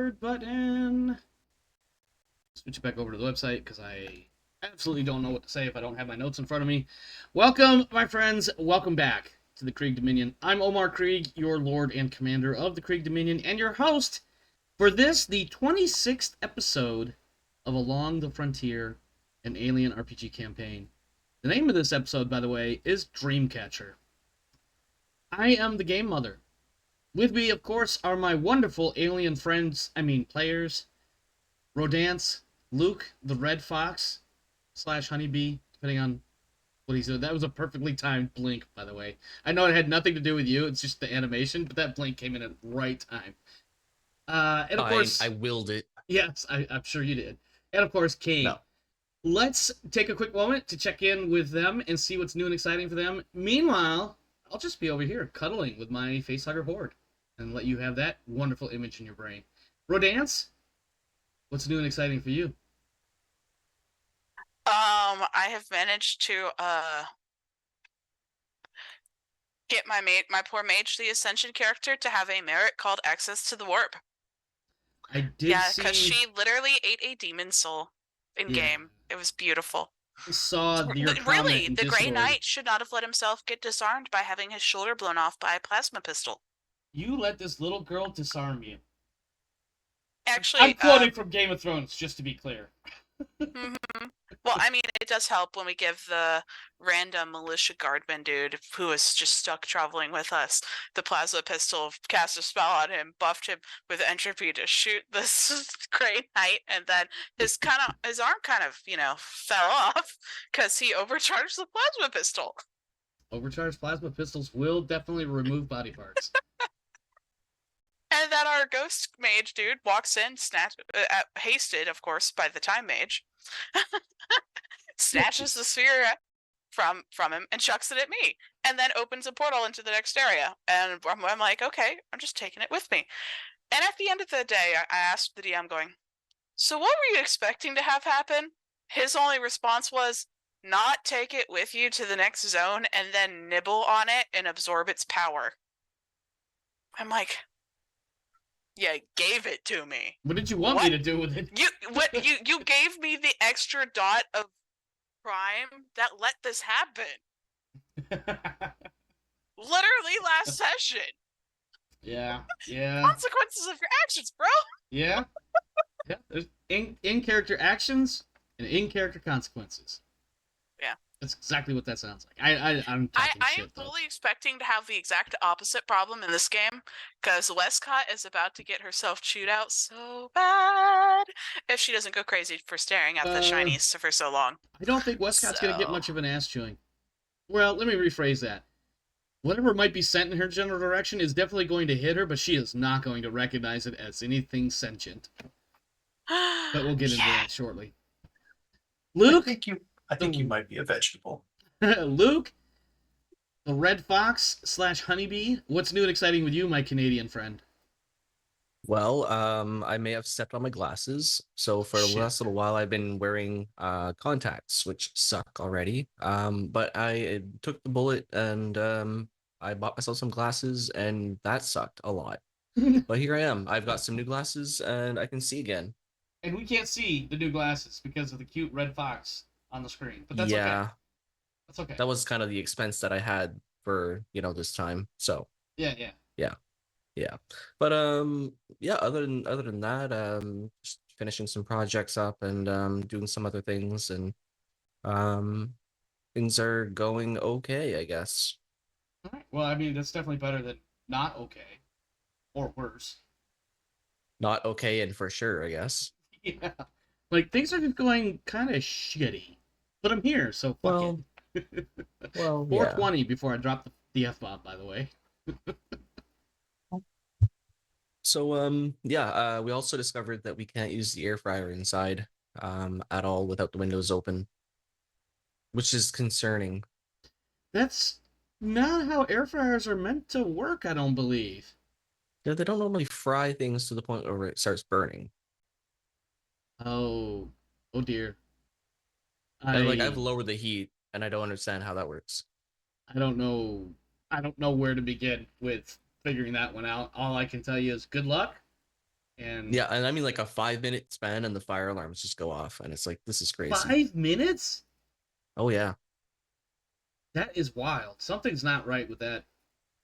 record button. Switch it back over to the website because I absolutely don't know what to say if I don't have my notes in front of me. Welcome, my friends. Welcome back to the Krieg Dominion. I'm Omar Krieg, your Lord and Commander of the Krieg Dominion, and your host for this, the 26th episode of Along the Frontier, an Alien RPG campaign. The name of this episode, by the way, is Dreamcatcher. I am the Game Mother. With me, of course, are my wonderful alien players. Rodance, Luke, the Red Fox, / Honeybee, depending on what he said. That was a perfectly timed blink, by the way. I know it had nothing to do with you, it's just the animation, but that blink came in at the right time. And of course... I willed it. Yes, I'm sure you did. And of course, Kane. No. Let's take a quick moment to check in with them and see what's new and exciting for them. Meanwhile, I'll just be over here cuddling with my facehugger horde and let you have that wonderful image in your brain. Rodance, what's new and exciting for you? I have managed to get my poor mage, the Ascension character, to have a merit called Access to the Warp. I did see... because she literally ate a demon soul in game. It was beautiful. I saw your really, the Discord. Grey Knight should not have let himself get disarmed by having his shoulder blown off by a plasma pistol. You let this little girl disarm you. Actually, I'm quoting from Game of Thrones, just to be clear. Mm-hmm. Well, I mean, it does help when we give the random militia guardman dude who is just stuck traveling with us the plasma pistol, cast a spell on him, buffed him with entropy to shoot this Grey Knight, and then his arm kind of, fell off because he overcharged the plasma pistol. Overcharged plasma pistols will definitely remove body parts. And then our ghost mage dude walks in, hasted, of course, by the time mage, snatches the sphere from him and chucks it at me, and then opens a portal into the next area. And I'm like, okay, I'm just taking it with me. And at the end of the day, I asked the DM, going, so what were you expecting to have happen? His only response was, not take it with you to the next zone and then nibble on it and absorb its power. I'm like... Yeah, gave it to me. What did you want me to do with it? You gave me the extra dot of crime that let this happen. Literally last session. Yeah. Consequences of your actions, bro. Yeah. There's in-character actions and in-character consequences. Yeah. That's exactly what that sounds like. I'm talking I shit, am fully expecting to have the exact opposite problem in this game, because Wescott is about to get herself chewed out so bad if she doesn't go crazy for staring at the shinies for so long. I don't think Wescott's going to get much of an ass chewing. Well, let me rephrase that. Whatever might be sent in her general direction is definitely going to hit her, but she is not going to recognize it as anything sentient. But we'll get into that shortly. Luke? I think you might be a vegetable. Luke, the Red Fox / Honeybee, what's new and exciting with you, my Canadian friend? Well, I may have stepped on my glasses. So for the last little while, I've been wearing contacts, which suck already. But I took the bullet and I bought myself some glasses, and that sucked a lot. But here I am. I've got some new glasses, and I can see again. And we can't see the new glasses because of the cute Red Fox on the screen, but that's okay. That's okay. That was kind of the expense that I had for this time. So yeah. But other than that, just finishing some projects up and doing some other things, and things are going okay, I guess. All right. Well, I mean, that's definitely better than not okay, or worse. Not okay, and for sure, I guess. Yeah, like things are just going kind of shitty. But I'm here, so fuck it. Well, 420 before I drop the F-bomb, by the way. So, we also discovered that we can't use the air fryer inside at all without the windows open, which is concerning. That's not how air fryers are meant to work, I don't believe. Yeah, they don't normally fry things to the point where it starts burning. Oh dear. I've lowered the heat, and I don't understand how that works. I don't know where to begin with figuring that one out. All I can tell you is good luck, And Yeah, and I mean like a 5-minute span, and the fire alarms just go off, and it's like, this is crazy. 5 minutes? Oh yeah. That is wild. Something's not right with that.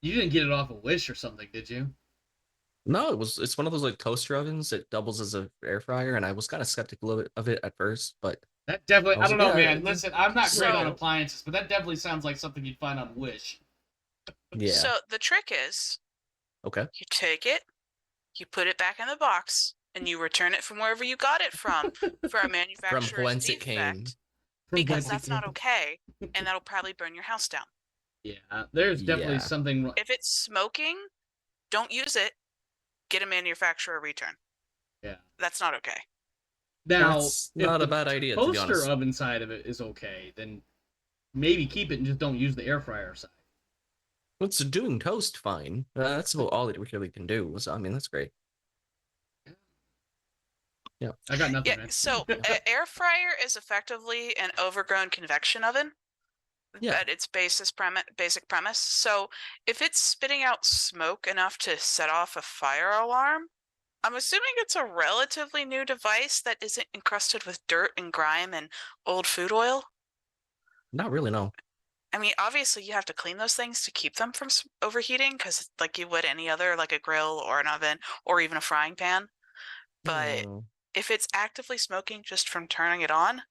You didn't get it off a Wish or something, did you? No, it's one of those like toaster ovens that doubles as a air fryer, and I was kind of skeptical of it at first, but That definitely, I I was don't like, know, yeah, man. Listen, I'm not great on So- appliances, but that definitely sounds like something you'd find on Wish. yeah. So the trick is Okay. you take it, you put it back in the box, and you return it from wherever you got it from for a From manufacturer's whence it came. defect, because that's not okay, and that'll probably burn your house down. Yeah, there's definitely Yeah. something wrong. If it's smoking, don't use it. Get a manufacturer return. Yeah. That's not okay. Now, That's if not the a bad idea, to be toaster honest. oven side of it is okay, then maybe keep it and just don't use the air fryer side. It's doing toast fine. That's about all it really can do. So I mean, that's great. Yeah. I got nothing, Yeah, man. so an air fryer is effectively an overgrown convection oven. Yeah. At its basic premise. So if it's spitting out smoke enough to set off a fire alarm, I'm assuming it's a relatively new device that isn't encrusted with dirt and grime and old food oil. Not really, no. I mean, obviously you have to clean those things to keep them from overheating, because like you would any other, like a grill or an oven or even a frying pan. But Hmm. if it's actively smoking just from turning it on,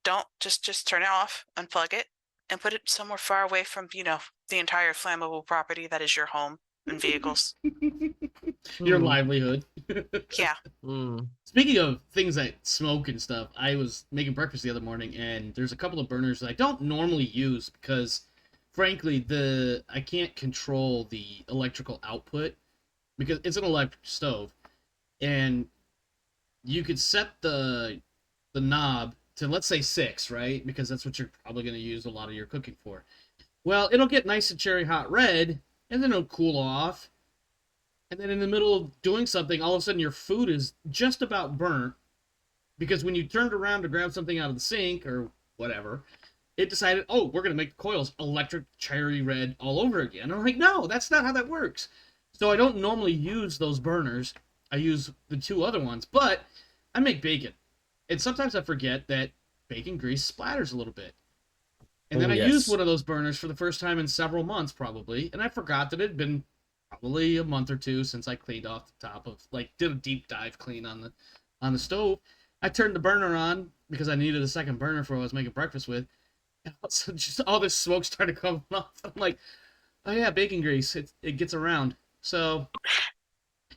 don't just turn it off, unplug it, and put it somewhere far away from, the entire flammable property that is your home and vehicles. Your Hmm. livelihood. Yeah. Hmm. Speaking of things that smoke and stuff, I was making breakfast the other morning, and there's a couple of burners that I don't normally use because, frankly, I can't control the electrical output because it's an electric stove, and you could set the knob to, let's say, 6, right? Because that's what you're probably going to use a lot of your cooking for. Well, it'll get nice and cherry hot red, and then it'll cool off. And then in the middle of doing something, all of a sudden your food is just about burnt because when you turned around to grab something out of the sink or whatever, it decided, oh, we're going to make the coils electric cherry red all over again. And I'm like, no, that's not how that works. So I don't normally use those burners. I use the 2 other ones, but I make bacon. And sometimes I forget that bacon grease splatters a little bit. And then Oh, I yes. used one of those burners for the first time in several months, probably, and I forgot that it had been probably a month or 2 since I cleaned off the top of, did a deep dive clean on the stove. I turned the burner on because I needed a second burner for what I was making breakfast with, and all of a sudden just all this smoke started coming off. I'm like, oh yeah, bacon grease, it gets around. So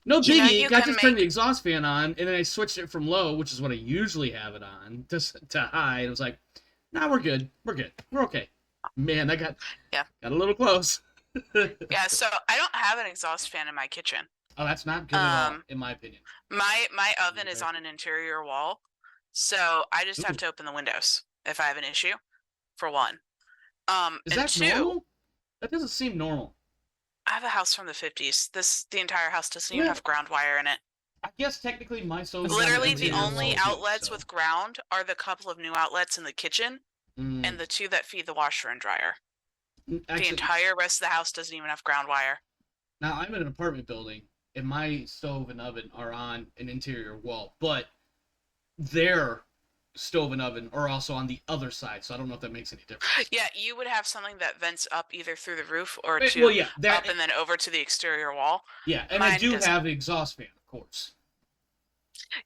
no You know, biggie. you I can just turned the make- exhaust fan on, and then I switched it from low, which is what I usually have it on, to high. And it was like, nah, we're good. We're okay. Man, that got a little close. Yeah, so I don't have an exhaust fan in my kitchen. Oh, that's not good at all, in my opinion. My oven is on an interior wall, so I just have to open the windows if I have an issue, for one. Is and that 2, normal? That doesn't seem normal. I have a house from the 50s. The entire house doesn't even Yeah. have ground wire in it. I guess technically my stove's Literally, on the interior only wall, too, outlets so. with ground are the couple of new outlets in the kitchen and the 2 that feed the washer and dryer. The Actually, entire rest of the house doesn't even have ground wire. now I'm in an apartment building, and my stove and oven are on an interior wall, but their stove and oven are also on the other side, so I don't know if that makes any difference. Yeah, you would have something that vents up either through the roof or to Well, yeah, up and then over to the exterior wall. yeah, and I mine do doesn't. have the exhaust fan, of course.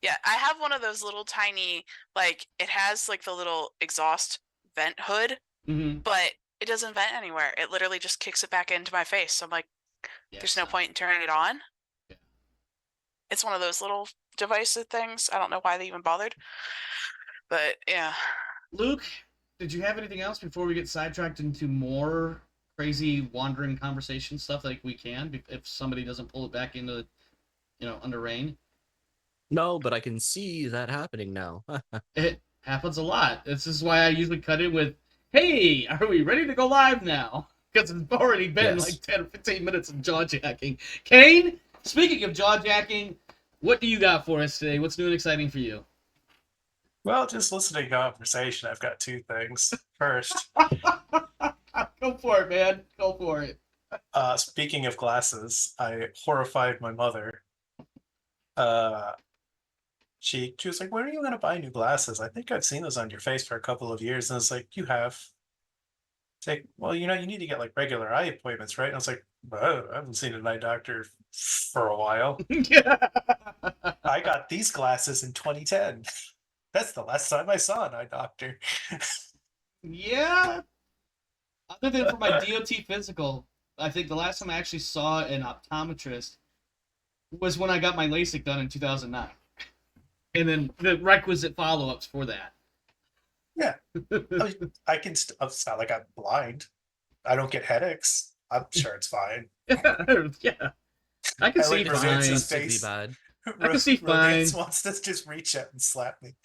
Yeah, I have one of those little tiny, like, it has like the little exhaust vent hood, Mm-hmm. but it doesn't vent anywhere. It literally just kicks it back into my face. So I'm like, there's no point in turning it on. Yeah. It's one of those little divisive things. I don't know why they even bothered. But yeah. Luke, did you have anything else before we get sidetracked into more crazy wandering conversation stuff like we can, if somebody doesn't pull it back into, under rain? No, but I can see that happening now. It happens a lot. This is why I usually cut in with, hey, are we ready to go live now? Because it's already been Yes. like 10 or 15 minutes of jaw-jacking. Kane, speaking of jaw-jacking, what do you got for us today? What's new and exciting for you? Well, just listening to conversation, I've got 2 things. First, Go for it, man. Go for it. speaking of glasses, I horrified my mother she was like, "When are you going to buy new glasses? I think I've seen those on your face for a couple of years." And it's like, "You have." It's like, "Well, you need to get like regular eye appointments, right?" And I was like, "Oh, I haven't seen an eye doctor for a while. I got these glasses in 2010. That's the last time I saw an eye doctor." Yeah. Other than for my DOT physical, I think the last time I actually saw an optometrist was when I got my LASIK done in 2009. And then the requisite follow-ups for that. Yeah. I can. It's not like I'm blind. I don't get headaches. I'm sure it's fine. Yeah. I can I see like fine. Rosance's Statistically face. bad. I can see Rodance fine. wants to just reach out and slap me.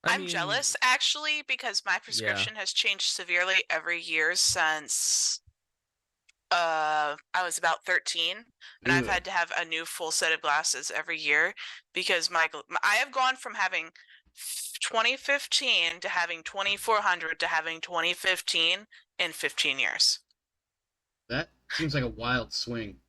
I'm jealous actually because my Yeah. prescription has changed severely every year since I was about 13, and I've Ugh. had to have a new full set of glasses every year because I have gone from having 2015 to having 2400 to having 2015 in 15 years. That seems like a wild swing.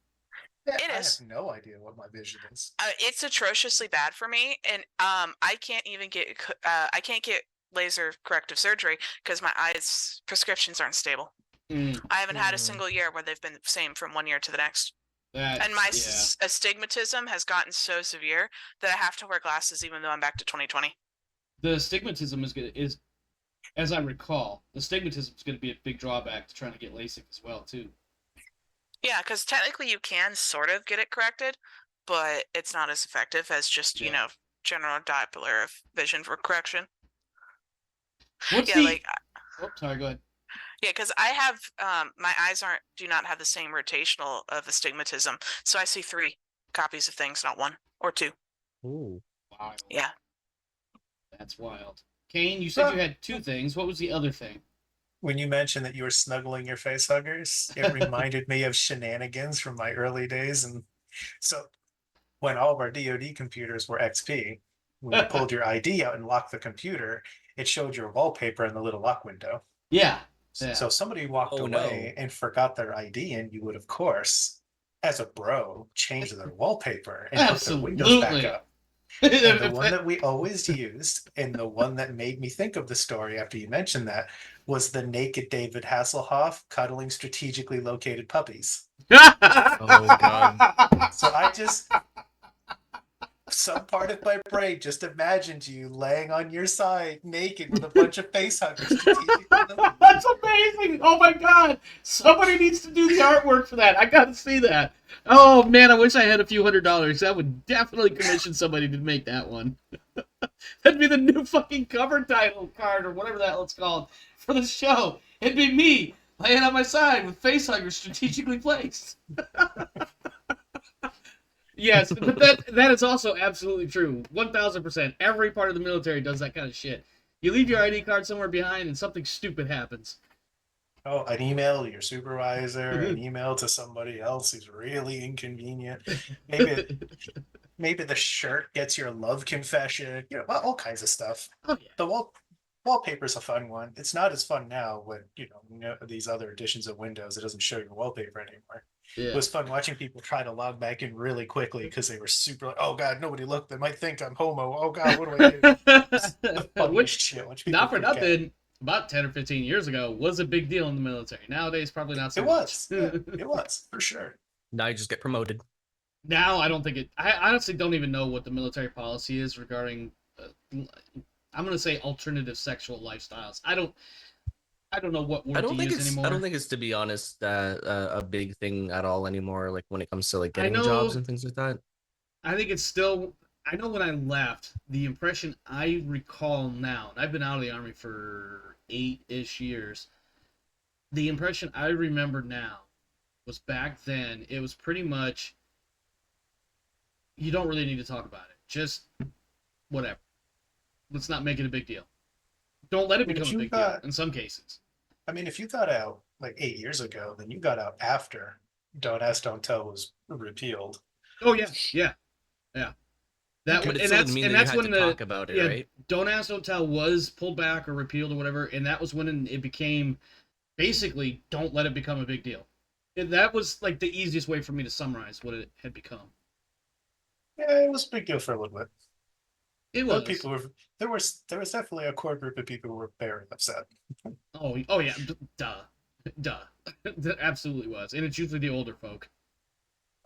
Yeah, It I is. have no idea what my vision is. It's atrociously bad for me, and I can't even get I can't get laser corrective surgery because my eyes prescriptions aren't stable. Mm, I haven't had a single year where they've been the same from one year to the next. And my astigmatism has gotten so severe that I have to wear glasses even though I'm back to 2020. The astigmatism is, as I recall, the astigmatism is going to be a big drawback to trying to get LASIK as well, too. Yeah, because technically you can sort of get it corrected, but it's not as effective as just, Yeah. general diopter of vision for correction. What's Yeah, the... Oh, sorry, go ahead. Yeah, because I have my eyes do not have the same rotational of astigmatism, so I see 3 copies of things, not 1 or 2. Ooh. Wow. Yeah. That's wild. Kane, you said you had 2 things. What was the other thing? When you mentioned that you were snuggling your face huggers, it reminded me of shenanigans from my early days. And so when all of our DoD computers were XP, when you pulled your ID out and locked the computer, it showed your wallpaper in the little lock window. Yeah. So if somebody walked away and forgot their ID, and you would, of course, as a bro, change their wallpaper and put their windows back up. And the one that we always used, and the one that made me think of the story after you mentioned that, was the naked David Hasselhoff cuddling strategically located puppies. Oh, God. So I just, some part of my brain just imagined you laying on your side naked with a bunch of face huggers. That's amazing! Oh my god! Somebody needs to do the artwork for that. I gotta see that. Oh man, I wish I had a few $100s. That would definitely commission somebody to make that one. That'd be the new fucking cover title card or whatever the hell it's called for the show. It'd be me laying on my side with face huggers strategically placed. Yes, but that is also absolutely true. 1000%. Every part of the military does that kind of shit. You leave your ID card somewhere behind and something stupid happens. Oh, an email to your supervisor, an email to somebody else who's really inconvenient. Maybe the shirt gets your love confession. All kinds of stuff. Oh yeah. The wallpaper's a fun one. It's not as fun now with these other editions of Windows. It doesn't show your wallpaper anymore. Yeah. It was fun watching people try to log back in really quickly because they were super like, "Oh God, nobody looked. They might think I'm homo. Oh God, what do I do?" The funniest shit. Not for nothing. About 10 or 15 years ago was a big deal in the military. Nowadays, probably not so much. It was, for sure. Now you just get promoted. Now, I don't think it... I honestly don't even know what the military policy is regarding... I'm going to say alternative sexual lifestyles. I don't know what word to use anymore. I don't think it's, to be honest, a big thing at all anymore, like when it comes to like getting jobs and things like that. I think it's still... I know when I left, the impression I recall now, and I've been out of the Army for 8-ish years, the impression I remember now was back then, it was pretty much, you don't really need to talk about it. Just whatever. Let's not make it a big deal. Don't let it become a big deal in some cases. I mean, if you got out like 8 years ago, then you got out after Don't Ask, Don't Tell was repealed. Oh, yeah. Yeah. But it still didn't mean that you had to talk about it, right? Don't Ask, Don't Tell was pulled back or repealed or whatever, and that was when it became basically don't let it become a big deal. That was like the easiest way for me to summarize what it had become. Yeah, it was a big deal for a little bit. It Though was. people were there was definitely a core group of people who were very upset. Oh yeah, duh. That absolutely was. And it's usually the older folk.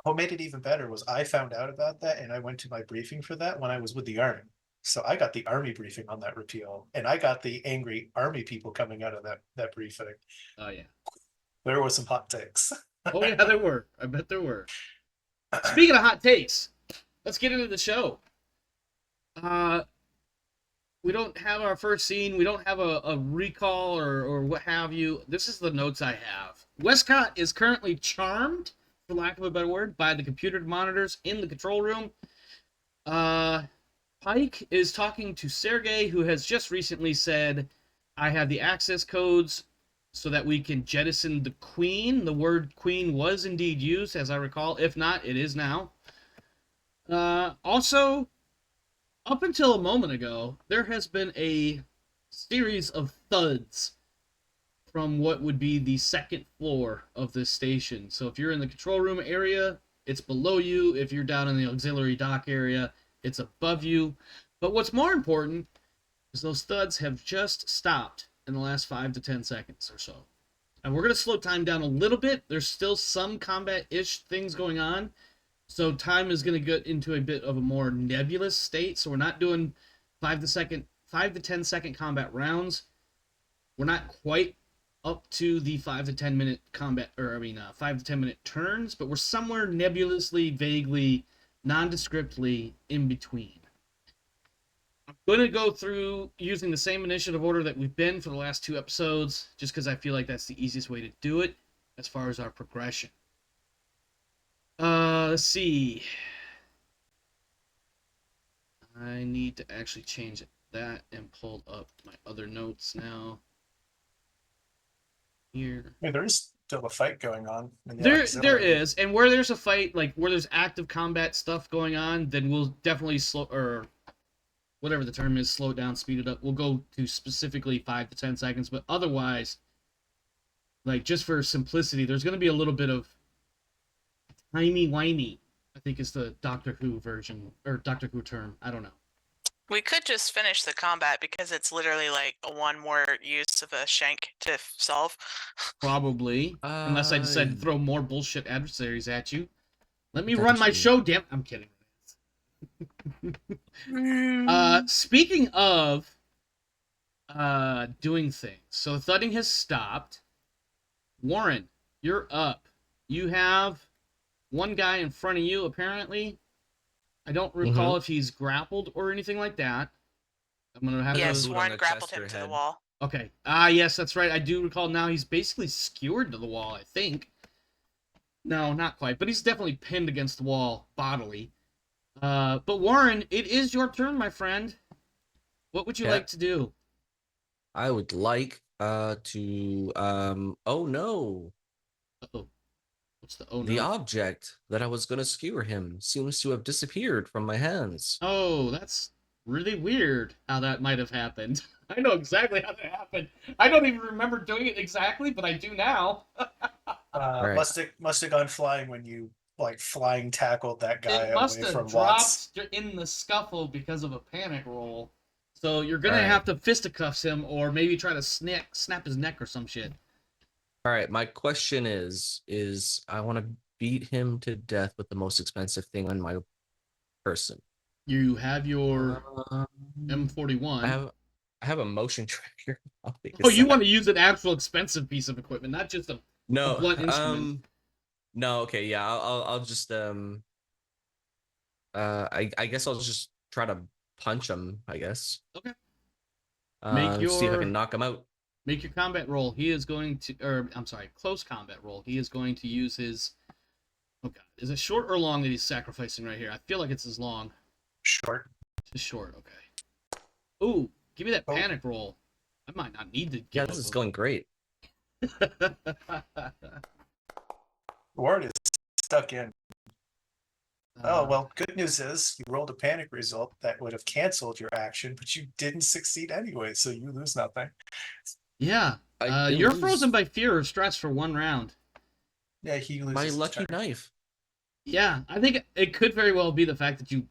What made it even better was I found out about that and I went to my briefing for that when I was with the Army. So I got the Army briefing on that repeal, and I got the angry Army people coming out of that briefing. Oh yeah. There were some hot takes. Oh yeah, there were. I bet there were. Speaking of hot takes, let's get into the show. We don't have our first scene. We don't have a recall or what have you. This is the notes I have. Wescott is currently charmed, for lack of a better word, by the computer monitors in the control room. Pike is talking to Sergei, who has just recently said, I have the access codes so that we can jettison the queen. The word queen was indeed used, as I recall. If not, it is now. Also, up until a moment ago, there has been a series of thuds from what would be the second floor of this station. So if you're in the control room area, it's below you. If you're down in the auxiliary dock area, it's above you. But what's more important is those thuds have just stopped in the last 5 to 10 seconds or so. And we're going to slow time down a little bit. There's still some combat-ish things going on. So time is going to get into a bit of a more nebulous state. So we're not doing 5 to 10 second combat rounds. We're not quite up to the 5 to 10 minute combat, 5 to 10 minute turns, but we're somewhere nebulously, vaguely, nondescriptly in between. I'm going to go through using the same initiative order that we've been for the last 2 episodes, just because I feel like that's the easiest way to do it as far as our progression. Let's see. I need to actually change that and pull up my other notes now. Here. I mean, there is still a fight going on. There is, and where there's a fight, like where there's active combat stuff going on, then we'll definitely slow, or whatever the term is, slow it down, speed it up. We'll go to specifically 5 to 10 seconds, but otherwise, like just for simplicity, there's going to be a little bit of timey-wimey, I think is the Doctor Who version, or Doctor Who term. I don't know. We could just finish the combat because it's literally like a one more use of a shank to solve. Probably. Unless I decide to throw more bullshit adversaries at you. Let me That's run my you. show, damn. I'm kidding. Speaking of doing things. So thudding has stopped. Warren, you're up. You have one guy in front of you, apparently. I don't recall if he's grappled or anything like that. I'm gonna have Yes, to... Boot on Warren the grappled chest or him to the head. wall. Okay. Yes, that's right. I do recall now he's basically skewered to the wall, I think. No, not quite, but he's definitely pinned against the wall bodily. But Warren, it is your turn, my friend. What would you like to do? I would like to oh no. Uh-oh. What's the oh no? The object that I was gonna skewer him seems to have disappeared from my hands. Oh, that's really weird how that might have happened. I know exactly how that happened. I don't even remember doing it exactly, but I do now. Right. Must have gone flying when you like flying tackled that guy It must away have from dropped Watts. in the scuffle because of a panic roll. So you're gonna Alright. have to fisticuffs him, or maybe try to snap his neck or some shit. All right, my question is I want to beat him to death with the most expensive thing on my person. You have your M41. I have a motion tracker. Oh, you want to use an actual expensive piece of equipment, not just a blunt instrument. No, okay, yeah, I'll just I guess I'll just try to punch him, I guess. Okay. See if I can knock him out. Make your combat roll. He is going to, or I'm sorry, close combat roll. He is going to use his. Oh god, is it short or long that he's sacrificing right here? I feel like it's as long. Short. Just short. Okay. Ooh, give me that panic roll. I might not need to. Yeah, this is going great. Ward is stuck in. Oh, well, good news is you rolled a panic result that would have canceled your action, but you didn't succeed anyway, so you lose nothing. Yeah. You're frozen by fear or stress for 1 round. Yeah, he loses. My his lucky turn. knife. Yeah, I think it could very well be the fact that you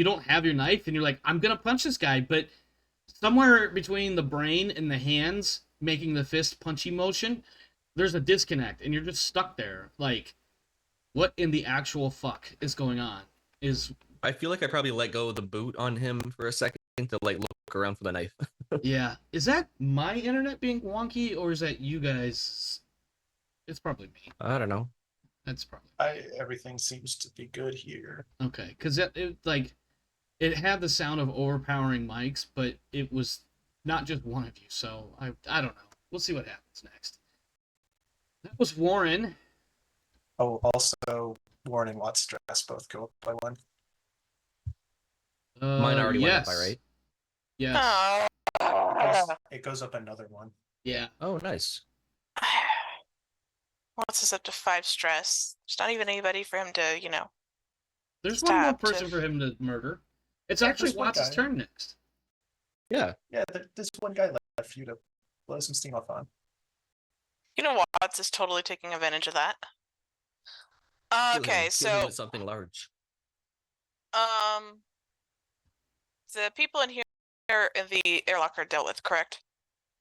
don't have your knife and you're like, I'm gonna punch this guy, but somewhere between the brain and the hands making the fist punchy motion, there's a disconnect and you're just stuck there. Like, what in the actual fuck is going on? Is I feel like I probably let go of the boot on him for a second to like look around for the knife. Yeah. Is that my internet being wonky or is that you guys? It's probably me. I don't know. That's probably Everything seems to be good here. okay. Because it had the sound of overpowering mics, but it was not just one of you. So I don't know. We'll see what happens next. That was Warren. Oh, also, Warren and Watt's stress both go up by 1. Mine already went up by yes. right. Yes. It goes up another 1. Yeah. Oh, nice. What's this up to 5 stress? There's not even anybody for him to, There's one more Stabbed. person for him to murder. It's Yeah, actually there's one Watts' guy. turn next. Yeah. Yeah, there's one guy left for you to blow some steam off on. Watts is totally taking advantage of that. Kill Okay, him so with something large. the people in here in the airlock are dealt with, correct?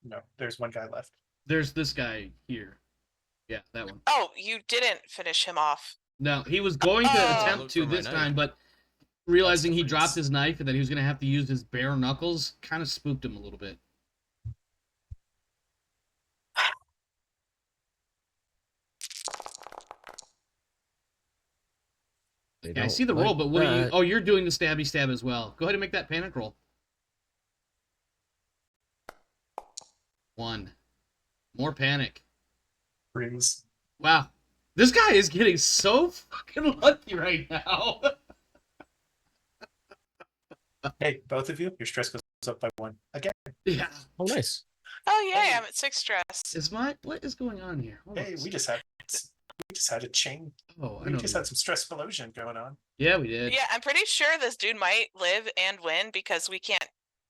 No, there's one guy left. There's this guy here. Yeah, that one. Oh, you didn't finish him off. No, he was going to Oh. attempt Look to for my this knife. time, but realizing he difference. dropped his knife and that he was going to have to use his bare knuckles kind of spooked him a little bit. Yeah, I see the roll, but what are you? Oh, you're doing the stabby stab as well. Go ahead and make that panic roll. 1. More panic. Freeze. Wow. This guy is getting so fucking lucky right now. Hey, both of you, your stress goes up by 1 again. Yeah. Oh, nice. Oh yay, Hey. I'm at 6 stress. What is going on here? Hold on Hey, a we second. just had a chain. Oh, I We know. just had some stress explosion going on. Yeah, we did. Yeah, I'm pretty sure this dude might live and win because we can't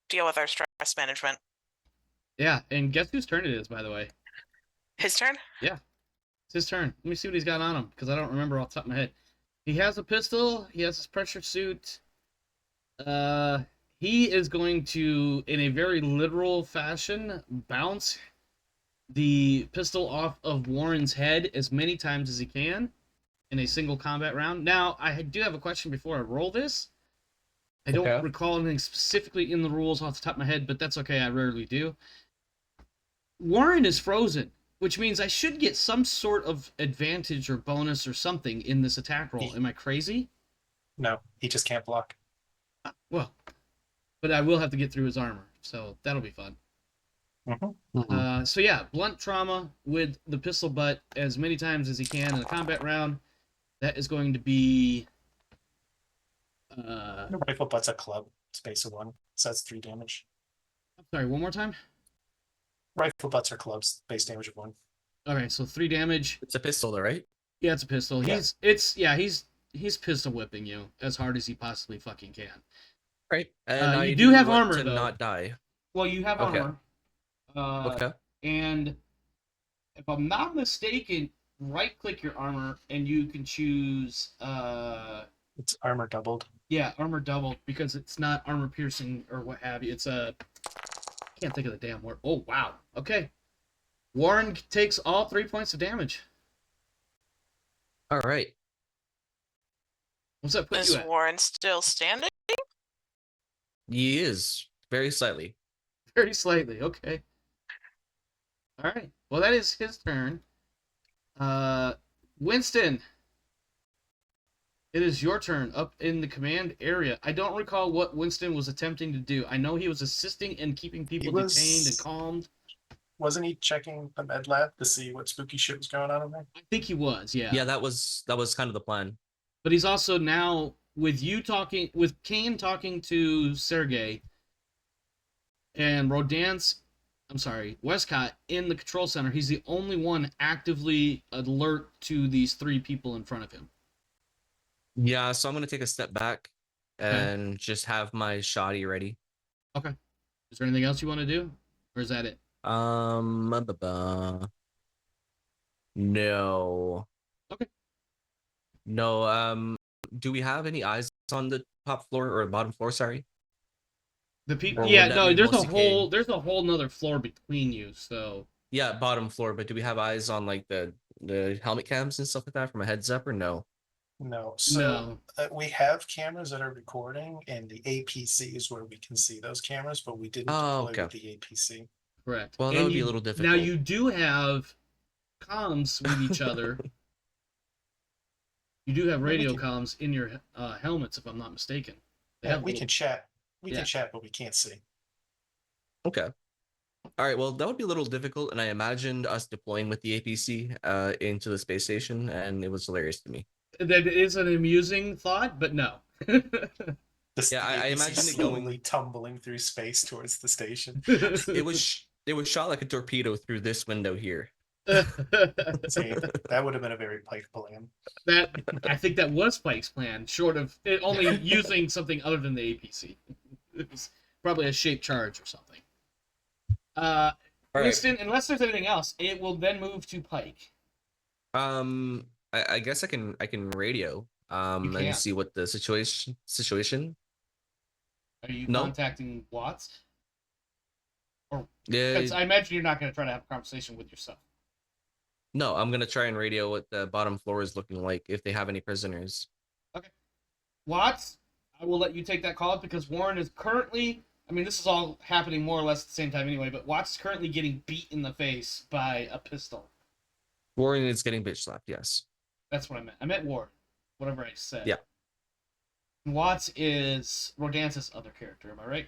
deal with our stress management. Yeah, and guess whose turn it is, by the way? His turn? It's his turn. Let me see what he's got on him, because I don't remember off the top of my head. He has a pistol. He has his pressure suit. He is going to, in a very literal fashion, bounce the pistol off of Warren's head as many times as he can in a single combat round. Now, I do have a question before I roll this. I don't Okay. recall anything specifically in the rules off the top of my head, but that's okay. I rarely do. Warren is frozen, which means I should get some sort of advantage or bonus or something in this attack roll. Am I crazy? No, he just can't block. Well, but I will have to get through his armor, so that'll be fun. So yeah, blunt trauma with the pistol butt as many times as he can in a combat round. That is going to be The rifle butt's a club, space of 1, so that's 3 damage. I'm sorry, one more time. Rifle butts are clubs, base damage of 1. Okay, so 3 damage. It's a pistol, though, right? Yeah, it's a pistol. Yeah. He's pistol whipping you as hard as he possibly fucking can. Right. And You I do have want armor, to though. not die. Well, you have Okay. armor. Okay. And if I'm not mistaken, right-click your armor, and you can choose. It's armor doubled. Yeah, armor doubled because it's not armor piercing or what have you. It's a. Can't think of the damn word. Oh wow. Okay. Warren takes all 3 points of damage. All right. What's that put Is you at? Warren still standing? He is very slightly. Very slightly. Okay. All right. Well, that is his turn. Winston. It is your turn up in the command area. I don't recall what Winston was attempting to do. I know he was assisting in keeping people detained and calmed. Wasn't he checking the med lab to see what spooky shit was going on in there? I think he was, yeah. Yeah, that was kind of the plan. But he's also now with Kane talking to Sergey and Wescott in the control center. He's the only one actively alert to these 3 people in front of him. Yeah, so I'm gonna take a step back and just have my shoddy ready. Okay. Is there anything else you want to do? Or is that it? No. No. Do we have any eyes on the top floor or bottom floor? Sorry. Or Yeah, would that no, be mostly Kane? there's a whole nother floor between you, so Yeah, bottom floor. But do we have eyes on like the helmet cams and stuff like that from a heads up or no? No. So no. we have cameras that are recording, and the APC is where we can see those cameras, but we didn't Oh, deploy okay. with the APC. Correct. Well, that And would be a little now difficult. you do have comms with each other. You do have Yeah, we radio can, comms in your helmets, if I'm not mistaken. They yeah, have we little- can chat. We Yeah. can chat, but we can't see. Okay. All right. Well, that would be a little difficult, and I imagined us deploying with the APC into the space station, and it was hilarious to me. That is an amusing thought, but no. The I APC imagine it slowly going. tumbling through space towards the station. It was shot like a torpedo through this window here. See, that would have been a very Pike plan. That I think that was Pike's plan, short of it only using something other than the APC. It was probably a shaped charge or something. All right. Winston, unless there's anything else, it will then move to Pike. I guess I can radio You can. and see what the situation. Are you No. contacting Watts? Yeah. Because I imagine you're not going to try to have a conversation with yourself. No, I'm gonna try and radio what the bottom floor is looking like if they have any prisoners. Watts, I will let you take that call because Warren is currently. I mean, this is all happening more or less at the same time anyway, but Watts is currently getting beat in the face by a pistol. Warren is getting bitch slapped. Yes. That's what I meant. I meant Warren. Whatever I said. Yeah. Watts is Rodance's other character, am I right?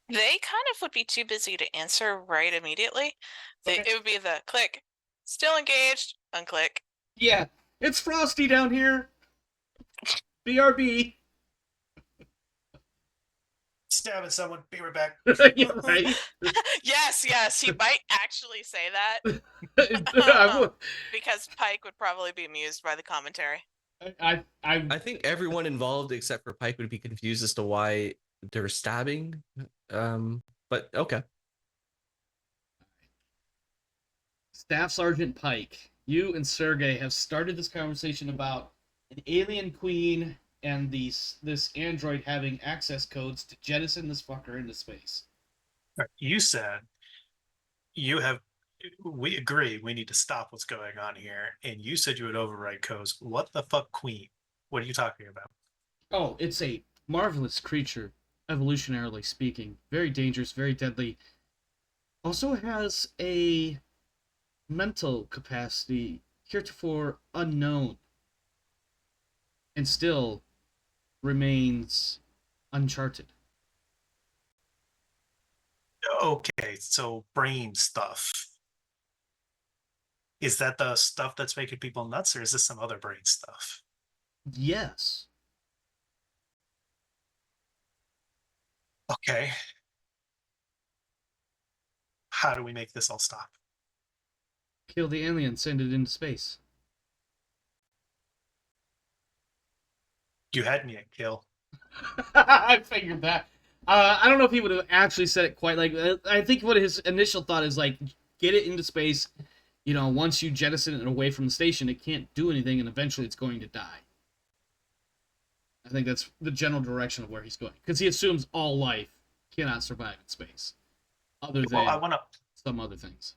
They kind of would be too busy to answer right immediately. Okay. It would be the click, still engaged, unclick. Yeah. It's frosty down here. BRB. Stabbing someone. Be right back. Yeah, right. Yes, he might actually say that I would- because Pike would probably be amused by the commentary. I think everyone involved except for Pike would be confused as to why they're stabbing. But okay. Staff Sergeant Pike, you and Sergey have started this conversation about an alien queen and this android having access codes to jettison this fucker into space. You said we agree we need to stop what's going on here, and you said you would override codes. What the fuck, Queen? What are you talking about? Oh, it's a marvelous creature, evolutionarily speaking. Very dangerous, very deadly. Also has a mental capacity heretofore unknown. And still remains uncharted. Okay, so brain stuff. Is that the stuff that's making people nuts, or is this some other brain stuff? Yes. Okay. How do we make this all stop? Kill the alien, send it into space. You had me at kill. I figured that. I don't know if he would have actually said it quite like. I think what his initial thought is like, get it into space. You know, once you jettison it away from the station, it can't do anything, and eventually it's going to die. I think that's the general direction of where he's going, because he assumes all life cannot survive in space, other than Well, I want to. some other things.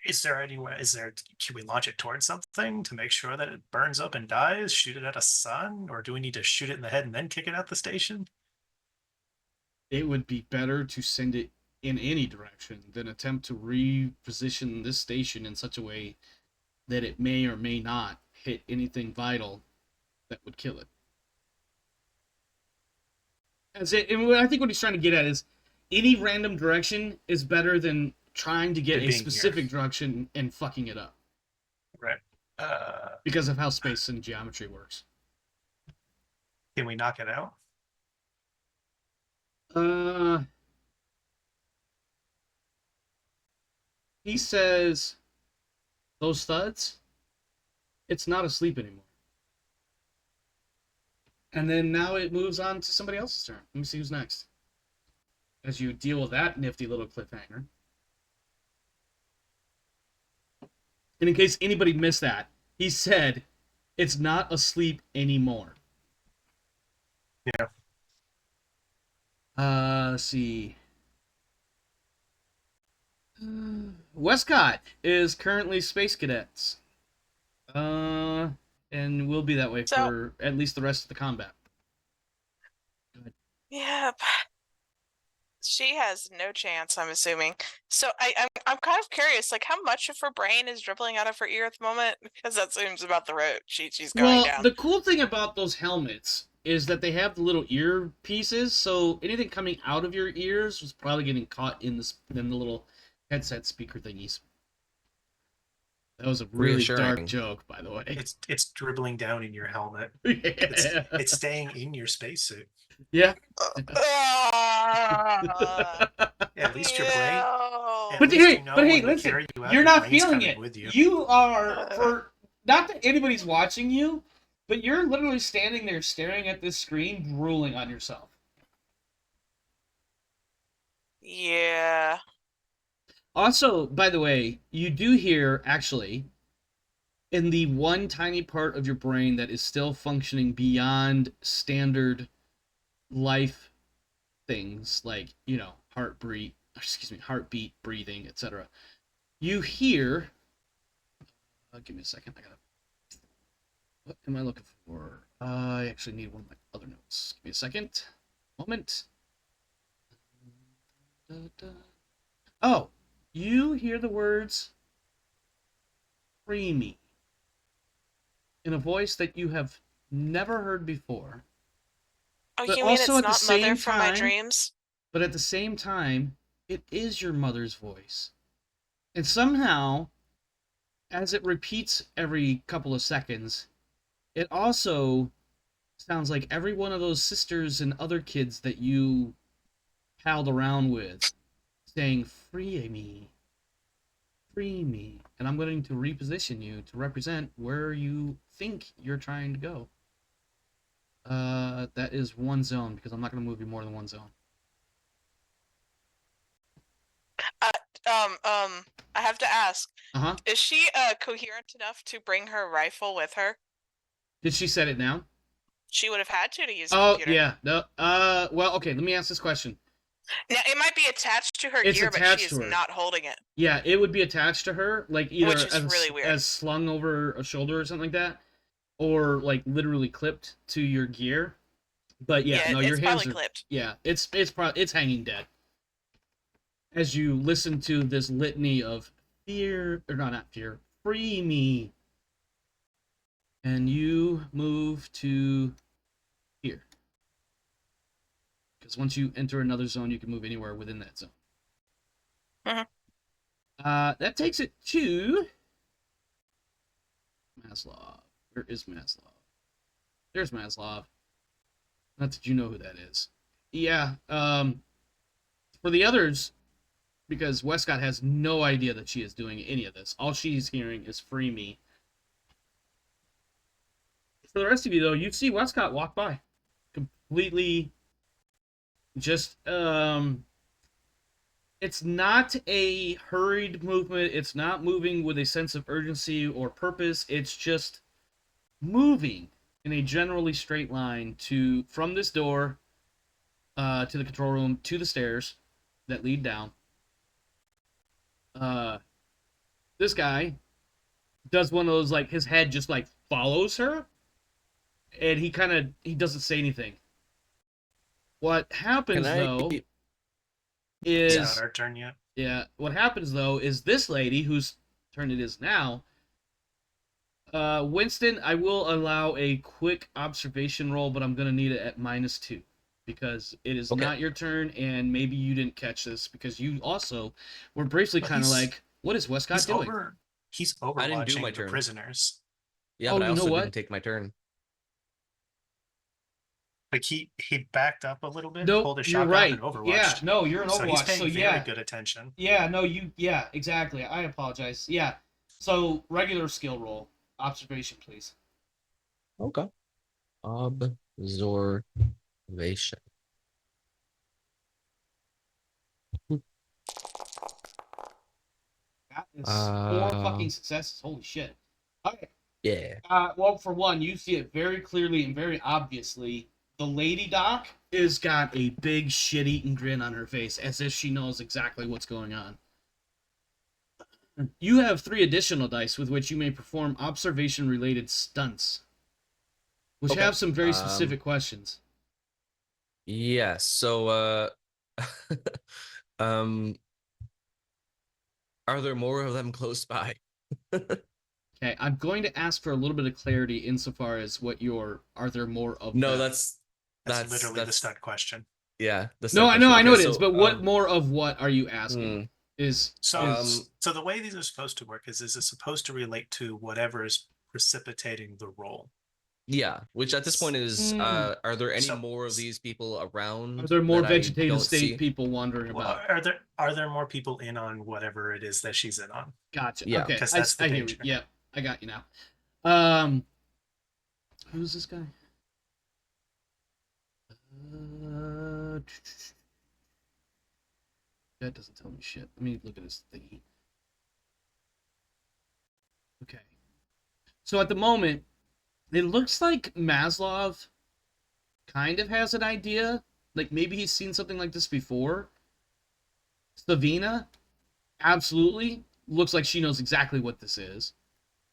Is there anywhere? Can we launch it towards something to make sure that it burns up and dies? Shoot it at a sun, or do we need to shoot it in the head and then kick it at the station? It would be better to send it in any direction than attempt to reposition this station in such a way that it may or may not hit anything vital that would kill it. And I think what he's trying to get at is any random direction is better than trying to get Than a being specific here. direction and fucking it up Right. because of how space and geometry works. Can we knock it out? He says those thuds, it's not asleep anymore. And then now it moves on to somebody else's turn. Let me see who's next. As you deal with that nifty little cliffhanger. And in case anybody missed that, He said, "It's not asleep anymore." Yeah. Let's see. Wescott is currently Space Cadets. And will be that way So- for at least the rest of the combat. Yep. She has no chance, I'm assuming. So I'm kind of curious, like how much of her brain is dribbling out of her ear at the moment? Because that seems about the road she's going Well, down. the cool thing about those helmets is that they have the little ear pieces, so anything coming out of your ears was probably getting caught in the little headset speaker thingies. That was a really dark Reassuring. joke, by the way. It's dribbling down in your helmet. Yeah. It's staying in your spacesuit. Yeah. Ah, At least your brain. At But least hey, you know but hey, when they listen, carry you out, you're your not brain's feeling coming it. with you. You are, for not that anybody's watching you, but you're literally standing there staring at this screen, drooling on yourself. Yeah. Also, by the way, you do hear, actually, in the one tiny part of your brain that is still functioning beyond standard life things, like, heartbeat, breathing, etc. You hear, give me a second, what am I looking for? I actually need one of my other notes. Give me a second. Moment. Oh, you hear the words "free me" in a voice that you have never heard before. Oh, But you mean it's also at the not same Mother from my time- dreams? But at the same time, it is your mother's voice. And somehow, as it repeats every couple of seconds, it also sounds like every one of those sisters and other kids that you palled around with saying, "Free me. Free me." And I'm going to reposition you to represent where you think you're trying to go. That is one zone, because I'm not going to move you more than one zone. I have to ask, Uh-huh. is she coherent enough to bring her rifle with her? Did she set it now? She would have had to use a Oh, computer. yeah. No. Well, okay, let me ask this question. Now, it might be attached to her It's gear, but attached she is to her. not holding it. Yeah, it would be attached to her, like either Which is really weird. as slung over a shoulder or something like that, or like literally clipped to your gear. But yeah, no, your it's hands probably are clipped. yeah, it's hanging dead. As you listen to this litany of fear, or no, not fear, free me, and you move to here. Because once you enter another zone, you can move anywhere within that zone. Mhm. That takes it to Maslov. Where is Maslov? There's Maslov. Not that you know who that is. Yeah. For the others, because Wescott has no idea that she is doing any of this. All she's hearing is "free me." For the rest of you, though, you see Wescott walk by, completely. Just it's not a hurried movement. It's not moving with a sense of urgency or purpose. It's just moving in a generally straight line from this door to the control room, to the stairs that lead down. This guy does one of those, like, his head just like follows her, and he doesn't say anything. What happens though It's is not our turn yet. Yeah, what happens though is this lady, whose turn it is now, Winston, I will allow a quick observation roll, but I'm gonna need it at -2 because it is Okay. not your turn, and maybe you didn't catch this because you also were briefly But kind of he's- like, "What is Wescott doing?" He's I didn't do overwatching my the turn. prisoners. Yeah, Oh, but I you know also what? didn't take my turn. Like he backed up a little bit, Nope, pulled his you're shotgun, right. and overwatched. Yeah, no, you're an So he's Overwatch. paying So very yeah, good attention. yeah, no, yeah, exactly. I apologize. Yeah, so regular skill roll, observation, please. Okay. Observation. That is 4 fucking successes. Holy shit. Okay. Yeah. Well, for one, you see it very clearly and very obviously. The lady doc is got a big shit-eating grin on her face, as if she knows exactly what's going on. You have 3 additional dice with which you may perform observation-related stunts, which Okay. have some very specific questions. Yeah. So, um, are there more of them close by? Okay, I'm going to ask for a little bit of clarity insofar as what are there more of No, them? that's literally the stunt question. Yeah. The No, stunt I know question. it Okay, is, so, but what more of what are you asking? So so the way these are supposed to work is it's supposed to relate to whatever is precipitating the roll. Yeah, which at this point is, are there any So- more of these people around? Are there more that I vegetative don't state see? people wandering Well, about? are there more people in on whatever it is that she's in on? Gotcha. Yeah. Okay, Because that's the I hear you. danger. Yeah, I got you now. Who's this guy? That doesn't tell me shit. Let me look at his thingy. Okay. So at the moment, it looks like Maslov kind of has an idea. Like maybe he's seen something like this before. Savina, absolutely. Looks like she knows exactly what this is.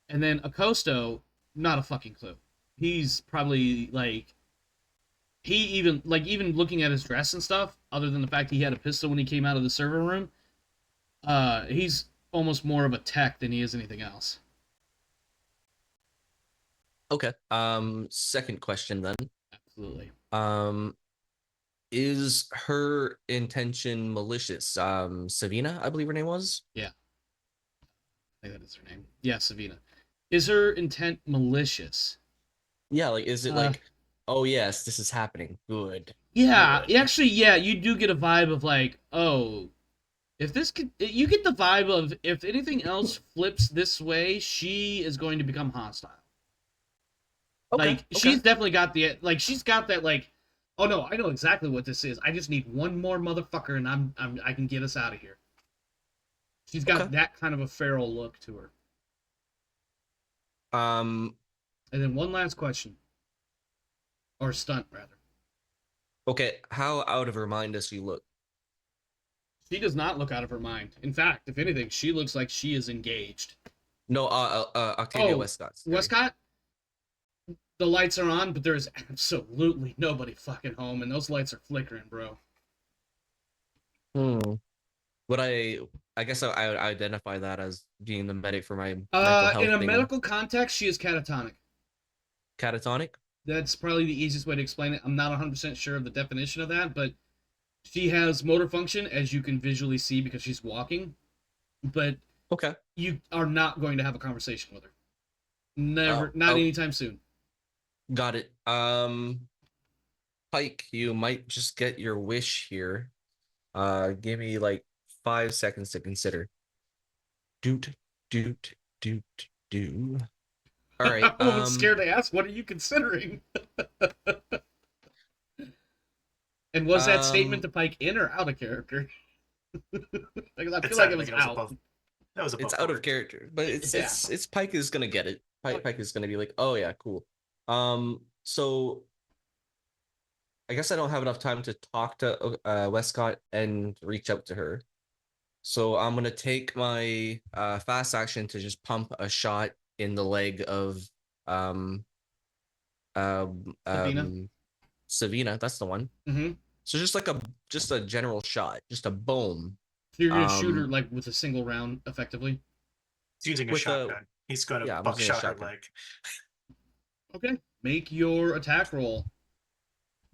And then Acosto, not a fucking clue. He's probably like even looking at his dress and stuff, other than the fact he had a pistol when he came out of the server room, he's almost more of a tech than he is anything else. Okay. Second question then. Absolutely. Is her intention malicious? Savina, I believe her name was. Yeah. I think that is her name. Yeah, Savina. Is her intent malicious? Yeah, like, is it like, oh yes, this is happening. Good. Yeah, Good. actually, yeah, you do get a vibe of like, oh, if this could, you get the vibe of if anything else flips this way, she is going to become hostile. Okay, Like, she's definitely got she's got that like, oh no, I know exactly what this is. I just need one more motherfucker, and I can get us out of here. She's got that kind of a feral look to her. And then one last question, or stunt rather. Okay, how out of her mind does she look? She does not look out of her mind. In fact, if anything, she looks like she is engaged. No, Octavia Wescott. Wescott? The lights are on, but there's absolutely nobody fucking home, and those lights are flickering, bro. Would I guess I would identify that as being the medic for my mental health in a thing. medical context, she is catatonic. Catatonic? That's probably the easiest way to explain it. I'm not 100% sure of the definition of that, but she has motor function, as you can visually see because she's walking, but you are not going to have a conversation with her. Never, not anytime soon. Got it. Pike, you might just get your wish here. Give me like 5 seconds to consider. Doot. All right. I'm a little scared to ask, what are you considering? And was that statement to Pike in or out of character? Because I feel like it was out. That was it's out of character, but it's Pike is gonna get it. Pike is gonna be like, oh yeah, cool. So I guess I don't have enough time to talk to Wescott and reach out to her. So I'm gonna take my fast action to just pump a shot in the leg of Savina. That's the one. So just like a general shot, just a boom. So you're gonna shoot her like with a single round, effectively. He's using a shotgun. He's gonna buckshot her leg. Okay, make your attack roll.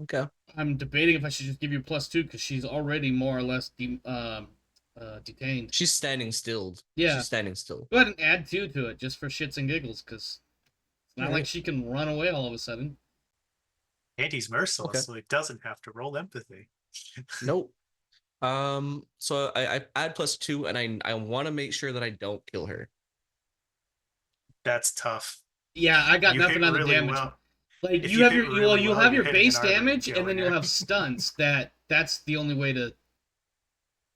Okay. I'm debating if I should just give you +2 because she's already more or less detained. She's standing still. Yeah, she's standing still. Go ahead and add 2 to it just for shits and giggles, because it's not like she can run away all of a sudden. And he's merciless, so he doesn't have to roll empathy. Nope. So I add +2, and I want to make sure that I don't kill her. That's tough. Yeah, I got nothing on the damage. Well. Like you have you'll have your base damage, and then you'll have stunts. That's the only way to.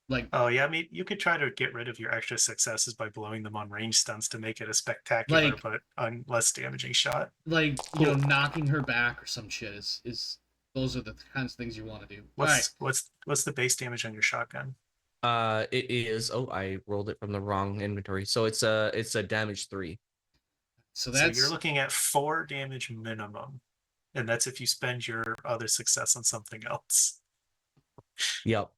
Like, Oh yeah, I mean, you could try to get rid of your extra successes by blowing them on range stunts to make it a spectacular Like- but less damaging shot. knocking her back or some shit is those are the kinds of things you want to do. All right. What's the base damage on your shotgun? It is. Oh, I rolled it from the wrong inventory. So it's a damage 3. So So that's you're looking at 4 damage minimum, and that's if you spend your other success on something else. Yep.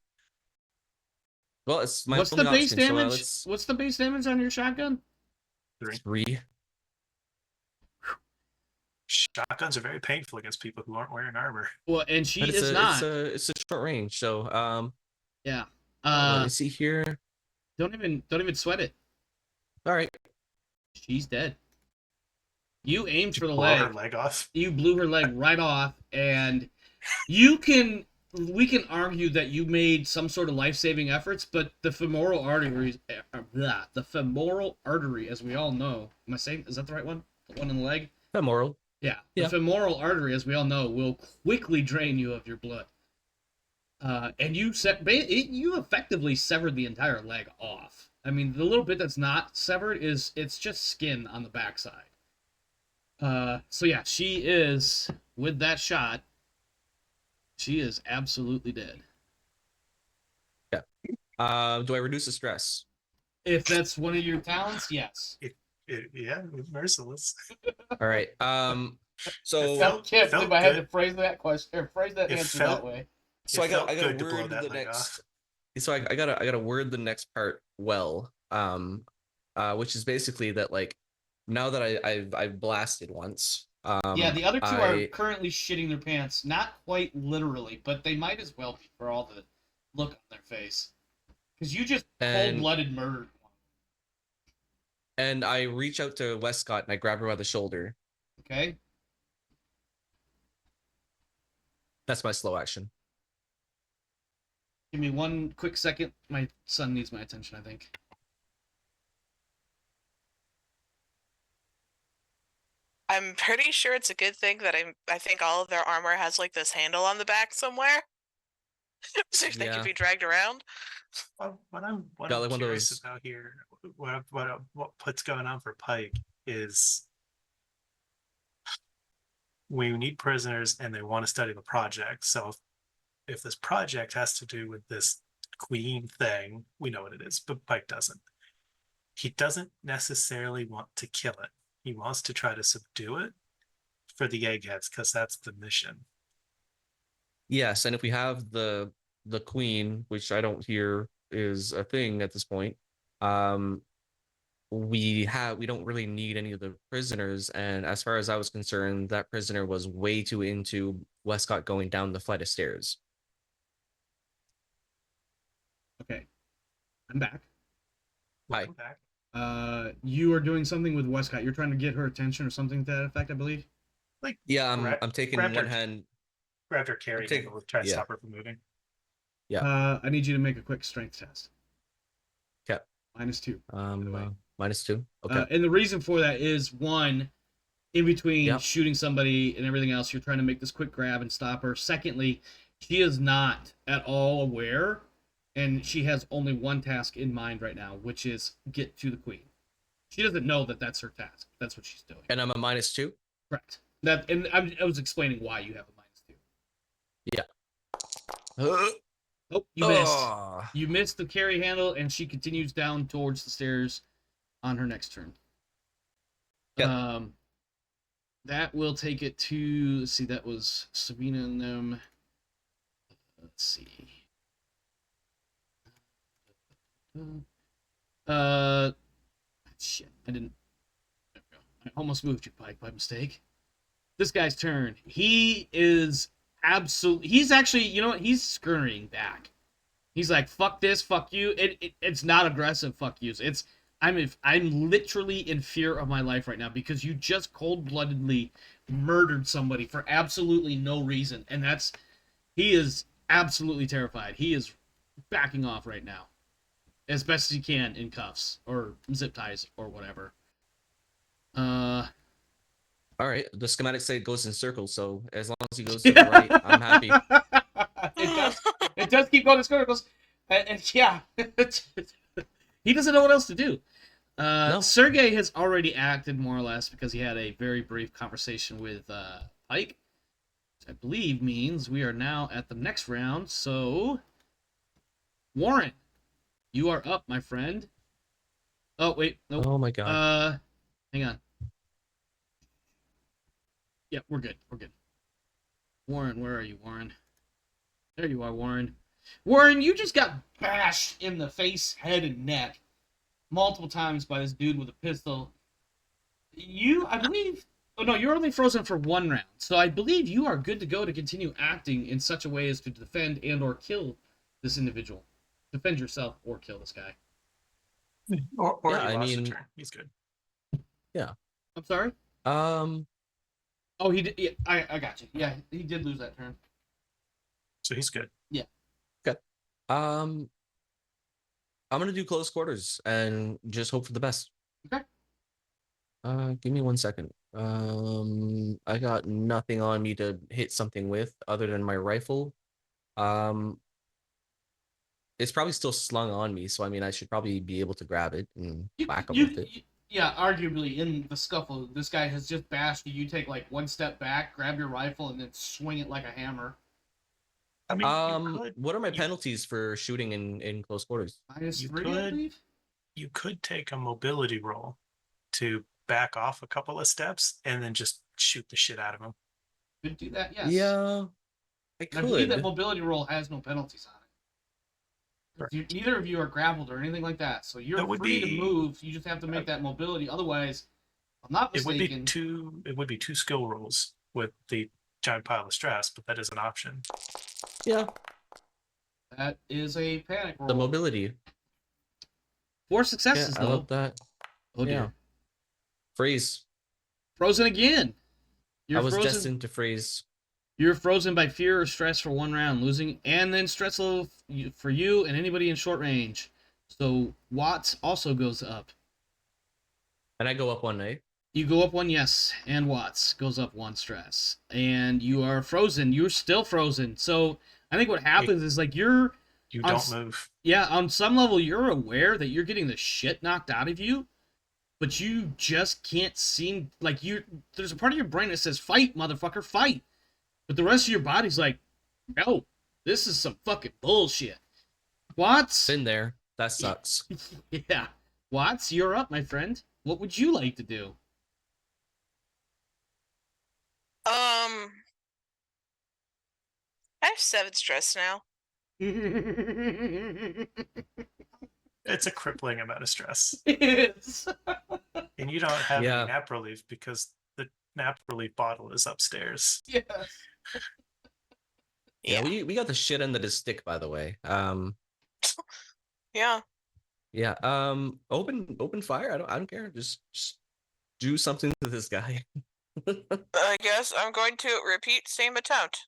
Well, it's my what's the only base option, so, damage? let's What's the base damage on your shotgun? 3. Shotguns are very painful against people who aren't wearing armor. Well, and she But is not. It's a short range, so Yeah. let me see here. Don't even sweat it. All right. She's dead. You aimed for the Blow leg. her leg off. You blew her leg right off, and we can argue that you made some sort of life-saving efforts, but the femoral artery, as we all know, am I saying, is that the right one? The one in the leg? Femoral. Yeah. Yeah. The femoral artery, as we all know, will quickly drain you of your blood. And you effectively severed the entire leg off. I mean, the little bit that's not severed it's just skin on the backside. So yeah, she is, with that shot, she is absolutely dead. Yeah. Do I reduce the stress? If that's one of your talents, yes. Yeah, merciless. All right. So I can't felt believe I had to good. phrase that question or phrase that It answer felt- that way. so It I got felt good to to blow word that the leg next. off. So I gotta word the next part well. Which is basically that, like, now that I've blasted once. Yeah, the other two are I currently shitting their pants, not quite literally, but they might as well be for all the look on their face. Because you just And- cold-blooded murdered one. and I reach out to Wescott and I grab her by the shoulder. Okay? That's my slow action. Give me one quick second. My son needs my attention, I think. I'm pretty sure it's a good thing that I think all of their armor has like this handle on the back somewhere, so they Yeah. can be dragged around. Well, what I'm Got like one of curious those- about here, what's going on for Pike is we need prisoners and they want to study the project. So if this project has to do with this queen thing, we know what it is, but Pike doesn't. He doesn't necessarily want to kill it. He wants to try to subdue it for the eggheads because that's the mission. Yes, and if we have the queen, which I don't hear is a thing at this point, we don't really need any of the prisoners. And as far as I was concerned, that prisoner was way too into Wescott going down the flight of stairs. Okay. I'm back. Hi. Welcome back. You are doing something with Westcott. You're trying to get her attention or something to that effect, I believe. Yeah, Gra- I'm taking grabbed one her- hand. Grabbed her carry take- handle, try to yeah. stop her from moving. Yeah. I need you to make a quick strength test. Okay. -2. the way. -2. Okay. And the reason for that is, one, in between Yep. shooting somebody and everything else, you're trying to make this quick grab and stop her. Secondly, she is not at all aware, and she has only one task in mind right now, which is get to the queen. She doesn't know that that's her task. That's what she's doing. And I'm a -2. Correct. That, and I was explaining why you have a -2. Oh, you missed. Ah. You missed the carry handle, and she continues down towards the stairs on her next turn. Yep. That will take it to, let's see, that was Sabina and them. Let's see. Shit, I didn't. There we go. I almost moved you, Pike, by mistake. This guy's turn. He is absolutely. He's actually, you know what? He's scurrying back. He's like, "Fuck this, fuck you." It's not aggressive, fuck yous. It's I'm literally in fear of my life right now because you just cold-bloodedly murdered somebody for absolutely no reason, and he is absolutely terrified. He is backing off right now, as best as he can in cuffs or zip ties or whatever. All right. The schematics say it goes in circles, so as long as he goes to the right, I'm happy. It does keep going in circles. And yeah, he doesn't know what else to do. No. Sergey has already acted more or less because he had a very brief conversation with Pike, which I believe means we are now at the next round. So, Warren, you are up, my friend. Oh wait, nope. Oh my god. Hang on. Yeah, we're good. We're good. Warren, where are you, Warren? There you are, Warren. Warren, you just got bashed in the face, head, and neck multiple times by this dude with a pistol. I believe. Oh no, you're only frozen for 1 round, so I believe you are good to go to continue acting in such a way as to defend and/or kill this individual. Defend yourself or kill this guy. Or Yeah, he I lost a mean- turn. He's good. I'm sorry. Oh, he did. Yeah, I got you. Yeah, he did lose that turn. So he's good. I'm gonna do close quarters and just hope for the best. Okay. Give me 1 second. I got nothing on me to hit something with other than my rifle. It's probably still slung on me, so I mean I should probably be able to grab it and whack him with it. Yeah, arguably in the scuffle, this guy has just bashed you. You take like 1 step back, grab your rifle, and then swing it like a hammer. I mean, you could, What are my penalties for shooting in close quarters? -3, You I could. believe. you could take a mobility roll to back off a couple of steps and then just shoot the shit out of him. Could do that, yes. Yeah, I And I believe that could. mobility roll has no penalties on it. Neither of you are grappled or anything like that, so you're That would free to be- move. You just have to make that mobility. Otherwise, if I'm not It would be mistaken. two. It would be 2 skill rolls with the giant pile of stress, but that is an option. Yeah, That is a panic roll. the mobility. 4 Yeah, successes I though. love that. Oh dear. Yeah. Freeze. Frozen again. You're I was frozen. destined to freeze. You're frozen by fear or stress for 1 round, losing, and then stress level for you and anybody in short range. So Watts also goes up. And I go up 1, eh? You go up 1, yes, and Watts goes up 1 stress, and you are frozen. You're still frozen. So I think what happens is like You On don't s- move. yeah, on some level you're aware that you're getting the shit knocked out of you, but you just can't seem like there's a part of your brain that says fight, motherfucker, fight. But the rest of your body's like, no, this is some fucking bullshit. Watts? Been there. That sucks. Yeah. Watts, you're up, my friend. What would you like to do? I have 7 stress now. It It's a crippling amount of stress, is. and you don't have Yeah. any nap relief because the nap relief bottle is upstairs. Yes. Yeah, we got the shit end of the stick, by the way. Yeah. Yeah. Open fire. I don't care. Just do something to this guy. I guess I'm going to repeat same attempt.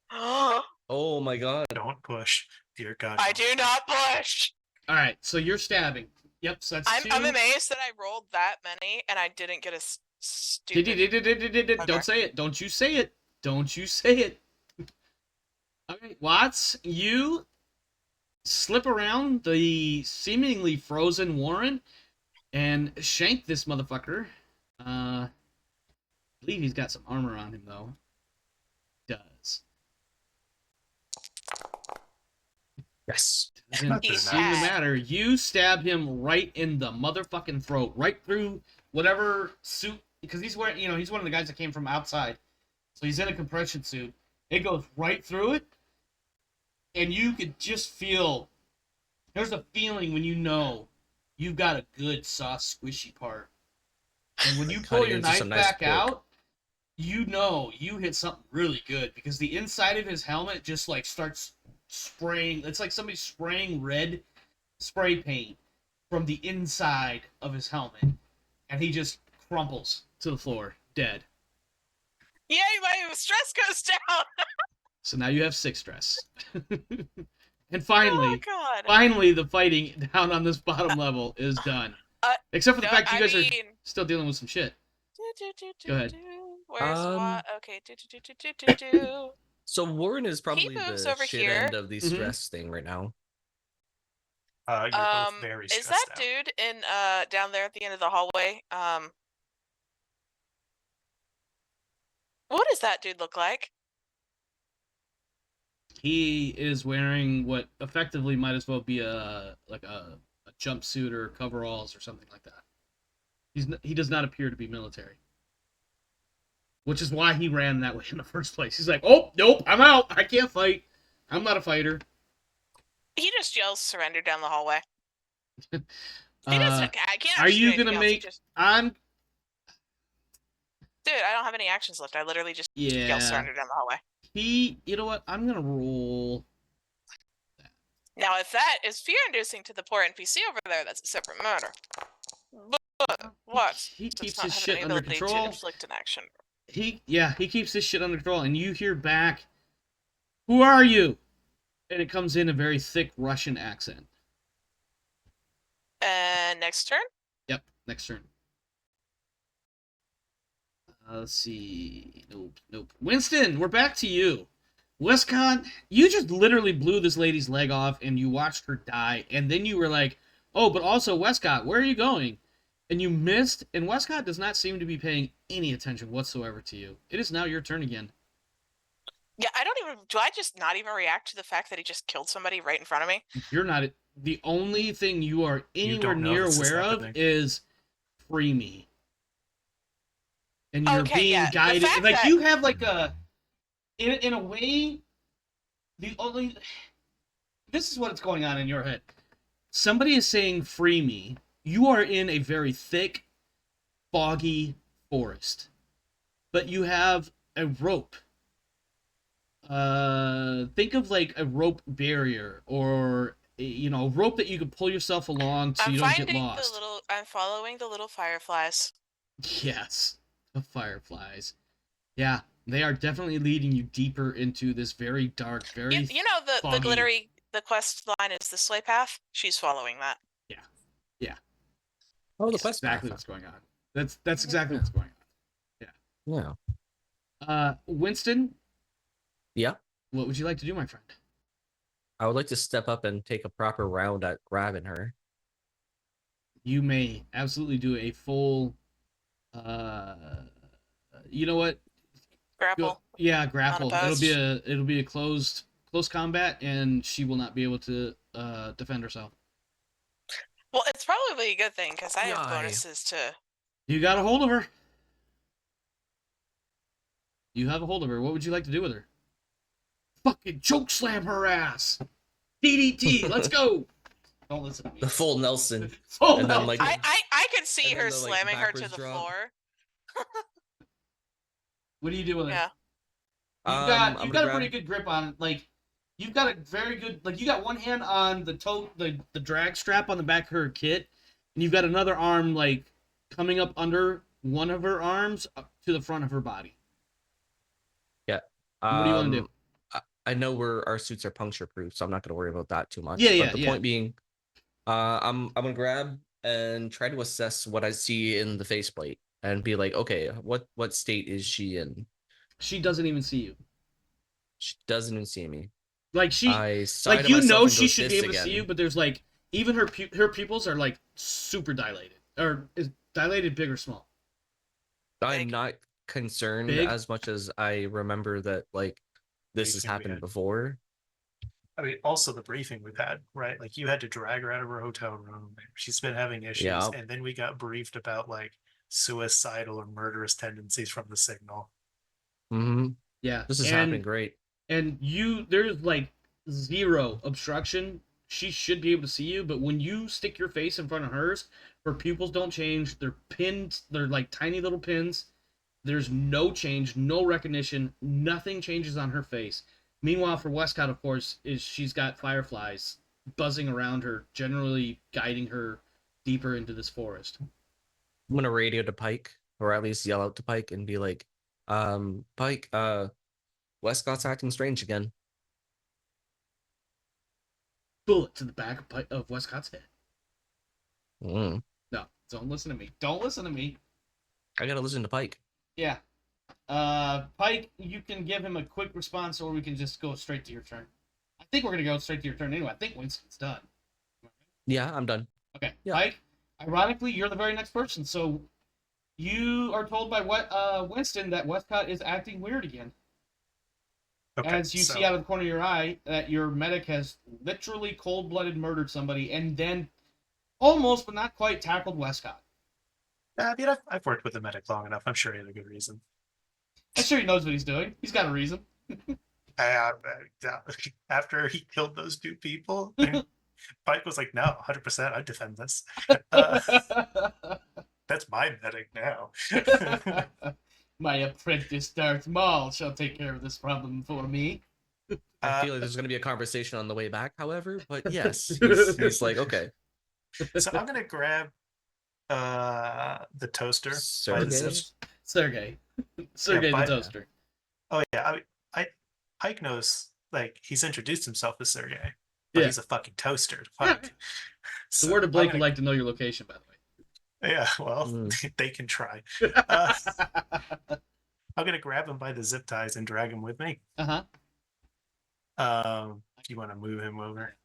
I Oh my god. Don't push, dear God. do not push. All right, so you're stabbing. Yep, so that's I'm 2. amazed that I rolled that many and I didn't get a stupid. Don't Okay. say it. Don't you say it. Don't you say it. Okay, Watts, you slip around the seemingly frozen Warren and shank this motherfucker. I believe he's got some armor on him though. Does. Yes. Doesn't Not that it seem to matters. matter. You stab him right in the motherfucking throat, right through whatever suit, because he's wearing, he's one of the guys that came from outside, so he's in a compression suit. It goes right through it, and you could just feel. There's a feeling when you know you've got a good soft squishy part, and when you pull Cutting your into knife some nice back pork. out, you know you hit something really good because the inside of his helmet just like starts spraying. It's like somebody spraying red spray paint from the inside of his helmet, and he just crumples to the floor, dead. Yay, my stress goes down. So now you have 6 stress. And Oh finally, god. finally, the fighting down on this bottom level is done. Except for the No, fact you I guys are mean- still dealing with some shit. Go ahead. Where's Um, what? Okay. Do. So Warren is probably moves the over shit here. end of the Mhm. stress thing right now. You're both very Is stressed that out. dude in down there at the end of the hallway? What does that dude look like? He is wearing what effectively might as well be a jumpsuit or coveralls or something like that. He does not appear to be military, which is why he ran that way in the first place. He's like, "Oh nope, I'm out. I can't fight. I'm not a fighter." He just yells surrender down the hallway. He Uh, doesn't. I can't. are you anything gonna else. He make? just, I'm. dude, I don't have any actions left. I literally just yell Yeah. surrender down the hallway. You know what? I'm gonna roll. Now, if that is fear-inducing to the poor NPC over there, that's a separate matter. But what? He Does keeps not his have shit any under ability to control. inflict an action. He keeps his shit under control, and you hear back, "Who are you?" And it comes in a very thick Russian accent. Next turn? Yep, next turn. Let's see. Nope. Winston, we're back to you. Wescott, you just literally blew this lady's leg off and you watched her die, and then you were like, "Oh, but also, Wescott, where are you going?" And you missed, and Wescott does not seem to be paying any attention whatsoever to you. It is now your turn again. Yeah, I don't even. Do I just not even react to the fact that he just killed somebody right in front of me? You're not. The only thing you are anywhere don't know near this is aware of happening. is free me. And you're Okay, being yeah. The guided. fact Like, that- you have, like, in a way, the only. This is what's going on in your head. Somebody is saying, "Free me." You are in a very thick, foggy forest. But you have a rope. Think of like a rope barrier, or a rope that you can pull yourself along so I'm you don't get finding lost. I'm following the little fireflies. Yes, the fireflies. Yeah, they are definitely leading you deeper into this very dark, very You know the foggy. glittery. The quest line is the sleigh path. She's following that. Yeah. Oh, the That's quest exactly path. what's going on. That's exactly what's going Yeah. on. Winston, Yeah. what would you like to do, my friend? I would like to step up and take a proper round at grabbing her. You may absolutely do a full. You know what? Grapple. Yeah, grapple. Unopposed. It'll be a close combat, and she will not be able to defend herself. Well, it's probably a good thing because I have Yai. bonuses to. You got a hold of her. You have a hold of her. What would you like to do with her? Fucking choke slam her ass. DDT. Let's go. Don't listen to me. The full Nelson. Full and then, Nelson. like, I could see And then her the, like, slamming her to backwards the drop. floor. What do you do with her? Yeah. You've got I'm a gonna pretty good grip on it. Like, you've got a very good, like, you got one hand on the drag strap on the back of her kit, and you've got another arm like coming up under one of her arms up to the front of her body. What do you want to do? I know our suits are puncture proof, so I'm not gonna worry about that too much. Yeah, But the point being, I'm gonna grab and try to assess what I see in the faceplate and be like, okay, what state is she in? She doesn't even see you. She doesn't even see me. Like, she, I sigh like, to you myself know, and she go, should be "This able to see again." you, but there's like, even her pupils are like super dilated, or is dilated big or small? I'm Big. not concerned Big? as much as I remember that like this has Briefing we happened had. before. I mean, also the briefing we've had, right? Like you had to drag her out of her hotel room. She's been having issues, Yeah. and then we got briefed about like suicidal or murderous tendencies from the signal. Mm-hmm. Yeah, This is happening great. And there's like zero obstruction. She should be able to see you, but when you stick your face in front of hers, her pupils don't change. They're pinned. They're like tiny little pins. There's no change, no recognition. Nothing changes on her face. Meanwhile, for Wescott, of course, she's got fireflies buzzing around her, generally guiding her deeper into this forest. I'm gonna radio to Pike, or at least yell out to Pike and be like, Pike, Wescott's acting strange again. Bullet to the back of Wescott's head. Mm. No, don't listen to me. Don't listen to me. I gotta listen to Pike. Yeah. Pike, you can give him a quick response, or we can just go straight to your turn. I think we're gonna go straight to your turn anyway. I think Winston's done. Yeah, I'm done. Okay, Yeah. Pike. Ironically, you're the very next person, so you are told by Winston that Wescott is acting weird again. Okay, As you see out of the corner of your eye that your medic has literally cold-blooded murdered somebody and then almost, but not quite, tackled Wescott. I mean, I've worked with the medic long enough. I'm sure he had a good reason. I'm sure he knows what he's doing. He's got a reason. After he killed those two people, Pike was like, "No, 100%, I'd defend this. That's my medic now." My apprentice Darth Maul shall take care of this problem for me. I feel like there's going to be a conversation on the way back, however, but yes, he's like, okay. So I'm gonna grab the toaster. by the Sergey? Sergey by- the toaster. Oh yeah, Pike knows, like, he's introduced himself as Sergey, but Yeah. he's a fucking toaster to Pike. The So word of Blake I'm would gonna- like to know your location, by the way. Yeah, well, they can try. I'm gonna grab him by the zip ties and drag him with me. Uh-huh. If you want to move him over.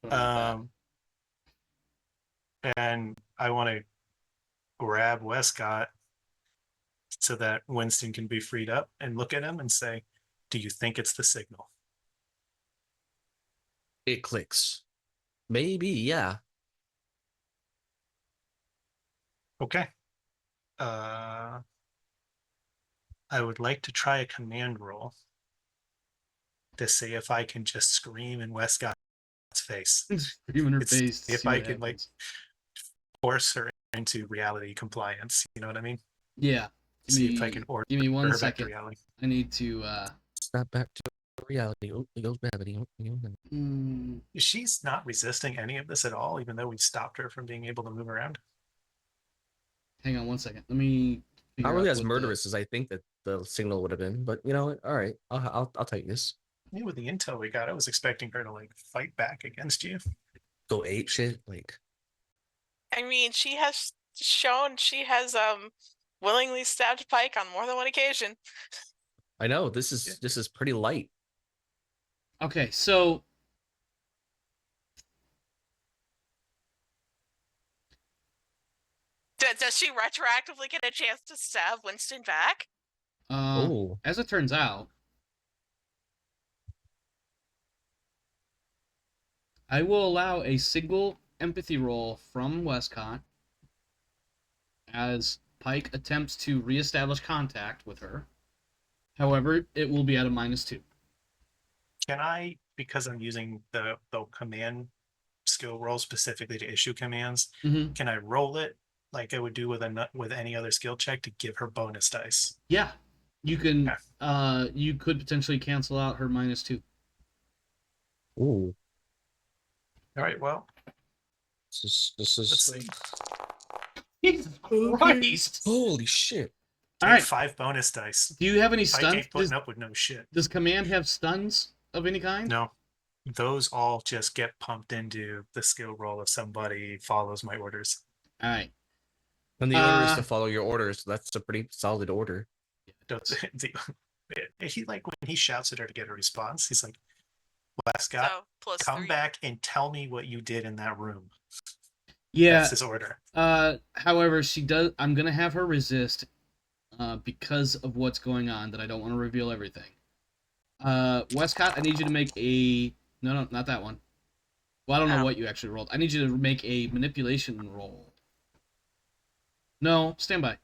Uh, And I want to grab Wescott so that Winston can be freed up and look at him and say, "Do you think it's the signal?" It clicks. Maybe, yeah. Okay. I would like to try a command roll to see if I can just scream in Wescott's face. Scream in her It's- face. to if see I what can, like, happens. Force her into reality compliance. You know what I mean? Yeah. See if I can order Give me one her back to second. reality. I need to Snap back to reality. Oh, it goes gravity. She's not resisting any of this at all, even though we've stopped her from being able to move around. hang on one second. Let me figure Not really out as what murderous as I think that the signal would have been, but you know what? All right, I'll take this. Yeah, with the intel we got, I was expecting her to, like, fight back against you. Go ape shit, like I mean, she has shown she has willingly stabbed Pike on more than one occasion. I know this is pretty light. Okay, so Does she retroactively get a chance to stab Winston back? Oh, as it turns out, I will allow a single empathy roll from Wescott as Pike attempts to reestablish contact with her. However, it will be at a -2. Can I, because I'm using the command skill roll specifically to issue commands, Mm-hmm. can I roll it like I would do with any other skill check to give her bonus dice? Yeah, you can. Yeah. You could potentially cancel out her -2. ooh, All right, well, this let's is see. Jesus Christ! holy shit. All Take right. 5 bonus dice. Do you have any Pike stuns? ain't putting up with no shit. Does command have stuns of any kind? No, those all just get pumped into the skill roll if somebody follows my orders. All right. And the order is to follow your orders. That's a pretty solid order. He, like, when he shouts at her to get a response, he's like, "Wescott, So plus come 3. back and tell me what you did in that room." Yeah. That's his order. However, she does. I'm gonna have her resist, because of what's going on. That I don't want to reveal everything. Wescott, I need you to make a. No, not that one. Well, I don't know Oh. what you actually rolled. I need you to make a manipulation roll. No, stand by.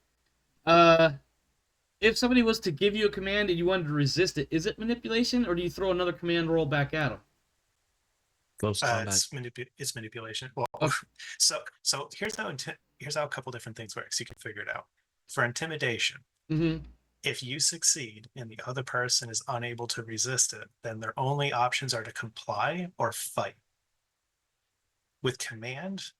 If somebody was to give you a command and you wanted to resist it, is it manipulation, or do you throw another command roll back at them? Close combat. It's manipulation. Well, Okay. so here's how a couple different things works. You can figure it out. For intimidation, Mm-hmm. if you succeed and the other person is unable to resist it, then their only options are to comply or fight. With command,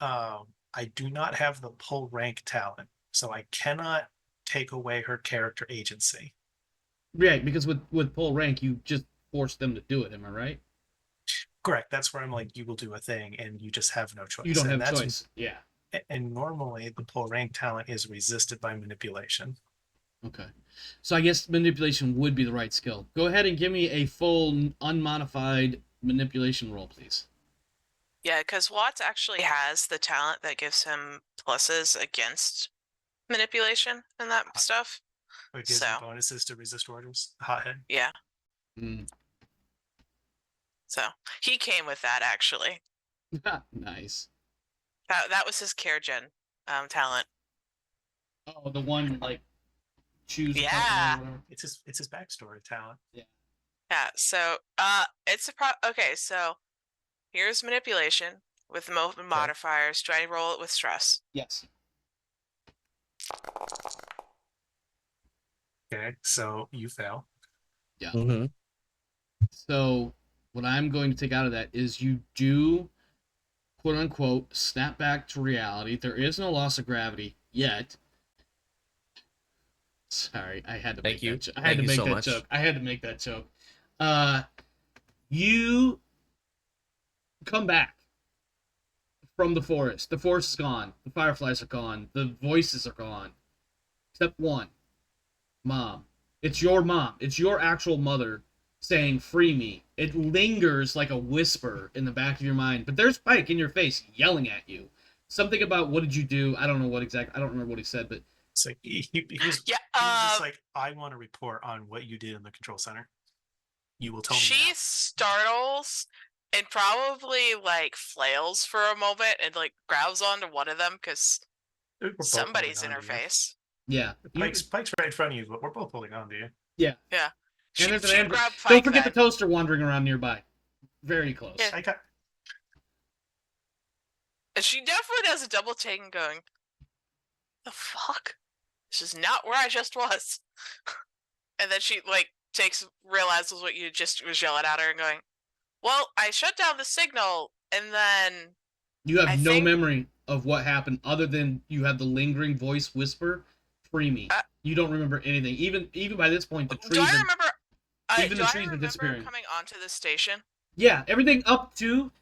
I do not have the pull rank talent, so I cannot take away her character agency. Right, because with pull rank, you just force them to do it. Am I right? Correct. That's where I'm like, you will do a thing, and you just have no choice. You don't And have that's- choice. Yeah. And normally, the pull rank talent is resisted by manipulation. Okay. So I guess manipulation would be the right skill. Go ahead and give me a full unmodified manipulation roll, please. Yeah, because Watts actually has the talent that gives him pluses against manipulation and that stuff. It gives So him bonuses to resist orders. Hothead. yeah, Mm. so he came with that actually. Nice. That was his care gen talent. Oh, the one like choose a partner Yeah. or whatever. It's his backstory talent. Yeah. So it's okay. So here's manipulation with modifiers. Do I roll it with stress? Yes. Okay, so you fail. Yeah. Mm-hmm. So what I'm going to take out of that is you do, quote unquote, snap back to reality. There is no loss of gravity yet. Sorry, I had to Thank make you. that joke. I Thank had to you make so that much. joke. I had to make that joke. You come back from the forest. The forest is gone. The fireflies are gone. The voices are gone. Except one. Mom. It's your mom. It's your actual mother saying, "Free me." It lingers like a whisper in the back of your mind. But there's Pike in your face yelling at you. Something about what did you do? I don't know what exactly. I don't remember what he said, but It's like he was Yeah. he was just like, I want to report on what you did in the control center. You will tell me She now. startles and probably like flails for a moment and like grabs onto one of them because We're both somebody's in holding her on to you. face. yeah. Pike's right in front of you, but we're both holding on to you. Yeah. Yeah. She, And there's an she Android. grabbed Don't Pike forget then. the toaster wandering around nearby. Very close. Yeah. I got And she definitely does a double take and going, the fuck? This is not where I just was. And then she like realizes what you just was yelling at her and going, well, I shut down the signal and then You have I no think- memory of what happened other than you have the lingering voice whisper, "Free me." You don't remember anything. Even by this point, the trees do I are remember even the do I trees are remember disappearing. coming onto the station? Yeah, everything up to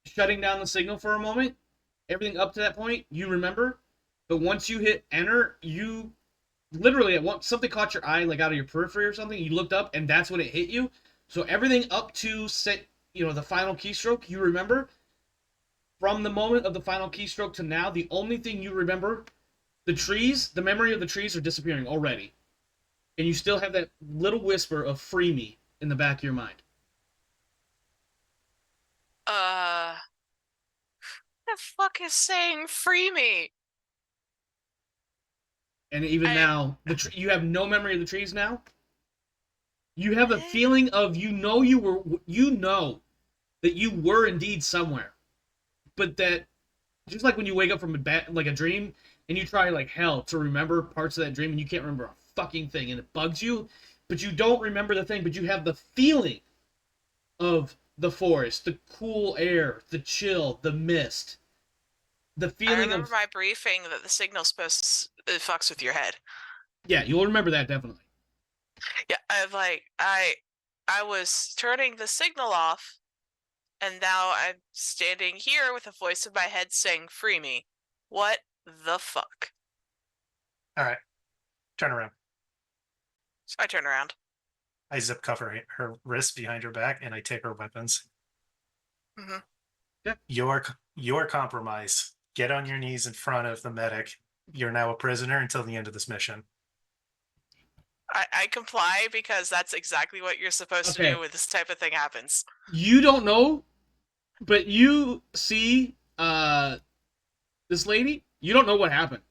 shutting down the signal for a moment, everything up to that point, you remember. But once you hit enter, you literally at once something caught your eye like out of your periphery or something. You looked up and that's when it hit you. So everything up to the final keystroke, you remember. From the moment of the final keystroke to now, the only thing you remember, the memory of the trees are disappearing already. And you still have that little whisper of "free me" in the back of your mind. The fuck is saying free me? And even now, you have no memory of the trees now. You have a feeling of you know that you were indeed somewhere, but that just like when you wake up from a dream and you try like hell to remember parts of that dream and you can't remember a fucking thing and it bugs you, but you don't remember the thing, but you have the feeling of the forest, the cool air, the chill, the mist, the I feeling remember of my briefing that the signal's supposed to it fucks with your head. yeah, you'll remember that definitely. Yeah, I was turning the signal off, and now I'm standing here with a voice in my head saying "free me." What the fuck? all right. Turn around. So I turn around. I zip cuff her wrists behind her back, and I take her weapons. Mhm. Yeah. You're compromised. Get on your knees in front of the medic. You're now a prisoner until the end of this mission. I comply because that's exactly what you're supposed to Okay. do when this type of thing happens. You don't know, but you see this lady. You don't know what happened.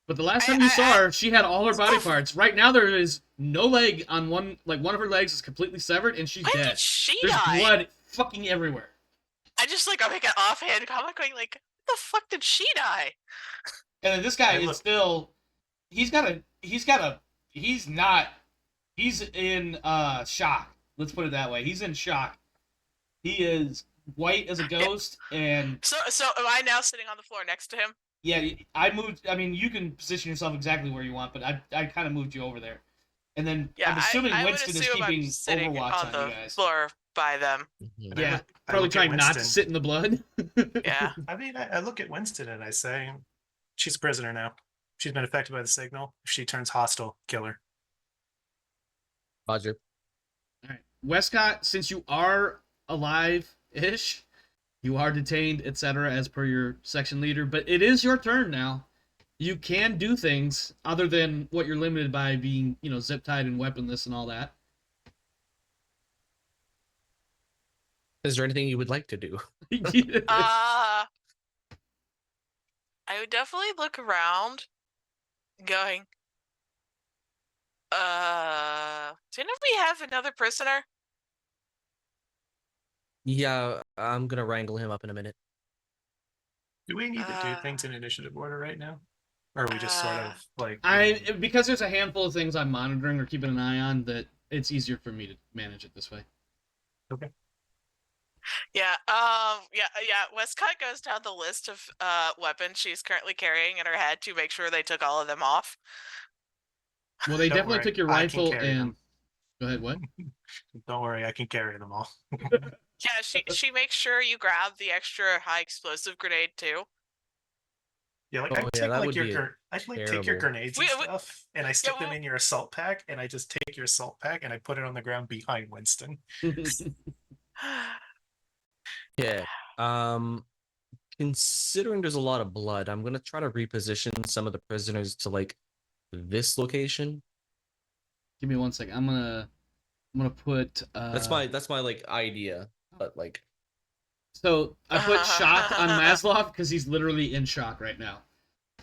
But the last time you saw her, she had all her body parts. Right now, there is no leg on one. Like one of her legs is completely severed, and she's When dead. did she There's die? blood fucking everywhere. I just like I make an offhand comment going like, "When the fuck did she die?" And then this guy Hey, is look. still. He's in shock. Let's put it that way. He's in shock. He is white as a ghost, and So am I now sitting on the floor next to him? yeah, I moved. I mean, you can position yourself exactly where you want, but I kind of moved you over there. And then Yeah, I'm assuming I would Winston is assume I'm keeping sitting Overwatch on on the you guys. floor by them. Mhm. And I Yeah, look- I probably look at trying not to Winston. sit in the blood. Yeah. I mean, I look at Winston and I say, she's a prisoner now. She's been affected by the signal. If she turns hostile, kill her. Roger. All right, Wescott, since you are alive-ish, you are detained, etc., as per your section leader, but it is your turn now. You can do things other than what you're limited by being, zip tied and weaponless and all that. Is there anything you would like to do? I would definitely look around, going, didn't we have another prisoner? Yeah, I'm gonna wrangle him up in a minute. Do we need to do things in initiative order right now? Or are we just sort of like... because there's a handful of things I'm monitoring or keeping an eye on, that it's easier for me to manage it this way. Okay. Yeah, Westcott goes down the list of weapons she's currently carrying in her head to make sure they took all of them off. Well, they Don't definitely worry, took your I can rifle carry and... them. Go ahead, what? Don't worry, I can carry them all. Yeah, she makes sure you grab the extra high explosive grenade too. Yeah, like Oh, I yeah, take that like would be I'd like take your terrible. grenades and stuff, and I stick them well- in your assault pack, and I just take your assault pack and I put it on the ground behind Winston. Yeah. Considering there's a lot of blood, I'm gonna try to reposition some of the prisoners to like this location. Give me 1 second. I'm gonna put. That's my like idea, but like. So I put shock on Maslov because he's literally in shock right now.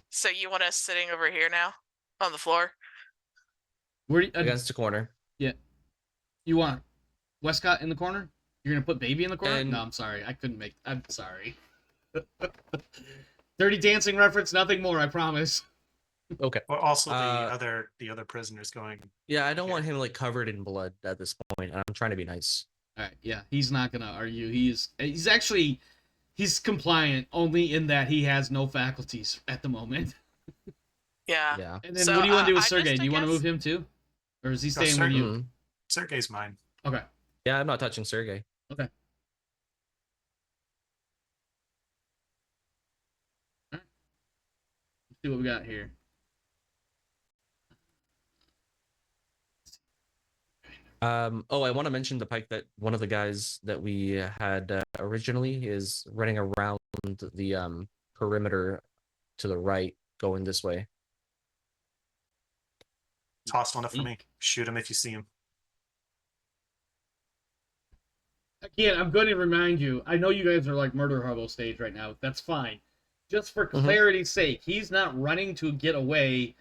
So you want us sitting over here now on the floor? Where Against the corner. Yeah. You want Westcott in the corner? You're gonna put Baby in the corner? And- No, I'm sorry. I'm sorry. Dirty Dancing reference, nothing more. I promise. Okay. Well, also Uh, the other prisoners going. Yeah, I don't want him like covered in blood at this point. I'm trying to be nice. All right. Yeah, he's not gonna argue. He's actually compliant only in that he has no faculties at the moment. Yeah. Yeah. And then So, what do you want to do with I Sergey? just, Do you I want to guess- move him too, or is he No, staying with you? Mhm. Sergey's mine. Okay. Yeah, I'm not touching Sergey. Okay. All right. Let's see what we got here. Oh, I want to mention the Pike that one of the guys that we had originally is running around the perimeter to the right, going this way. It's hostile enough for me. Shoot him if you see him. Again, I'm going to remind you, I know you guys are like murder hobo stage right now. That's fine. Just for clarity's sake, he's not running to get away.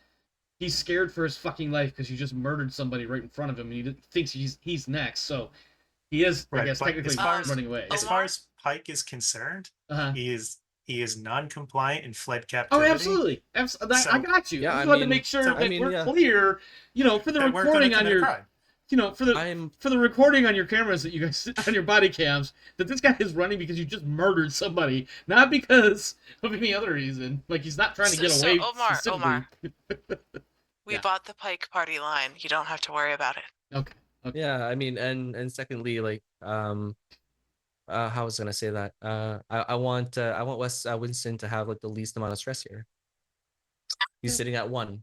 He's scared for his fucking life because you just murdered somebody right in front of him, and he thinks he's next. So he is, I Right, guess, but technically as far as- running away. As far as Pike is concerned, Uh-huh. he is non-compliant and fled Oh, captivity. absolutely. I So- got you. Yeah, I I just wanted to mean- make sure so- that I mean, we're yeah. clear, for the That we're gonna recording on commit a your, crime. for the recording on your cameras that you guys on your body cams, that this guy is running because you just murdered somebody, not because of any other reason. Like, he's not trying to get So, away. Omar, specifically. we Yeah. bought the Pike party line. You don't have to worry about it. Okay. Yeah, I mean, and secondly, like, how was I gonna say that? I want Winston to have like the least amount of stress here. He's sitting at 1.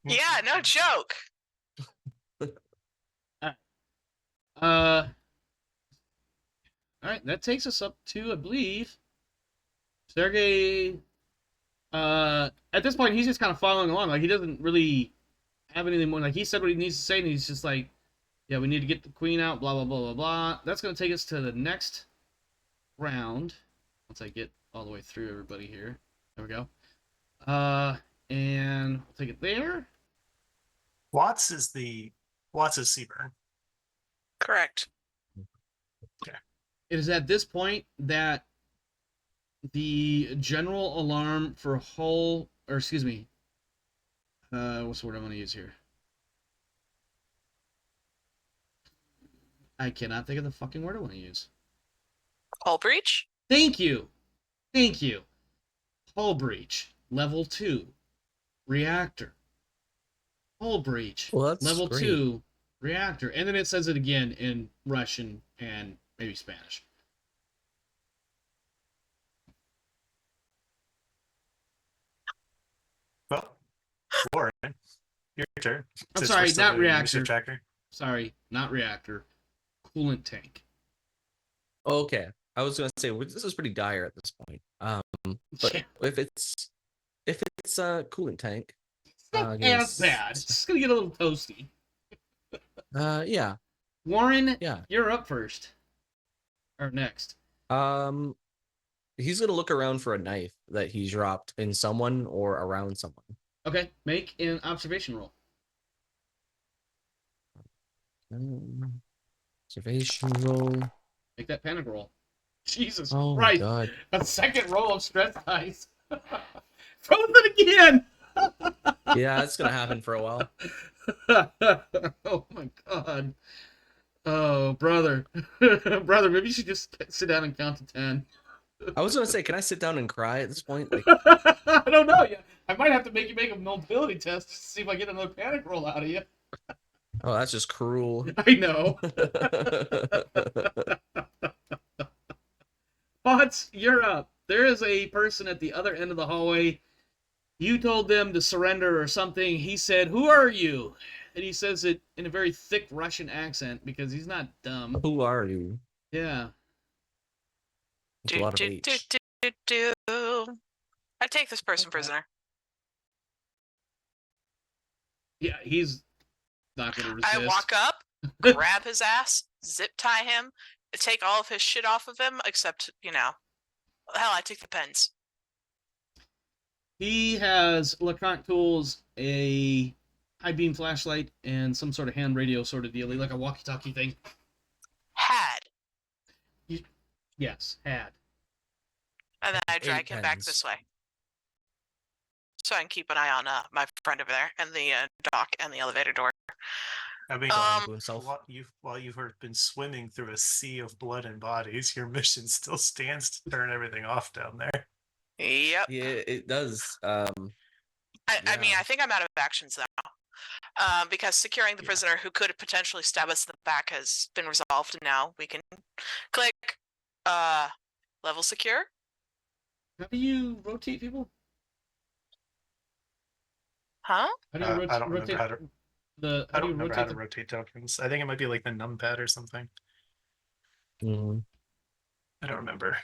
Yeah, no joke. All right, that takes us up to, I believe, Sergey. At this point, he's just kind of following along. Like, he doesn't really have anything more. Like, he said what he needs to say, and he's just like, yeah, we need to get the queen out, blah, blah, blah, blah, blah. That's going to take us to the next round. Once I get all the way through everybody here. There we go. And we'll take it there. Watts is Seaburn. Correct. It is at this point that the general alarm for whole, or excuse me, what's the word I want to use here? I cannot think of the fucking word I want to use. Hull breach? Thank you. Thank you. Hull breach. Level 2. Reactor. Hull breach. Well, that's Level great. 2. Reactor. And then it says it again in Russian and maybe Spanish. Warren, your turn. I'm Since sorry, we're still not doing reactor. user tracker. Sorry, not reactor. Coolant tank. Okay, I was gonna say this is pretty dire at this point. But Yeah. if it's a coolant tank, It's not as bad. It's just gonna get a little toasty. Yeah, Warren, yeah. you're up first. Or next. He's gonna look around for a knife that he's dropped in someone or around someone. Okay, make an observation roll. Observation roll. Make that panic roll. Jesus Oh Christ. my god. A second roll of stress dice. Frozen again! Yeah, it's gonna happen for a while. Oh my god. Oh, brother. Brother, maybe you should just sit down and count to 10. I was gonna say, can I sit down and cry at this point? Like, I don't know yet. I might have to make you make a mobility test just to see if I get another panic roll out of you. oh, that's just cruel. I know. Potts, you're up. There is a person at the other end of the hallway. You told them to surrender or something. He said, "Who are you?" And he says it in a very thick Russian accent because he's not dumb. Who are you? Yeah. It's a lot of H. I take this person prisoner. Yeah, he's not going to resist. I walk up, grab his ass, zip tie him, take all of his shit off of him, except, hell, I take the pens. He has electronic tools, a high beam flashlight, and some sort of hand radio sort of deal, like a walkie-talkie thing. Had. Yes, had. And then I drag him back pens. this way. So I can keep an eye on my friend over there, and the dock and the elevator door. I mean, To himself. while you've been swimming through a sea of blood and bodies, your mission still stands to turn everything off down there. Yep. Yeah, it does. I mean, yeah. I think I'm out of actions now. Because securing the Yeah. prisoner who could potentially stab us in the back has been resolved. Now we can click level secure. How do you rotate people? Huh? How do you I don't rotate remember how to. I don't remember how to rotate tokens. I think it might be like the numpad or something. Mhm. I don't remember.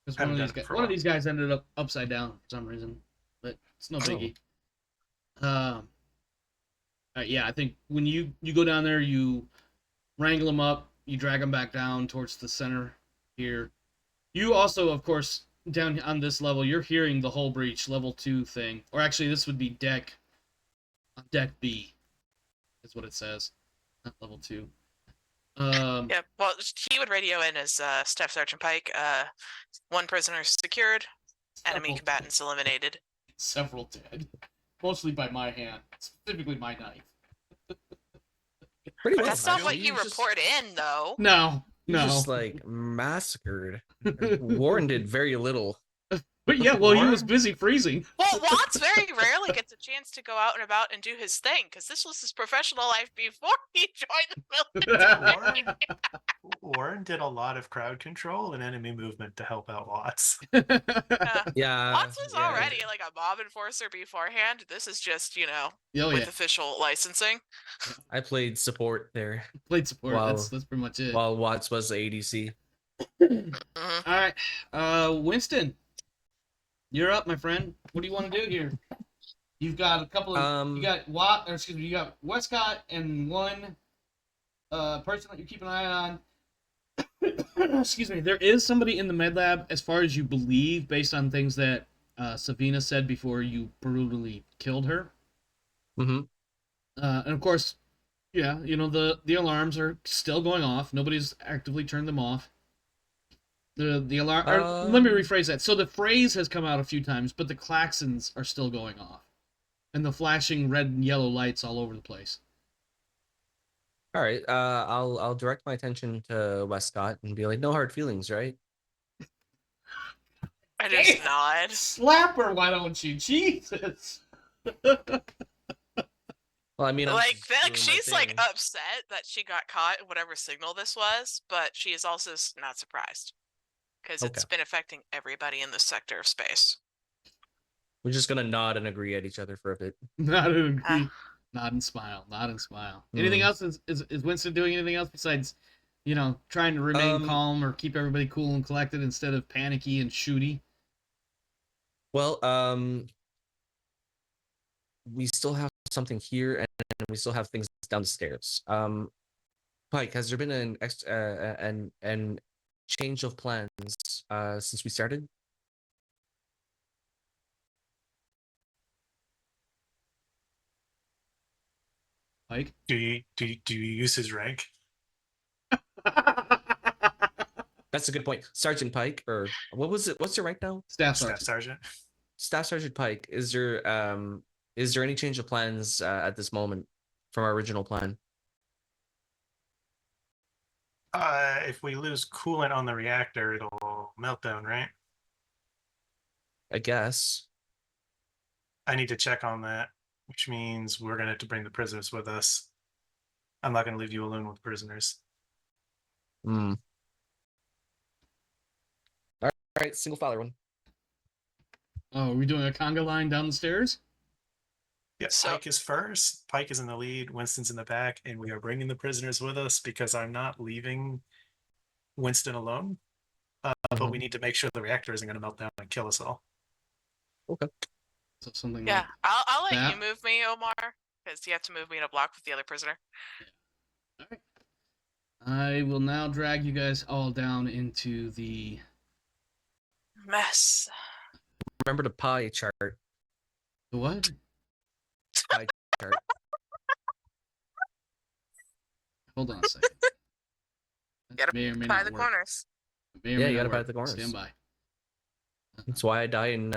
Because Haven't one done of it these guys, for a one of while. these guys ended up upside down for some reason, but it's no biggie. Yeah, I think when you go down there, you wrangle them up, you drag them back down towards the center here. You also, of course, down on this level, you're hearing the hull breach level 2 thing, or actually this would be deck B, is what it says, not level 2. Yeah. Well, he would radio in as Staff Sergeant Pike. One prisoner secured. Enemy Several combatants eliminated. Several dead, mostly by my hand, specifically my knife. Pretty But much. that's not what actually. you He just- report in, though. No, he no. just like massacred. Warren did very little. But yeah, well, he was Warren? busy freezing. Well, Watts very rarely gets a chance to go out and about and do his thing, because this was his professional life before he joined the military. Warren did a lot of crowd control and enemy movement to help out Watts. Yeah. Watts was yeah. already like a mob enforcer beforehand. This is just, Oh with yeah, official licensing. I played support there played support. Wow. That's pretty much it. while Watts was the ADC. Mhm. All right, Winston, you're up, my friend. What do you want to do here? You've got a couple of you got Wescott and one person that you keep an eye on. Excuse me. There is somebody in the med lab, as far as you believe, based on things that Savina said before you brutally killed her. Mm-hmm. And of course, yeah, the alarms are still going off. Nobody's actively turned them off. The alarm. Let me rephrase that. So the phrase has come out a few times, but the klaxons are still going off, and the flashing red and yellow lights all over the place. All right. I'll direct my attention to Wescott and be like, no hard feelings, right? I just nod. Slap her, why don't you? Jesus. Well, I mean, I'm Like, just doing my she's like thing. upset that she got caught in whatever signal this was, but she is also not surprised because it's Okay. been affecting everybody in this sector of space. We're just gonna nod and agree at each other for a bit. Nod and agree. Nod and smile. Nod and smile. Anything else? Is Winston doing anything else besides, trying to remain calm or keep everybody cool and collected instead of panicky and shooty? Well, we still have something here, and we still have things downstairs. Pike, has there been an change of plans since we started? Pike? Do you use his rank? That's a good point. Sergeant Pike, or what was it? What's your rank now? Staff Staff sergeant. sergeant. Staff Sergeant Pike. Is there any change of plans at this moment from our original plan? If we lose coolant on the reactor, it'll melt down, right? I guess. I need to check on that, which means we're gonna have to bring the prisoners with us. I'm not gonna leave you alone with prisoners. All right, single file one. Oh, are we doing a conga line down the stairs? Yeah, So- Pike is first. Pike is in the lead. Winston's in the back, and we are bringing the prisoners with us because I'm not leaving Winston alone. But we need to make sure the reactor isn't going to melt down and kill us all. So something Yeah, like I'll let that. you move me, Omar, because you have to move me in a block with the other prisoner. All right. I will now drag you guys all down into the Mess. Remember the pie chart. the what? Pie chart. Hold on a second. That Gotta may or may By not the work. corners. May or Yeah, may you not gotta buy work. the corners. Stand by. That's why I die in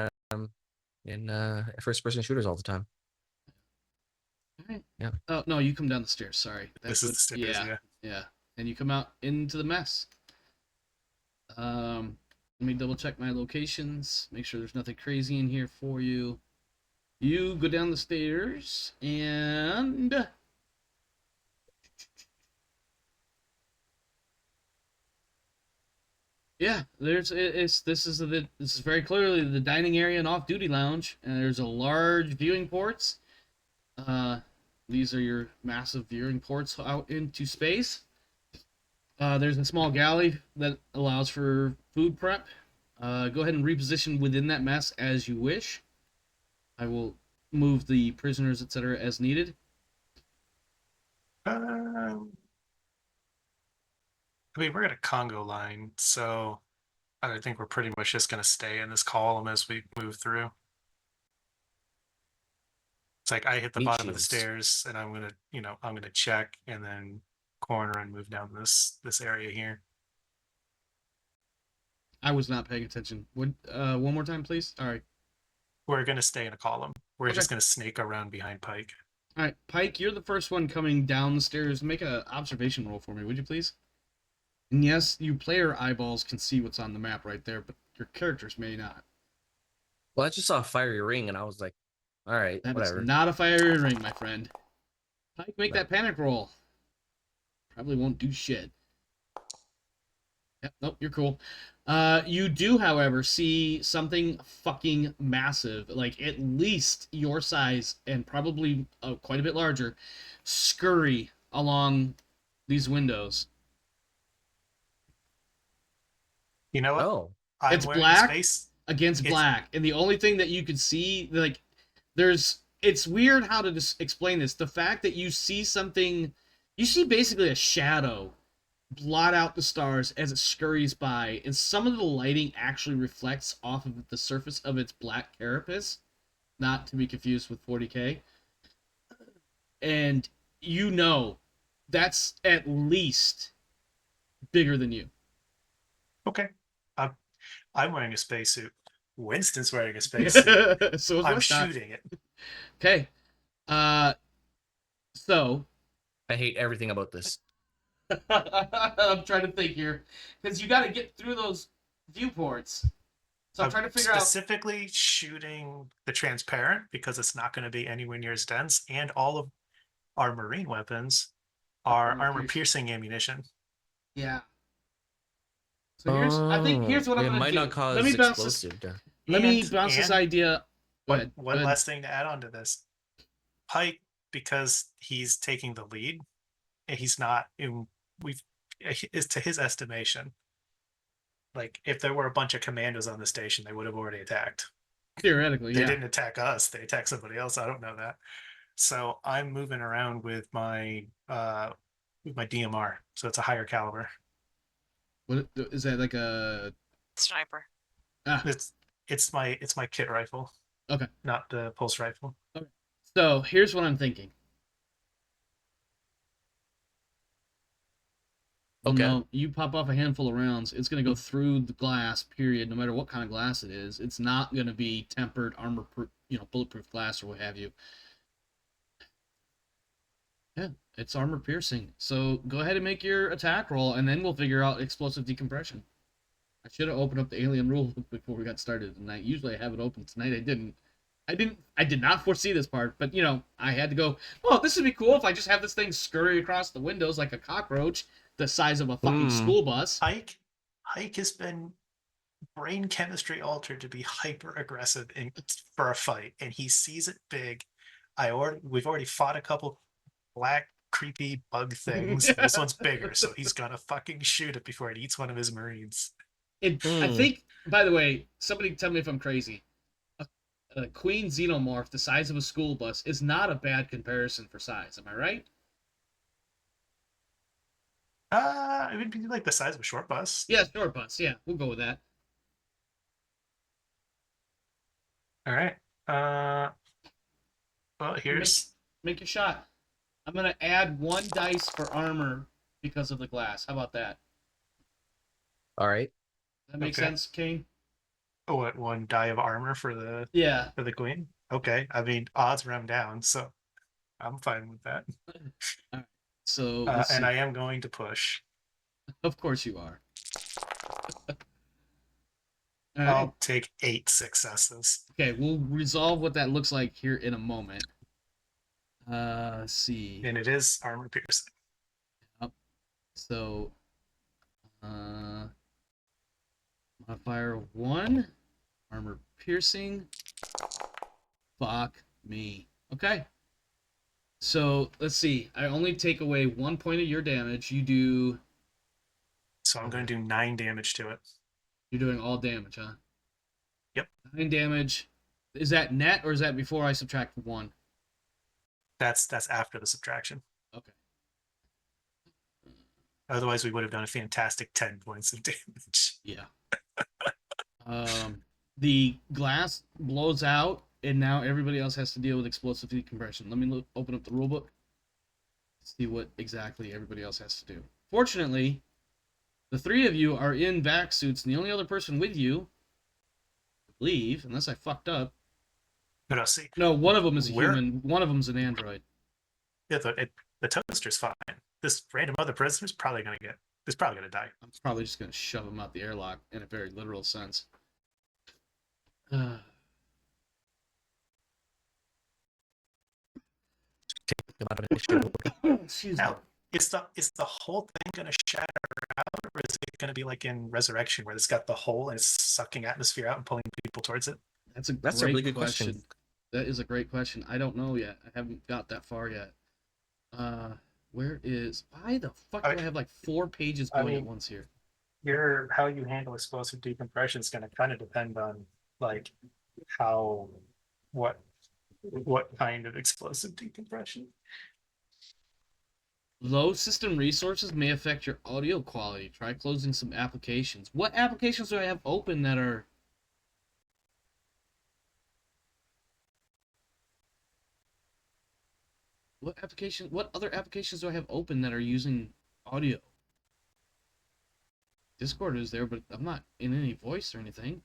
first-person shooters all the time. All right. Yeah. Oh no, you come down the stairs. Sorry. This is the stairs, yeah. Yeah. And you come out into the mess. Let me double check my locations. Make sure there's nothing crazy in here for you. You go down the stairs and yeah, this is very clearly the dining area and off-duty lounge, and there's a large viewing ports. These are your massive viewing ports out into space. There's a small galley that allows for food prep. Go ahead and reposition within that mess as you wish. I will move the prisoners, etc., as needed. I mean, we're at a Congo line, so I think we're pretty much just going to stay in this column as we move through. It's like I hit the Meat bottom of the shields. stairs, and I'm gonna check and then corner and move down this area here. I was not paying attention. Would one more time, please? All right. We're gonna stay in a column. We're Okay. just gonna snake around behind Pike. All right, Pike, you're the first one coming down the stairs. Make an observation roll for me, would you please? And yes, you player eyeballs can see what's on the map right there, but your characters may not. Well, I just saw a fiery ring, and I was like, all right, That whatever. is not a fiery ring, my friend. Pike, make No. that panic roll. Probably won't do shit. Yep, nope, you're cool. You do, however, see something fucking massive, like at least your size and probably quite a bit larger, scurry along these windows. You know what? Oh, I'm It's wearing black. a space. Against It's- black, and the only thing that you could see, like, it's weird how to explain this. The fact that you see something, you see basically a shadow blot out the stars as it scurries by, and some of the lighting actually reflects off of the surface of its black carapace, not to be confused with 40K. And you know that's at least bigger than you. Okay. I'm wearing a spacesuit. Winston's wearing a spacesuit. So is I'm Wescott. shooting it. Okay. So I hate everything about this. I'm trying to think here, because you got to get through those viewports. So I'm trying to figure out. Specifically shooting the transparent because it's not going to be anywhere near as dense, and all of our marine weapons are Armor armor piercing ammunition. Yeah. So I think here's what I'm it gonna might do. not cause Let me bounce this. explosive. Let me And- bounce this and- idea ahead. One Go ahead. last thing to add on to this. Pike, because he's taking the lead, and he's not in is to his estimation. Like, if there were a bunch of commandos on the station, they would have already attacked. Theoretically, They yeah. didn't attack us, they attacked somebody else. I don't know that. So I'm moving around with my DMR. So it's a higher caliber. What is that, like a Sniper. It's my kit rifle. Okay. Not the pulse rifle. So here's what I'm thinking. Okay. No, you pop off a handful of rounds, it's going to go through the glass, period, no matter what kind of glass it is. It's not going to be tempered, armor proof, bulletproof glass or what have you. Yeah, it's armor piercing. So go ahead and make your attack roll, and then we'll figure out explosive decompression. I should have opened up the alien rule before we got started tonight. Usually I have it open. Tonight I didn't. I did not foresee this part, but I had to go, oh, this would be cool if I just have this thing scurry across the windows like a cockroach the size of a fucking school bus. Pike has been brain chemistry altered to be hyper aggressive for a fight, and he sees it big. We've already fought a couple black creepy bug things. This one's bigger, so he's gonna fucking shoot it before it eats one of his marines. I think, by the way, somebody tell me if I'm crazy. A queen xenomorph the size of a school bus is not a bad comparison for size. Am I right? It would be like the size of a short bus. Yeah, short bus. Yeah, we'll go with that. All right. Well, here's make your shot. I'm gonna add 1 dice for armor because of the glass. How about that? All right. That makes Okay. sense, Kane? what 1 die of armor for the Yeah. queen. Okay, I mean odds round down, so I'm fine with that. All right. So And I am going to push. of course you are. All right. I'll take 8 successes. Okay, we'll resolve what that looks like here in a moment. Let's see. And it is armor piercing. So, modifier 1, armor piercing. Fuck me. Okay. So let's see. I only take away 1 point of your damage. You do. So I'm going to do 9 damage to it. You're doing all damage, huh? Yep. 9 damage. Is that net or is that before I subtract 1? That's after the subtraction. Okay. Otherwise, we would have done a fantastic 10 points of damage. Yeah. The glass blows out, and now everybody else has to deal with explosive decompression. Let me open up the rulebook. See what exactly everybody else has to do. Fortunately, the 3 of you are in vac suits, and the only other person with you, I believe, unless I fucked up. No, see. No, one of them is a human. One of them's an android. Yeah, the toaster's fine. This random other prisoner's probably gonna die. I'm probably just gonna shove him out the airlock in a very literal sense. Excuse me. Now, is the whole thing gonna shatter out, or is it gonna be like in Resurrection, where it's got the hole and it's sucking atmosphere out and pulling people towards it? That's a That's a really good question. That is a great question. I don't know yet. I haven't got that far yet. Why the fuck do I have like 4 pages going at once here? How you handle explosive decompression is going to kind of depend on like what kind of explosive decompression. Low system resources may affect your audio quality. Try closing some applications. What applications do I have open that are... What other applications do I have open that are using audio? Discord is there, but I'm not in any voice or anything.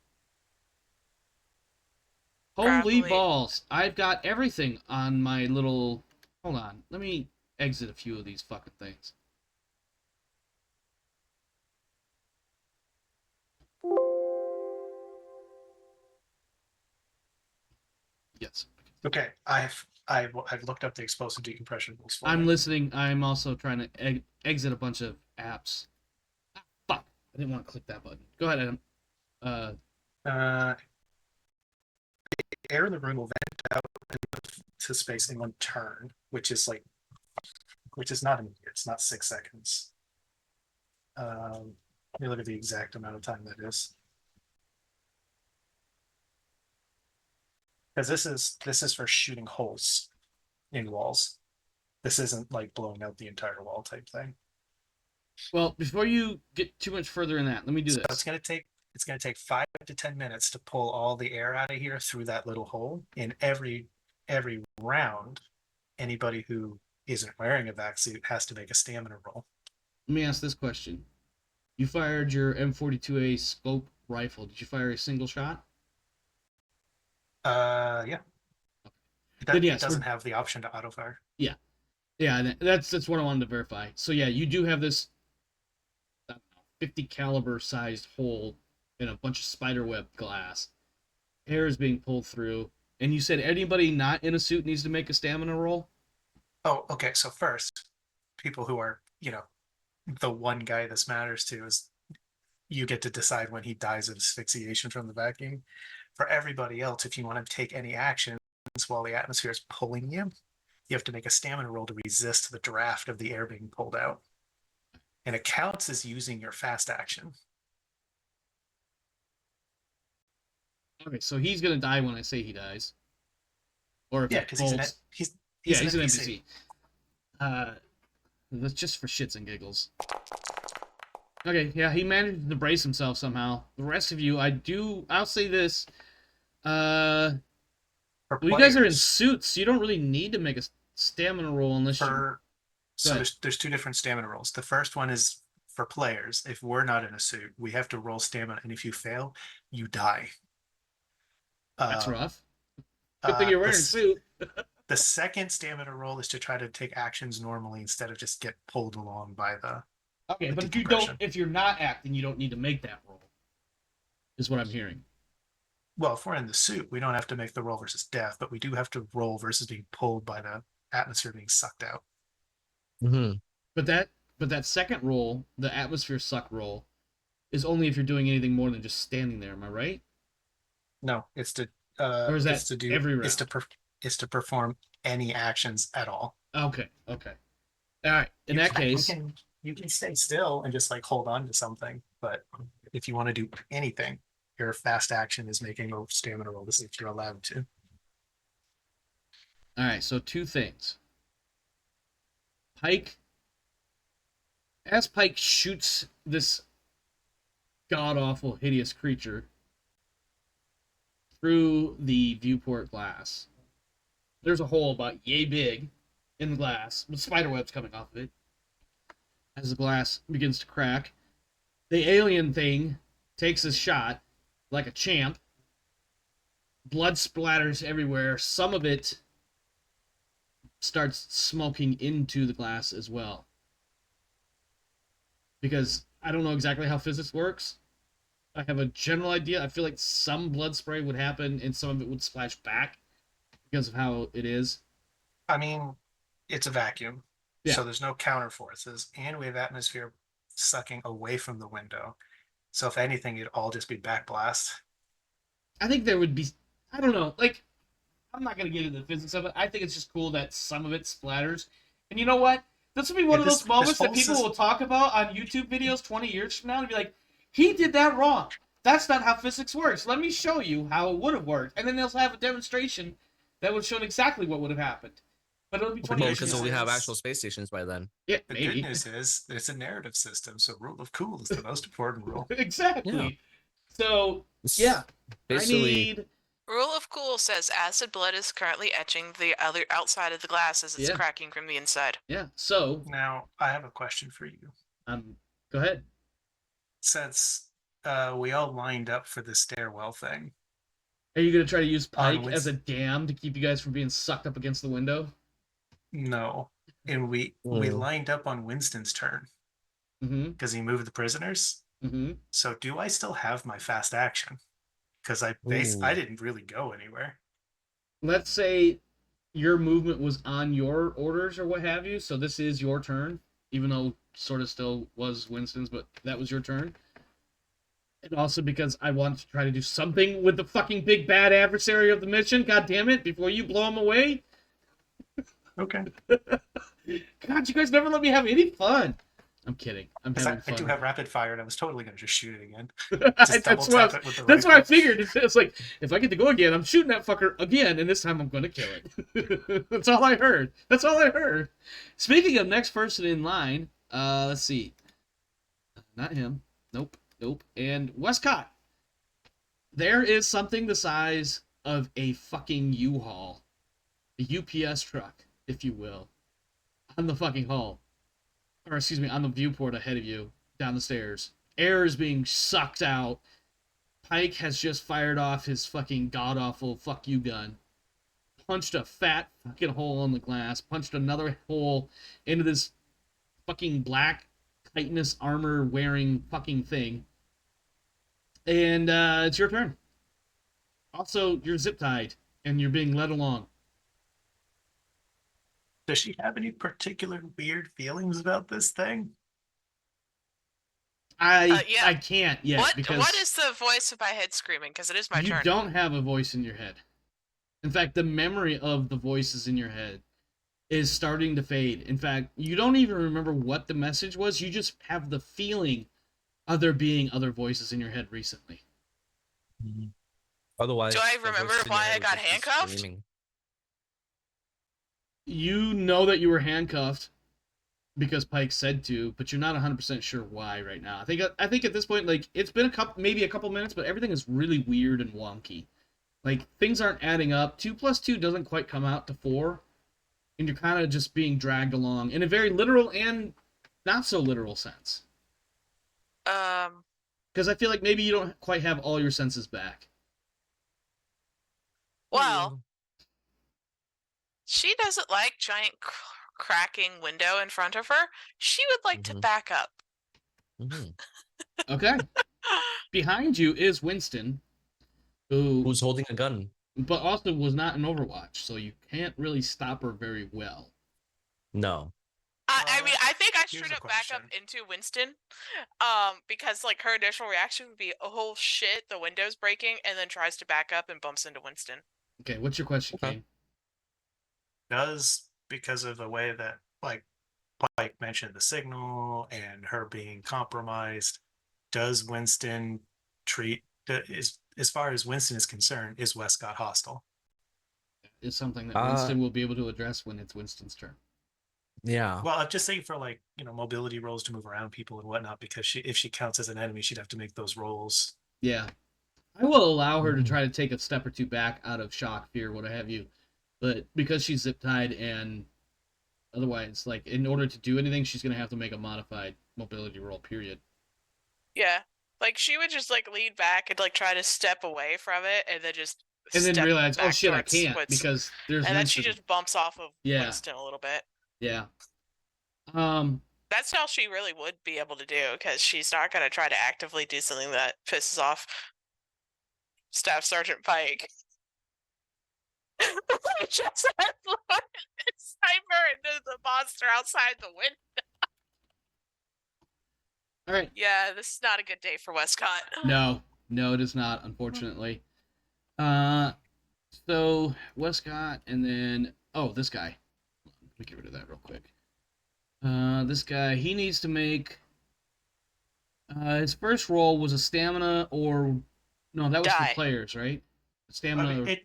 Holy balls. I've got everything on my little... Hold on. Let me exit a few of these fucking things. Yes. Okay, I've looked up the explosive decompression rules for I'm you. listening. I'm also trying to exit a bunch of apps. Ah, fuck. I didn't want to click that button. Go ahead, Adam. air in the room will vent out to space in 1 turn, which is not immediate. It's not 6 seconds. Let me look at the exact amount of time that is. Because this is for shooting holes in walls. This isn't like blowing out the entire wall type thing. Well, before you get too much further in that, let me do So this. it's gonna take 5 to 10 minutes to pull all the air out of here through that little hole. In every round, anybody who isn't wearing a vac suit has to make a stamina roll. Let me ask this question. You fired your M42A scope rifle. Did you fire a single shot? Yeah. Then yes, it doesn't have the option to auto fire. Yeah, that's what I wanted to verify. So yeah, you do have this 50 caliber sized hole in a bunch of spiderweb glass. Air is being pulled through, and you said anybody not in a suit needs to make a stamina roll? Oh, okay. So first, people who are, the one guy this matters to is you get to decide when he dies of asphyxiation from the vacuum. For everybody else, if you want to take any actions while the atmosphere is pulling you, you have to make a stamina roll to resist the draft of the air being pulled out. And it counts as using your fast action. Okay, so he's gonna die when I say he dies. Or if Yeah, it because pulls... he's an an NPC. That's just for shits and giggles. Okay, yeah, he managed to brace himself somehow. The rest of you, I'll say this. For You guys are in players, suits. You don't really need to make a stamina roll unless you... So there's 2 different stamina rolls. The first one is for players. If we're not in a suit, we have to roll stamina, and if you fail, you die. That's rough. Good thing you're wearing a suit. The second stamina roll is to try to take actions normally instead of just get pulled along by the... Okay, the but decompression. if you're not acting, you don't need to make that roll. Is what I'm hearing. Well, if we're in the suit, we don't have to make the roll versus death, but we do have to roll versus being pulled by the atmosphere being sucked out. Mm-hmm. But that second roll, the atmosphere suck roll, is only if you're doing anything more than just standing there. Am I right? No, it's to Or is that it's to do every round? It's to perform any actions at all. Okay. All right. In that case, you can stay still and just like hold on to something, but if you want to do anything, your fast action is making a stamina roll to see if you're allowed to. all right. So 2 things. Pike, as Pike shoots this god-awful, hideous creature through the viewport glass, there's a hole about yay big in the glass with spiderwebs coming off of it. As the glass begins to crack, the alien thing takes his shot like a champ. Blood splatters everywhere. Some of it starts smoking into the glass as well. Because I don't know exactly how physics works. I have a general idea. I feel like some blood spray would happen and some of it would splash back because of how it is. I mean, it's a vacuum, Yeah. so there's no counter forces, and we have atmosphere sucking away from the window. So if anything, it'd all just be backblast. I think there would be... I don't know. Like, I'm not going to get into the physics of it. I think it's just cool that some of it splatters. And you know what? This will be one of those moments that people will talk about on YouTube videos 20 years from now and be like, he did that wrong. That's not how physics works. Let me show you how it would have worked. And then they'll have a demonstration that would show exactly what would have happened. But it'll be 20 years from Because now. we have actual space stations by then. Yeah, The maybe. good news is it's a narrative system, so rule of cool is the most important rule. Exactly. Yeah. So, yeah. Basically, I need... Rule of cool says acid blood is currently etching the other outside of the glass as it's Yeah. cracking from the inside. Yeah, so... Now, I have a question for you. Go ahead. Since we all lined up for the stairwell thing, Are you going to try to use Pike Onwards. as a dam to keep you guys from being sucked up against the window? no, and we lined up on Winston's turn Mm-hmm. because he moved the prisoners. Mm-hmm. So do I still have my fast action? Because I didn't really go anywhere. Let's say your movement was on your orders or what have you, so this is your turn, even though sort of still was Winston's, but that was your turn. And also because I want to try to do something with the fucking big bad adversary of the mission. God damn it! Before you blow him away. Okay. God, you guys never let me have any fun. I'm kidding. I'm having I do fun. have rapid fire, and I was totally going to just shoot it again. That's double what, tap it with the that's what I rifle. figured. It's like, if I get to go again, I'm shooting that fucker again, and this time I'm going to kill it. That's all I heard. That's all I heard. Speaking of next person in line, let's see. Not him. Nope. Nope. And Wescott. There is something the size of a fucking U-Haul. A UPS truck, if you will, on the fucking hall. Or excuse me, on the viewport ahead of you, down the stairs. Air is being sucked out. Pike has just fired off his fucking god-awful fuck you gun. Punched a fat fucking hole in the glass. Punched another hole into this fucking black chitinous armor wearing fucking thing. And it's your turn. Also, you're zip tied and you're being led along. Does she have any particular weird feelings about this thing? Yeah. I can't yet because What is the voice in my head screaming? Because it is my you turn. don't have a voice in your head. In fact, the memory of the voices in your head is starting to fade. In fact, you don't even remember what the message was. You just have the feeling of there being other voices in your head recently. Otherwise, Do I the voice remember in your why head I would got just be handcuffed? screaming. You know that you were handcuffed because Pike said to, but you're not 100% sure why right now. I think at this point, like, it's been maybe a couple minutes, but everything is really weird and wonky. Like, things aren't adding up. 2 plus 2 doesn't quite come out to 4. And you're kind of just being dragged along in a very literal and not so literal sense. Because I feel like maybe you don't quite have all your senses back. Well, she doesn't like giant cracking window in front of her. She would like to back up. Okay. Behind you is Winston, who's holding a gun, but also was not in Overwatch, so you can't really stop her very well. No. I mean, I think I here's straight a up back up question. into Winston, because like her initial reaction would be, "Oh shit, the window's breaking," and then tries to back up and bumps into Winston. Okay, what's your question, Kane? Because of the way that, like, Pike mentioned the signal and her being compromised, does Winston treat, as far as Winston is concerned, is Wescott hostile? Is something that Winston will be able to address when it's Winston's turn. Yeah. Well, I'm just saying for, like, mobility rolls to move around people and whatnot, because if she counts as an enemy, she'd have to make those rolls. Yeah. I will allow her to try to take a step or two back out of shock, fear, what have you. But because she's zip-tied and otherwise, like, in order to do anything, she's going to have to make a modified mobility roll, period. Yeah. Like, she would just, like, lean back and, like, try to step away from it and then just And then step realize, oh back shit, I towards can't Winston. because there's And then Winston. she just bumps off of Yeah. Winston a little bit. Yeah. That's all she really would be able to do, because she's not going to try to actively do something that pisses off Staff Sergeant Pike. Just sniper and there's a monster outside the window. All right. Yeah, this is not a good day for Wescott. No, it is not, unfortunately. So Wescott, and then this guy. Let me get rid of that real quick. This guy, he needs to make. His first roll was a stamina or no, that was Die. for players, right? Stamina. I mean,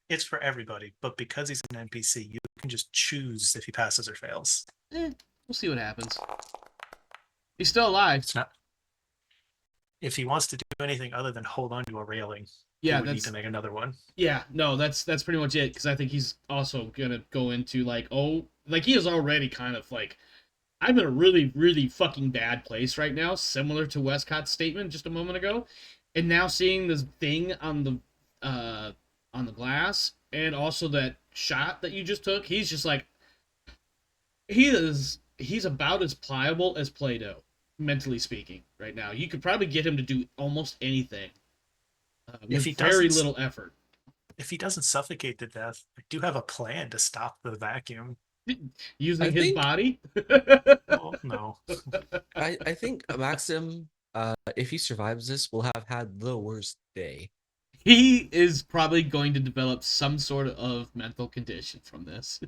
it's for everybody, but because he's an NPC, you can just choose if he passes or fails. We'll see what happens. He's still alive. It's not. If he wants to do anything other than hold on to a railing, Yeah, he would need to make another one. Yeah, no, that's pretty much it. Because I think he's also gonna go into he is already kind of like, I'm in a really, really fucking bad place right now, similar to Wescott's statement just a moment ago, and now seeing this thing on the glass, and also that shot that you just took, he's just like, he's about as pliable as Play-Doh, mentally speaking, right now. You could probably get him to do almost anything with very little effort. If he doesn't suffocate to death, I do have a plan to stop the vacuum. Using his body? Well, no. I think Maxim if he survives this, we'll have had the worst day. He is probably going to develop some sort of mental condition from this.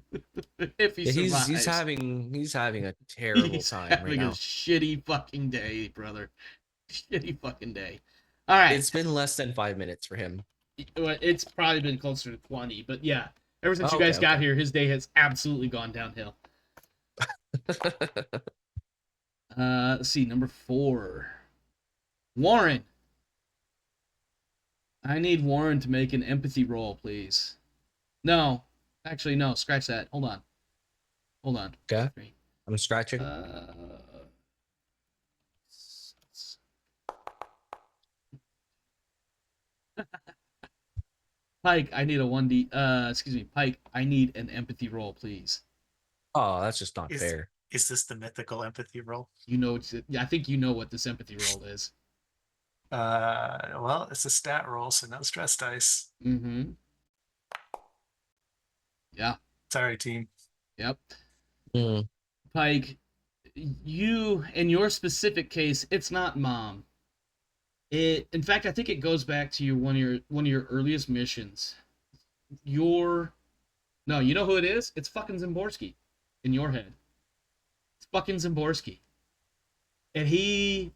If he Yeah, survives. he's having a terrible He's time right having a now. shitty fucking day, brother. Shitty fucking day. All right. It's been less than 5 minutes for him. It's probably been closer to 20, but yeah. Ever since you Okay, guys got okay. here, his day has absolutely gone downhill. Let's see, number 4. Warren. I need Warren to make an empathy roll, please. No. Actually, no. Scratch that. Hold on. Okay. I'm scratching. Pike, I need a 1D. Pike, I need an empathy roll, please. Oh, that's just not fair. Is this the mythical empathy roll? You know, I think you know what this empathy roll is. Well, it's a stat roll, so no stress dice. Mm-hmm. Yeah. Sorry, team. Yep. Mm. Pike, you, in your specific case, it's not mom. In fact, I think it goes back to one of your earliest missions. No, you know who it is? It's fucking Zimborski in your head. It's fucking Zimborski. And he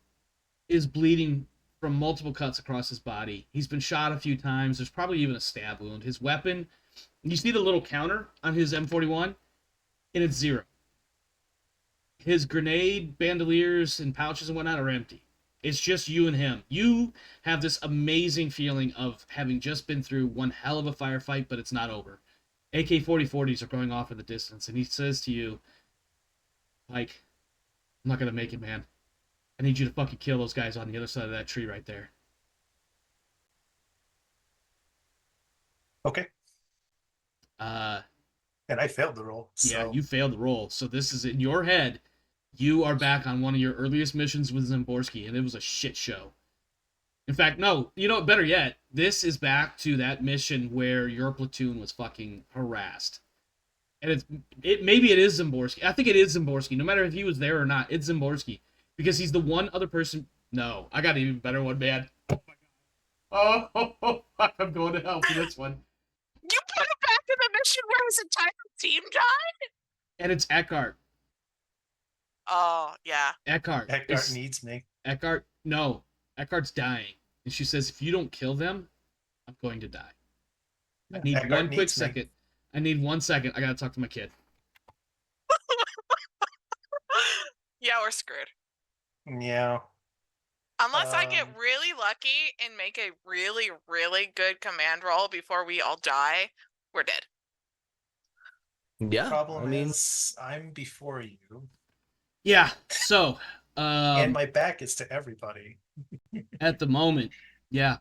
is bleeding from multiple cuts across his body. He's been shot a few times. There's probably even a stab wound. His weapon, you see the little counter on his M41, and it's 0. His grenade, bandoliers, and pouches and whatnot are empty. It's just you and him. You have this amazing feeling of having just been through one hell of a firefight, but it's not over. AK-40s are going off in the distance, and he says to you, Pike, I'm not going to make it, man. I need you to fucking kill those guys on the other side of that tree right there. Okay. And I failed the roll. So. Yeah, you failed the roll. So this is in your head. You are back on one of your earliest missions with Zimborski, and it was a shit show. In fact, no, you know, better yet, this is back to that mission where your platoon was fucking harassed. And maybe it is Zimborski. I think it is Zimborski. No matter if he was there or not, it's Zimborski. Because he's the one other person. No, I got an even better one, man. Oh my god. Oh, I'm going to hell for this one. You put him back in the mission where his entire team died? And it's Eckhart. Oh, yeah. Eckhart needs me. No. Eckhart's dying. And she says, if you don't kill them, I'm going to die. I need Eckhart one quick second. I need 1 second. I gotta talk to my kid. Yeah, we're screwed. Yeah. Unless I get really lucky and make a really, really good command roll before we all die, we're dead. Yeah. Problem is, I'm before you. Yeah, so... and my back is to everybody. At the moment, yeah.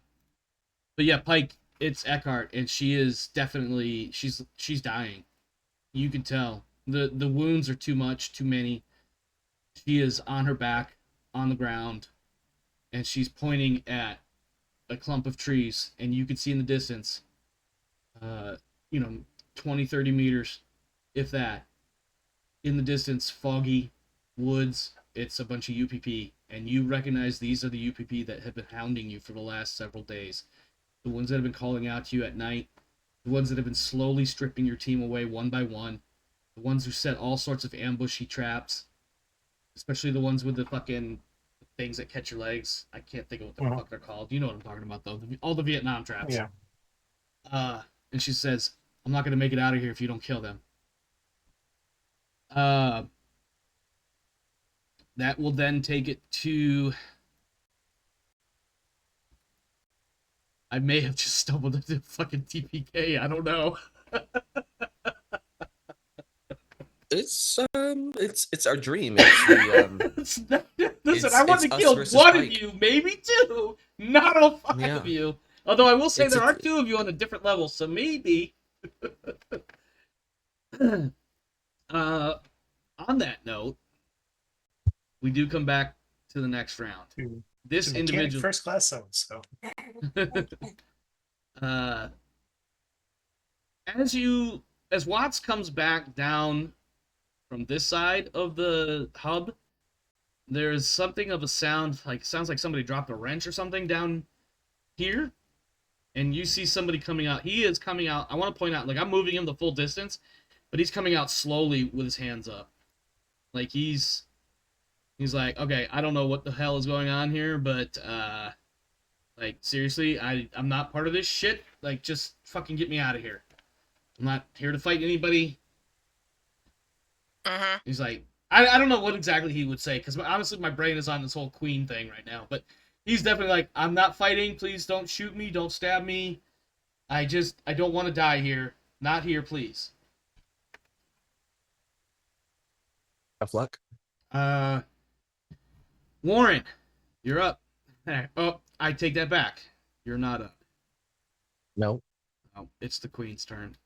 But yeah, Pike, it's Eckhart, and she is definitely... She's dying. You can tell. The wounds are too much, too many. She is on her back, on the ground, and she's pointing at a clump of trees, and you can see in the distance, 20, 30 meters, if that. In the distance, foggy woods, it's a bunch of UPP, and you recognize these are the UPP that have been hounding you for the last several days. The ones that have been calling out to you at night, the ones that have been slowly stripping your team away one by one, the ones who set all sorts of ambushy traps, especially the ones with the fucking things that catch your legs. I can't think of what the fuck they're called. You know what I'm talking about, though. All the Vietnam traps. Yeah. And she says, I'm not going to make it out of here if you don't kill them. That will then take it to... I may have just stumbled into fucking TPK. I don't know. It's our dream. It's the, Listen, I want to kill one of you, maybe two, not all five of you. Although I will say there are 2 of you on a different level, so maybe. On that note, we do come back to the next round. This individual first class zone, so. As Watts comes back down from this side of the hub, there's something of a sound, like sounds like somebody dropped a wrench or something down here, and you see somebody coming out. He is coming out. I want to point out, like, I'm moving him the full distance, but he's coming out slowly with his hands up. Like, he's like, okay, I don't know what the hell is going on here, but like, seriously, I'm not part of this shit. Like, just fucking get me out of here. I'm not here to fight anybody. He's like, I don't know what exactly he would say, because honestly, my brain is on this whole Queen thing right now. But he's definitely like, I'm not fighting. Please don't shoot me. Don't stab me. I don't want to die here. Not here, please. Tough luck. Warren, you're up. Oh, I take that back. You're not up. No. Oh, it's the Queen's turn.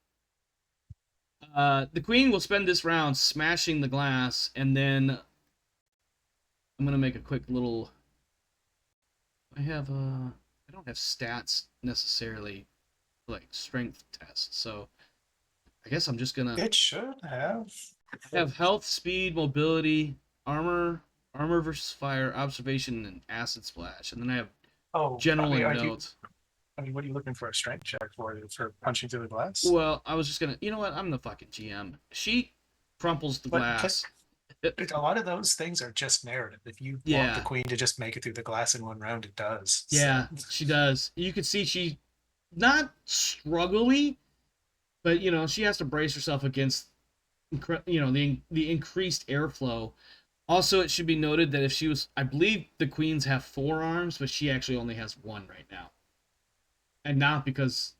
The Queen will spend this round smashing the glass, and then I'm gonna make a quick little. I don't have stats necessarily, like strength tests, so I guess I'm just gonna. It should have. I have health, speed, mobility, armor versus fire, observation, and acid splash, and then I have general and notes. What are you looking for a strength check for punching through the glass? Well, I was just gonna. You know what? I'm the fucking GM. She crumples the glass. A lot of those things are just narrative. If you want the Queen to just make it through the glass in one round, it does. Yeah, so. She does. You can see she not struggling, but she has to brace herself against the increased airflow. Also, it should be noted that if she was, I believe the Queens have 4 arms, but she actually only has 1 right now. And not because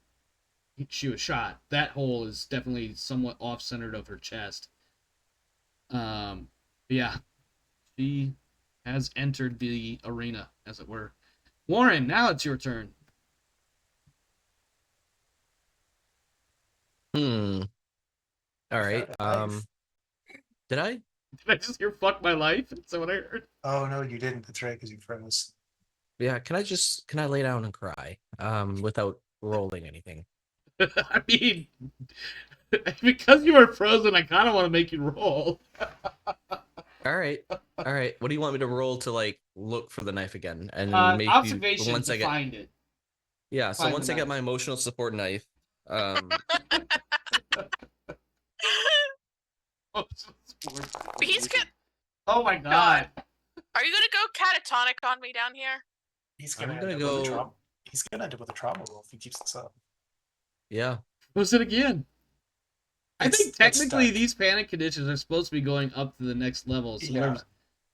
she was shot. That hole is definitely somewhat off-centered of her chest. Yeah, she has entered the arena, as it were. Warren, now it's your turn. All right. Did I? Did I just hear "fuck my life"? Is that what I heard? Oh no, you didn't. That's right, because you froze. Yeah. Can I lay down and cry? Without rolling anything. I mean, because you are frozen, I kind of want to make you roll. All right. What do you want me to roll to like look for the knife again? And maybe observation once I find it. Yeah. So once I get my emotional support knife, He's good. Oh my god. Are you gonna go catatonic on me down here? He's gonna end up with a trauma roll if he keeps this up. Yeah. What's it again? I think technically these panic conditions are supposed to be going up to the next level. So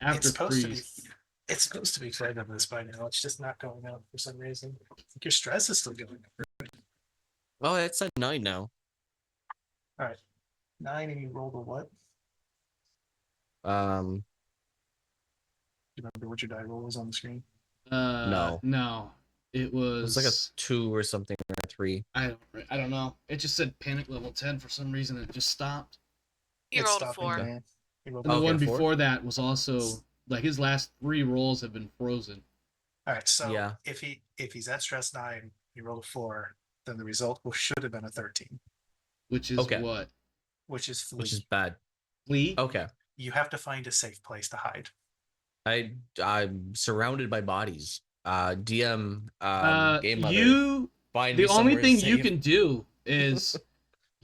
after freeze. It's supposed to be flagged on this by now. It's just not going up for some reason. I think your stress is still going up. Oh, it's at 9 now. All right, 9, and you rolled a what? Do you remember what your die roll was on the screen? No. It was like a 2 or something, or a 3. I don't know. It just said panic level 10 for some reason. It just stopped. You rolled a 4. And the one before that was also like his last 3 rolls have been frozen. All right, so if he's at stress 9, he rolled a 4, then the result should have been a 13. Which is what? Which is flee. Which is bad. Flee? Okay. You have to find a safe place to hide. I'm surrounded by bodies. DM game mother. The only thing you can do is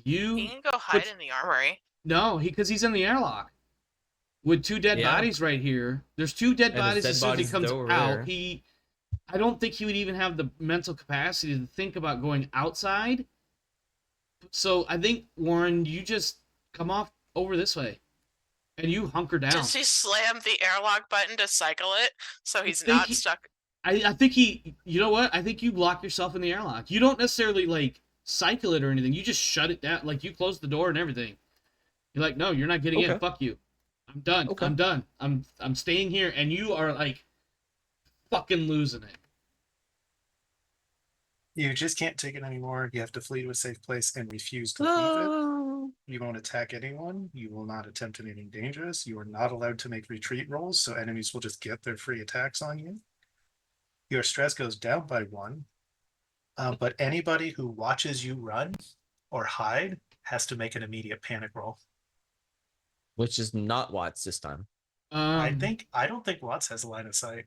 He can go hide in the armory. No, because he's in the airlock. With 2 dead bodies right here. There's 2 dead bodies as soon as he comes out. I don't think he would even have the mental capacity to think about going outside. So I think, Warren, you just come off over this way. And you hunker down. Does he slam the airlock button to cycle it so he's not stuck? I think you know what? I think you lock yourself in the airlock. You don't necessarily, like, cycle it or anything. You just shut it down. Like, you close the door and everything. You're like, no, you're not getting in. Fuck you. I'm done. Okay. I'm done. I'm staying here. And you are, like, fucking losing it. You just can't take it anymore. You have to flee to a safe place and refuse to leave it. You won't attack anyone. You will not attempt anything dangerous. You are not allowed to make retreat rolls, so enemies will just get their free attacks on you. Your stress goes down by 1. But anybody who watches you run or hide has to make an immediate panic roll. Which is not Watts this time. I don't think Watts has a line of sight.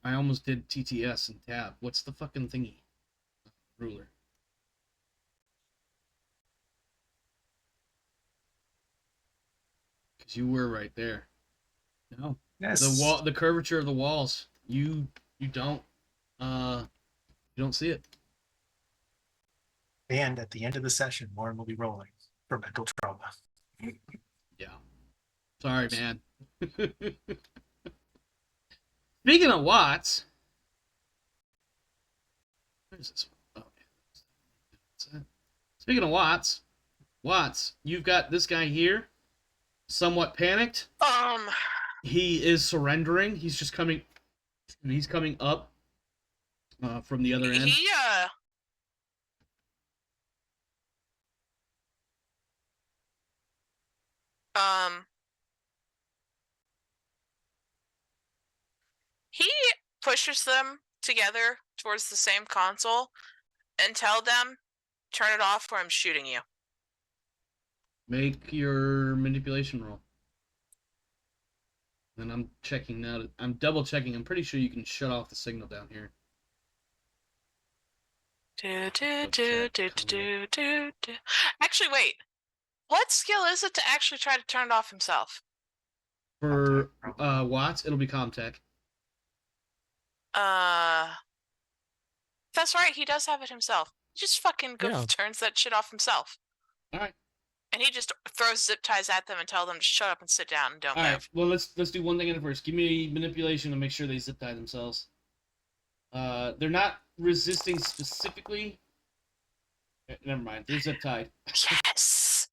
I almost did TTS and tab. What's the fucking thingy? Ruler. Because you were right there. No. Yes. The curvature of the walls. You don't see it. And at the end of the session, Warren will be rolling for mental trauma. Yeah. Sorry, man. Speaking of Watts. Where's this one? Oh, speaking of Watts, you've got this guy here, somewhat panicked. He is surrendering. He's just coming. He's coming up from the other end. He pushes them together towards the same console and tell them, turn it off or I'm shooting you. Make your manipulation roll. And I'm checking now. I'm double checking. I'm pretty sure you can shut off the signal down here. Actually, wait. What skill is it to actually try to turn it off himself? For Watts, it'll be Comtech. That's right. He does have it himself. He just fucking turns that shit off himself. All right. And he just throws zip ties at them and tell them to shut up and sit down and don't move. Right. Well, let's do one thing at first. Give me manipulation to make sure they zip tie themselves. They're not resisting specifically. Never mind. They're zip tied. Yes.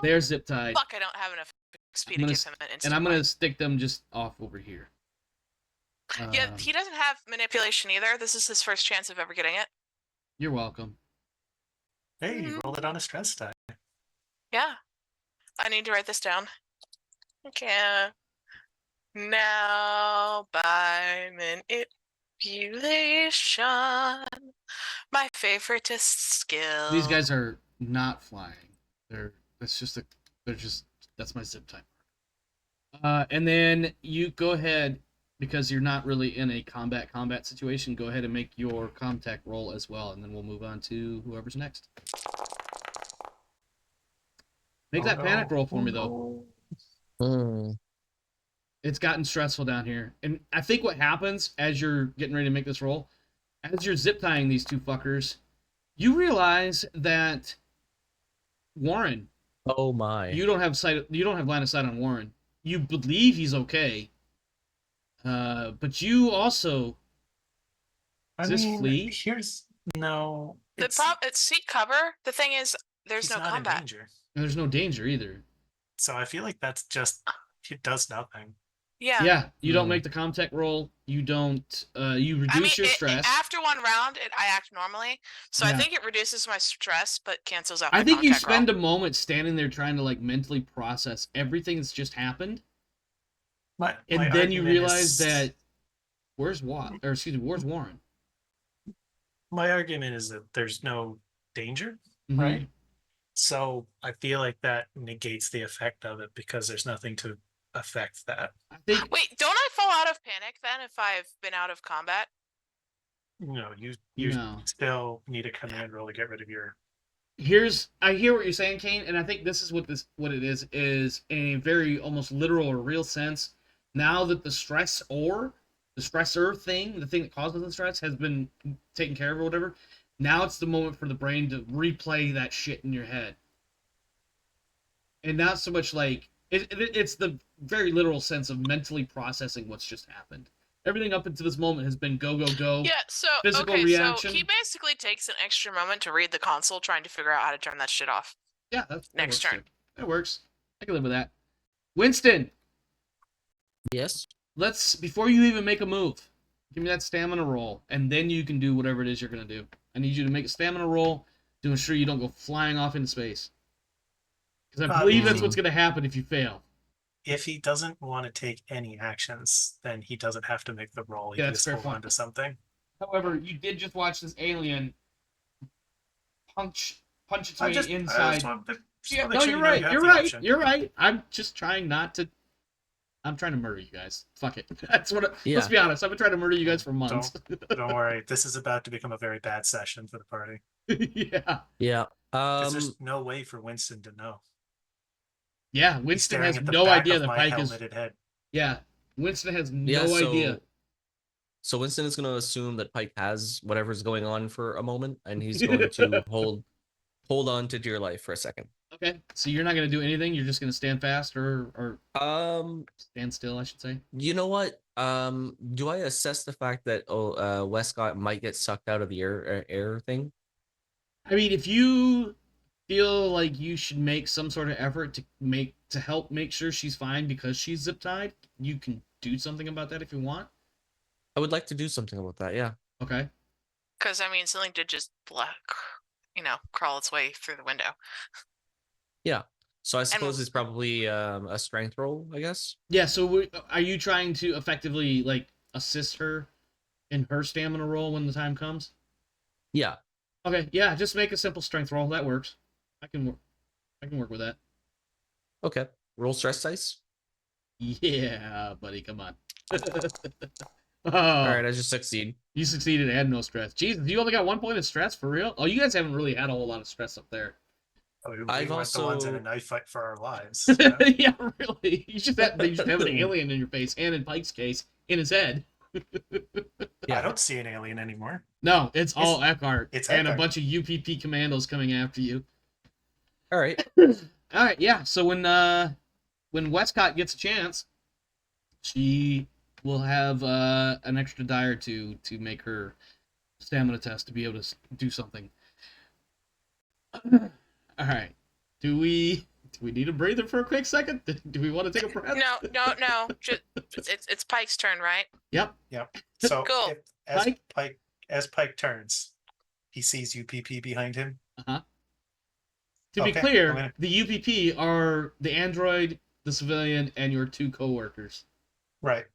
They're zip tied. Fuck! I don't have enough XP to give him an instant. And I'm gonna stick them just off over here. Yeah, he doesn't have manipulation either. This is his first chance of ever getting it. You're welcome. Hey, you rolled it on a stress die. Yeah. I need to write this down. Okay. Now, by manipulation, my favoritist skill. These guys are not flying. That's my zip type. And then you go ahead, because you're not really in a combat situation, go ahead and make your Comtech roll as well, and then we'll move on to whoever's next. Make that panic roll for me, though. It's gotten stressful down here. And I think what happens as you're getting ready to make this roll, as you're zip tying these two fuckers, you realize that Warren. Oh my. You don't have line of sight on Warren. You believe he's okay. But you also flee? It's seat cover. The thing is, there's no combat. And there's no danger either. So I feel like that's just, it does nothing. Yeah. Yeah, you don't make the Comtech roll. You don't, you reduce your stress. After one round, I act normally. So I think it reduces my stress, but cancels out my I think you spend roll. a moment standing there trying to like mentally process everything that's just happened. And then you realize that, where's Warren? My argument is that there's no danger, Mm-hmm. right? So I feel like that negates the effect of it because there's nothing to affect that. Wait, don't I fall out of panic then if I've been out of combat? No, you still need a command roll to get rid of your. I hear what you're saying, Kane, and I think this is what it is in a very almost literal or real sense. Now that the stressor thing, the thing that causes the stress, has been taken care of or whatever, now it's the moment for the brain to replay that shit in your head. And not so much like it's the very literal sense of mentally processing what's just happened. Everything up until this moment has been go, go, go. Yeah, so physical reaction. So he basically takes an extra moment to read the console trying to figure out how to turn that shit off. Yeah, that next turn. That works. I can live with that. Winston. Yes. Before you even make a move, give me that stamina roll, and then you can do whatever it is you're gonna do. I need you to make a stamina roll to ensure you don't go flying off into space. Because I believe that's what's gonna happen if you fail. If he doesn't want to take any actions, then he doesn't have to make the roll. He can just hold on to something. However, you did just watch this alien punch its way inside. I just want to Yeah, wanna no, make sure you're you know right. you have You're the right. option. You're right. I'm just trying not to. I'm trying to murder you guys. Fuck it. That's what. Let's Yeah. be honest. I've been trying to murder you guys for months. Don't worry. This is about to become a very bad session for the party. Yeah. Yeah. Because there's no way for Winston to know. Yeah. He's Winston staring has at the no back idea of that my Pike is. helmeted head. Yeah. Winston has Yeah, no so idea. so Winston is going to assume that Pike has whatever's going on for a moment, and he's going to hold on to dear life for a second. Okay. So you're not gonna do anything. You're just gonna stand fast or stand still, I should say. You know what? Do I assess the fact that Wescott might get sucked out of the air thing? I mean, if you feel like you should make some sort of effort to help make sure she's fine because she's zip tied, you can do something about that if you want. I would like to do something about that. Yeah. Okay. Because I mean, something did just crawl its way through the window. Yeah. So I suppose it's probably a strength roll, I guess. Yeah. So are you trying to effectively like assist her in her stamina roll when the time comes? Yeah. Okay. Yeah. Just make a simple strength roll. That works. I can work with that. Okay. Roll stress dice. Yeah, buddy. Come on. Oh, All right. I just succeed. you succeeded and no stress. Jesus, you only got 1 point of stress for real? Oh, you guys haven't really had a whole lot of stress up there. Oh, we I've weren't the ones in a also- knife fight for our lives. You know? Yeah, really. You should have an alien in your face, and in Pike's case, in his head. Yeah. I don't see an alien anymore. No, it's all Eckhart. it's and a Eckhart. bunch of UPP commandos coming after you. All right. All right, yeah. So when Wescott gets a chance, she will have an extra die or two to make her stamina test to be able to do something. All right. Do we need a breather for a quick second? Do we want to take a breath? No. It's Pike's turn, right? Yep. So Cool. as Pike turns, he sees UPP behind him. To be Okay, clear, I'm gonna- the UPP are the android, the civilian, and your two coworkers. Right.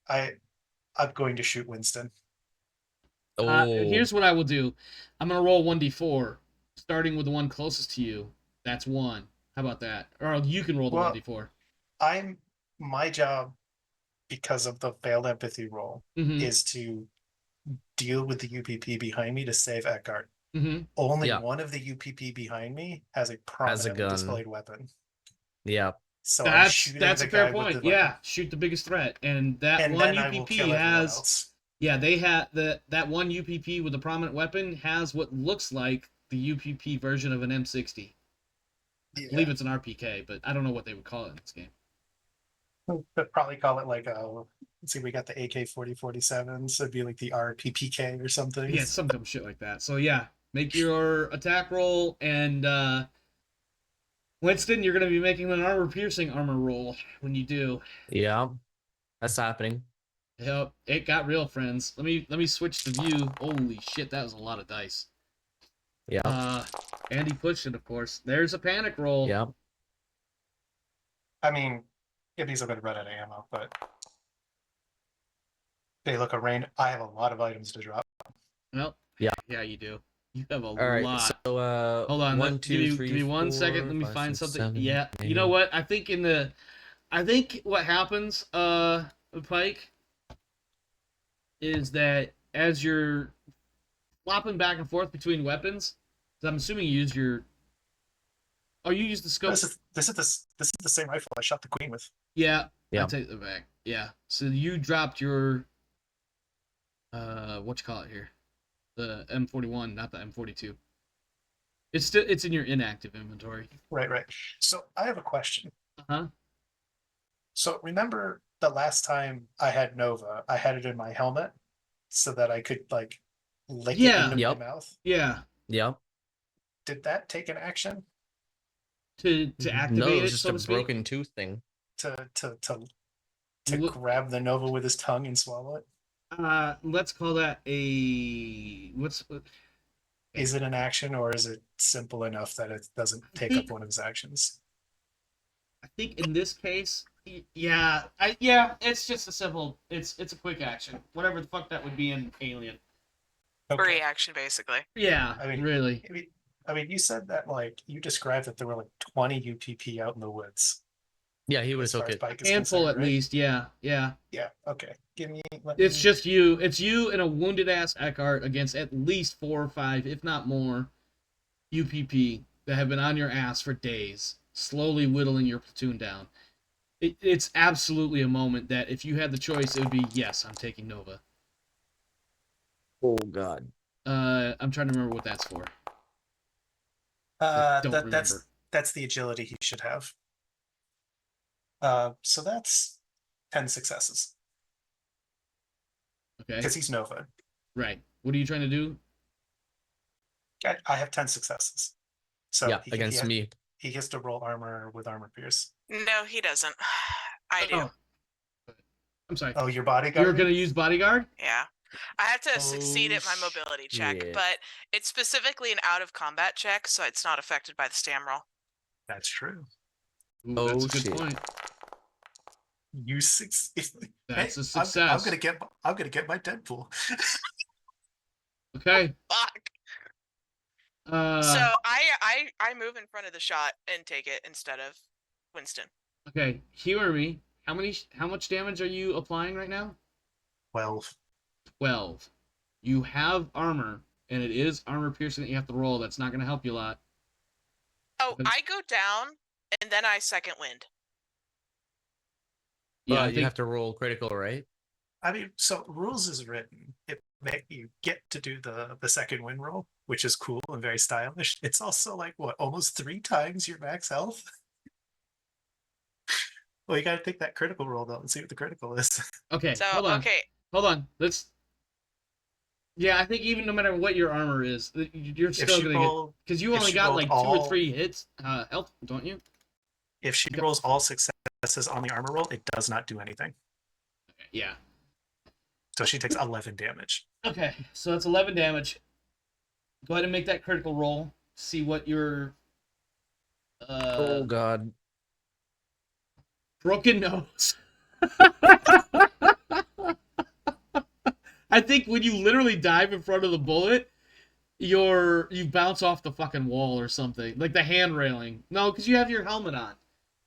I'm going to shoot Winston. Oh. Here's what I will do. I'm gonna roll 1d4, starting with the one closest to you. That's 1. How about that? Or you can roll the Well, 1d4. My job, because of the failed empathy roll, Mm-hmm. is to deal with the UPP behind me to save Eckhart. Mm-hmm. Only Yeah. one of the UPP behind me has a prominently gun. displayed weapon. Yeah. So I'm That's shooting a the fair guy with point. the Yeah, shoot the biggest threat, and that and one then I will UPP kill everyone has. else. Yeah, they have that one UPP with the prominent weapon has what looks like the UPP version of an M60. I believe it's an RPK, but I don't know what they would call it in this game. They'd probably call it like let's see, we got the AK-40-47, so it'd be like the RPPK or something. Yeah, some dumb shit like that. So yeah, make your attack roll, and Winston, you're gonna be making an armor-piercing armor roll when you do. Yeah. That's happening. Yep, it got real, friends. Let me switch the view. Holy shit, that was a lot of dice. Yeah. And he pushed it, of course. There's a panic roll. Yeah. I mean, it means I'm gonna run out of ammo, but hey, look, I have a lot of items to drop. Well, Yeah. yeah, you do. You have a All right. lot. So Hold on. 1, 2, 3, give me 1 second. 4, Let me 5, find 6, something. 7, Yeah. You know 8. what? I think what happens, with Pike, is that as you're flopping back and forth between weapons, 'cause I'm assuming you use your. Oh, you use the scope. This is the same rifle I shot the queen with. Yeah. Yeah. I take that back. Yeah. So you dropped your. What you call it here? The M41, not the M42. It's in your inactive inventory. Right. So I have a question. Uh-huh. So remember the last time I had Nova, I had it in my helmet so that I could like lick it into Yep. my mouth. Yeah. Yeah. Did that take an action To activate No, it it, was just so a to speak. broken tooth thing. to Look- grab the Nova with his tongue and swallow it? Let's call that a Is it an action or is it simple enough that it doesn't take up one of his actions? I think in this case, yeah, it's just a simple. It's a quick action. Whatever the fuck that would be in Alien. Free action, basically. Yeah, I mean, really. I mean, I mean, you said that like you described that there were like 20 UPP out in the woods. Yeah, he would have As far took as it. Pike is Handful concerned, at right? least, yeah. Yeah. Okay. Let It's me. just you. It's you and a wounded ass Eckhart against at least 4 or 5, if not more, UPP that have been on your ass for days, slowly whittling your platoon down. It's absolutely a moment that if you had the choice, it would be yes, I'm taking Nova. Oh God. I'm trying to remember what that's for. I don't remember. That's the agility he should have. So that's 10 successes Okay, because he's Nova. right. What are you trying to do? I have 10 successes. So Yeah, against me. He has to roll armor with armor pierce. No, he doesn't. I do. Oh, I'm sorry. Oh, your bodyguard? You're gonna use bodyguard? Yeah. I have to succeed Oh, at my mobility check, shit. but it's specifically an out of combat check, so it's not affected by the stam roll. That's true. Ooh, Oh, that's a good shit. point. You succeed. That's Hey, a success. I'm gonna get my Deadpool. Okay. Fuck. So I move in front of the shot and take it instead of Winston. Okay, humor me. How much damage are you applying right now? 12. 12. You have armor, and it is armor piercing that you have to roll. That's not going to help you a lot. Oh, I go down and then I second wind. Yeah, I You think have to roll critical, right? I mean, so rules is written. You get to do the second win roll, which is cool and very stylish. It's also like what, almost 3 times your max health. Well, you gotta take that critical roll though and see what the critical is. Okay, So hold on. okay, Hold on. Yeah, I think even no matter what your armor is, you're still going to get... Because you only got like 2 or 3 hits health, don't you? If she rolls all successes on the armor roll, it does not do anything. Yeah. So she takes 11 damage. Okay, so that's 11 damage. Go ahead and make that critical roll. See what your... Oh God. Broken nose. I think when you literally dive in front of the bullet, you bounce off the fucking wall or something, like the hand railing. No, because you have your helmet on,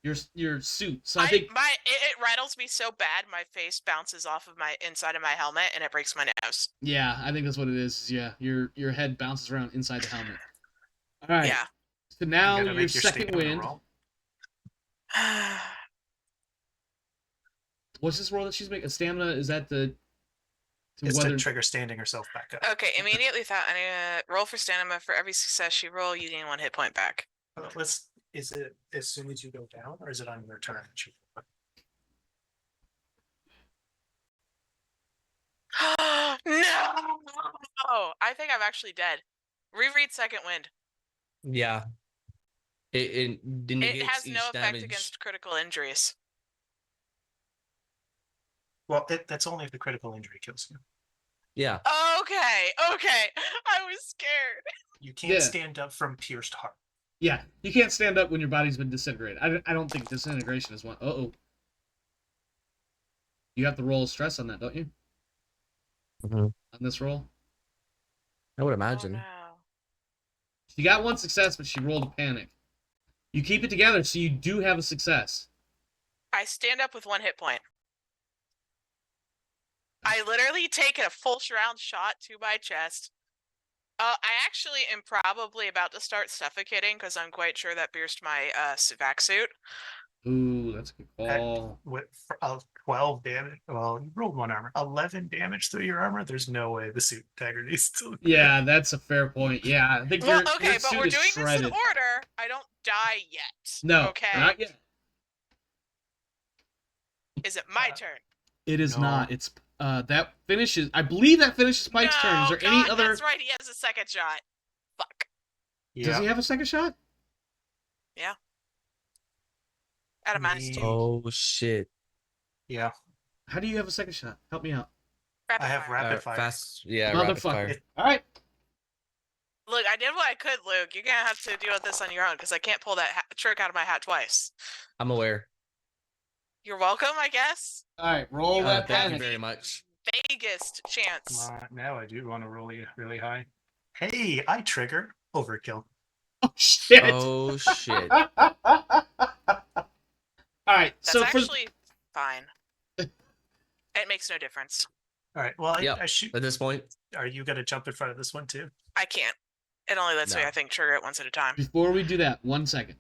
your suit. So I think it rattles me so bad my face bounces off of my inside of my helmet and it breaks my nose. yeah, I think that's what it is. Yeah, your head bounces around inside the helmet. All right. Yeah. So now You gotta your make your second stamina wind. roll. What's this roll that she's making? A stamina? Is that the? It's to trigger standing herself back up. Okay, immediately without any roll for stamina. For every success you roll, you gain 1 hit point back. Is it as soon as you go down, or is it on your turn? No! I think I'm actually dead. Reread second wind. Yeah. It It has each no effect damage. against critical injuries. Well, that's only if the critical injury kills you. Yeah. Okay. I was scared. You can't stand up from pierced heart. Yeah, you can't stand up when your body's been disintegrated. I don't think disintegration is one. Uh-oh. You have to roll stress on that, don't you? Mm-hmm. On this roll? I would imagine. Oh, no. She got 1 success, but she rolled a panic. You keep it together, so you do have a success. I stand up with 1 hit point. I literally take a full round shot to my chest. I actually am probably about to start suffocating because I'm quite sure that pierced my vac suit. Ooh, that's a good call. With 12 damage. Well, you rolled 1 armor. 11 damage through your armor. There's no way the suit integrity is still good. Yeah, that's a fair point. Yeah, I think your Well, okay, your but suit we're is doing shredded. this in order. I don't die yet. No, okay. not yet. Is it my turn? It is No. not. It's that finishes. I believe that finishes Pike's turn. Is there any God, other? That's right. He has a second shot. Fuck. Does he have a second shot? At a -2. Oh shit. Yeah. How do you have a second shot? Help me out. Rapid I have fire. rapid fire. Fast. Yeah. Rapid Motherfucker. fire. All right. Look, I did what I could, Luke. You're gonna have to deal with this on your own because I can't pull that trick out of my hat twice. I'm aware. You're welcome, I guess. All right. Roll that Thank you panic. very much. Vaguest chance. Now I do want to roll you really high. Hey, I trigger overkill. Oh shit! Oh shit. All right, That's so actually fine. It makes no difference. All right. Well, Yeah. I shoot. At this point, Are you gonna jump in front of this one too? I can't. It only lets me, No. I think, trigger it once at a time. before we do that, 1 second.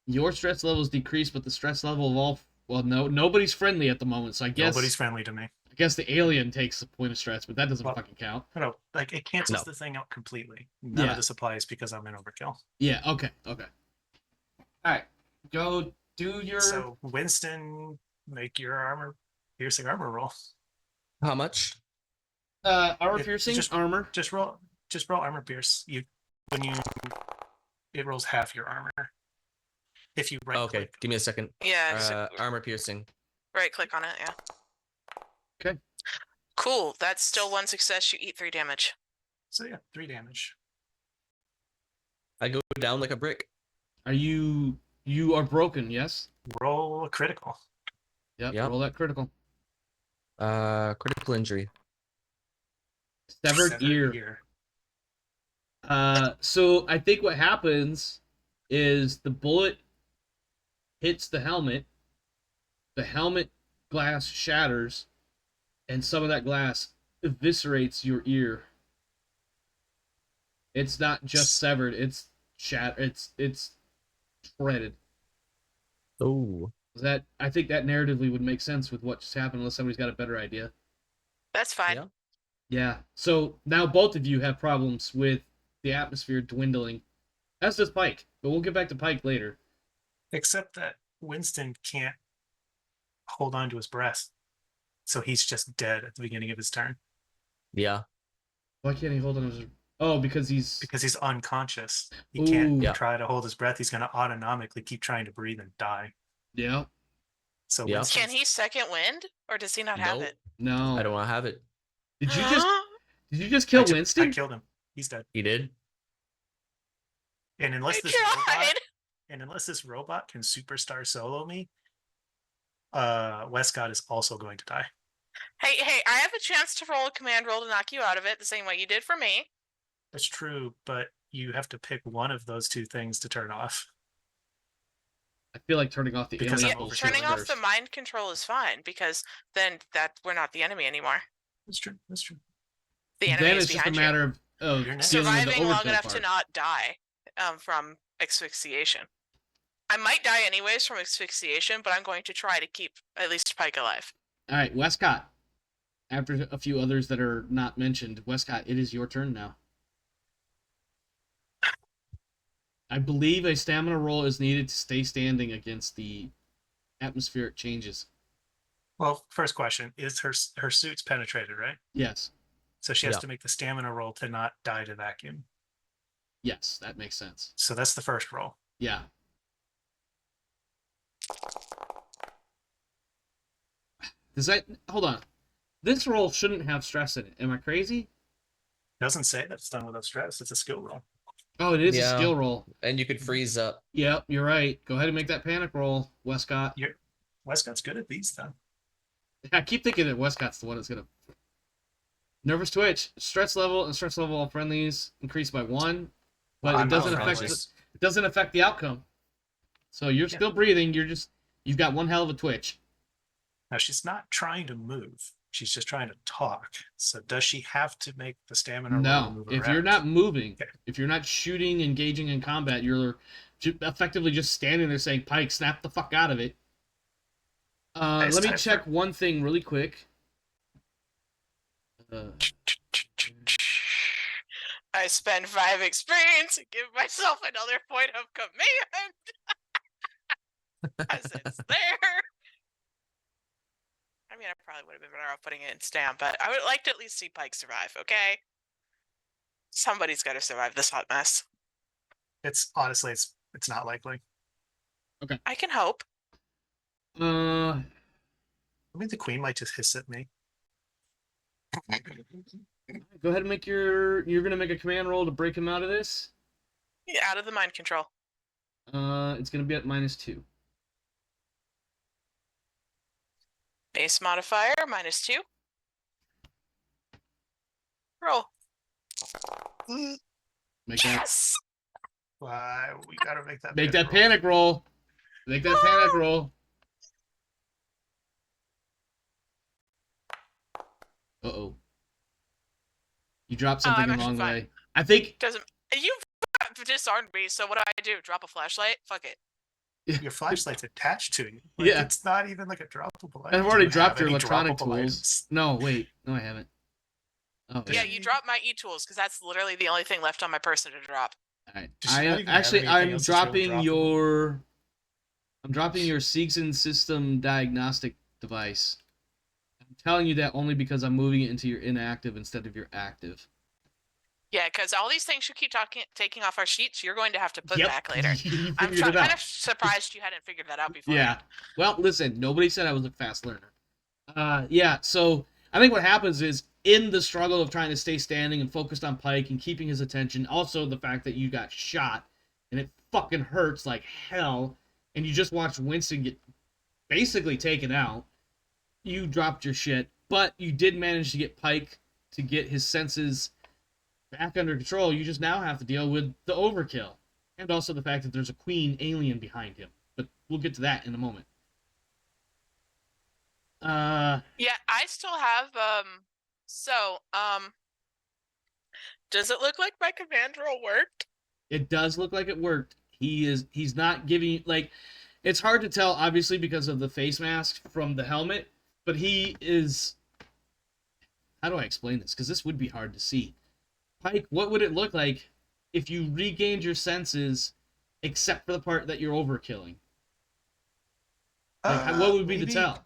Your stress levels decrease, but the stress level of all nobody's friendly at the moment. So I guess Nobody's friendly to me. I guess the alien takes a point of stress, but that doesn't Well, fucking count. No, like it cancels No. the thing out completely. None Yeah. of this applies because I'm in overkill. Yeah. Okay. All right. Go do your. So Winston, make your piercing armor roll. how much? Armor It- piercing, just- armor. Just roll armor pierce. It rolls half your armor. If you right Okay, click. give me a second. Yeah, so Armor piercing. right click on it, yeah. Okay. Cool. That's still 1 success. You eat 3 damage. So yeah, 3 damage. I go down like a brick. Are you are broken? Yes. Roll a critical. Yep. Yep. Roll that critical. Critical injury. Severed ear. So I think what happens is the bullet hits the helmet glass shatters, and some of that glass eviscerates your ear. It's not just severed, it's it's shredded. Oh. I think that narratively would make sense with what just happened unless somebody's got a better idea. That's fine. Yeah. Yeah. So now both of you have problems with the atmosphere dwindling. As does Pike, but we'll get back to Pike later. Except that Winston can't hold on to his breath. So he's just dead at the beginning of his turn. Yeah. Why can't he hold on to his... Oh, because he's unconscious. He Ooh. can't Yeah. try to hold his breath. He's going to autonomically keep trying to breathe and die. Yeah. So Yeah. Winston's- Can he second wind, or does he not have Nope. it? No. I don't want to have it. Did you just kill I Winston? killed him. He's dead. He did. And unless I this tried. robot, can superstar solo me, Wescott is also going to die. Hey, I have a chance to roll a command roll to knock you out of it the same way you did for me. That's true, but you have to pick one of those two things to turn off. I feel like turning off the Because alien I'm bullshit Turning off first. the mind control is fine, because then we're not the enemy anymore. That's true. The enemy Then is it's just a behind matter of You're next. dealing with the surviving long overkill enough part. to not die from asphyxiation. I might die anyways from asphyxiation, but I'm going to try to keep at least Pike alive. All right, Wescott. After a few others that are not mentioned, Wescott, it is your turn now. I believe a stamina roll is needed to stay standing against the atmospheric changes. Well, first question is her suit's penetrated, right? Yes. So she has Yeah. to make the stamina roll to not die to vacuum. Yes, that makes sense. So that's the first roll. Yeah. Does that... Hold on. This roll shouldn't have stress in it. Am I crazy? Doesn't say that it's done without stress. It's a skill roll. Oh, it is a Yeah. skill roll. And you could freeze up. Yep, you're right. Go ahead and make that panic roll, Wescott. Wescott's good at these, though. I keep thinking that Wescott's the one that's gonna... Nervous twitch. Stress level and stress level of friendlies increase by 1, but I'm it doesn't not affect friendlies. it doesn't affect the outcome. So you're still breathing. You've got one hell of a twitch. Now she's not trying to move. She's just trying to talk. So does she have to make the stamina roll to No, move if around? you're not moving, Okay. if you're not shooting, engaging in combat, you're effectively just standing there saying, "Pike, snap the fuck out of it." It's Let me time check for- one thing really quick. I spend 5 experience and give myself another point of command. As it's there. I mean, I probably would have been better off putting it in stam, but I would like to at least see Pike survive, okay? Somebody's got to survive this hot mess. It's honestly, it's not likely. I can hope. Uh, I mean, the queen might just hiss at me. go ahead and make you're gonna make a command roll to break him out of this. Yeah, out of the mind control. It's gonna be at -2. Base modifier, -2. Roll. Make that Yes! We gotta make that. Make that roll. panic roll. Make that panic roll. Uh-oh. You dropped something I'm along actually the fine. way. I think Doesn't you disarmed me? So what do? Drop a flashlight? Fuck it. Your flashlight's attached to you. Yeah. It's not even like a droppable item. I've Do already you dropped have your any electronic droppable tools. items? No, wait. No, I haven't. Oh, Yeah, yeah. you dropped my e-tools because that's literally the only thing left on my person to drop. All right. Does she not even have anything I'm else that's really dropping droppable? I'm dropping your Seegson system diagnostic device. I'm telling you that only because I'm moving it into your inactive instead of your active. Yeah, because all these things you keep taking off our sheets, you're going to have to put Yep. back later. You I'm figured it kind out. of surprised you hadn't figured that out before. Yeah. Well, listen, nobody said I was a fast learner. Yeah, so I think what happens is in the struggle of trying to stay standing and focused on Pike and keeping his attention, also the fact that you got shot and it fucking hurts like hell, and you just watched Winston get basically taken out, you dropped your shit, but you did manage to get Pike to get his senses back under control. You just now have to deal with the overkill and also the fact that there's a queen alien behind him, but we'll get to that in a moment. Yeah, I still have does it look like my command roll worked? It does look like it worked. He's not giving, like, it's hard to tell obviously because of the face mask from the helmet, but he is, how do I explain this? Because this would be hard to see. Pike, what would it look like if you regained your senses except for the part that you're overkilling? Like, what would be the tell?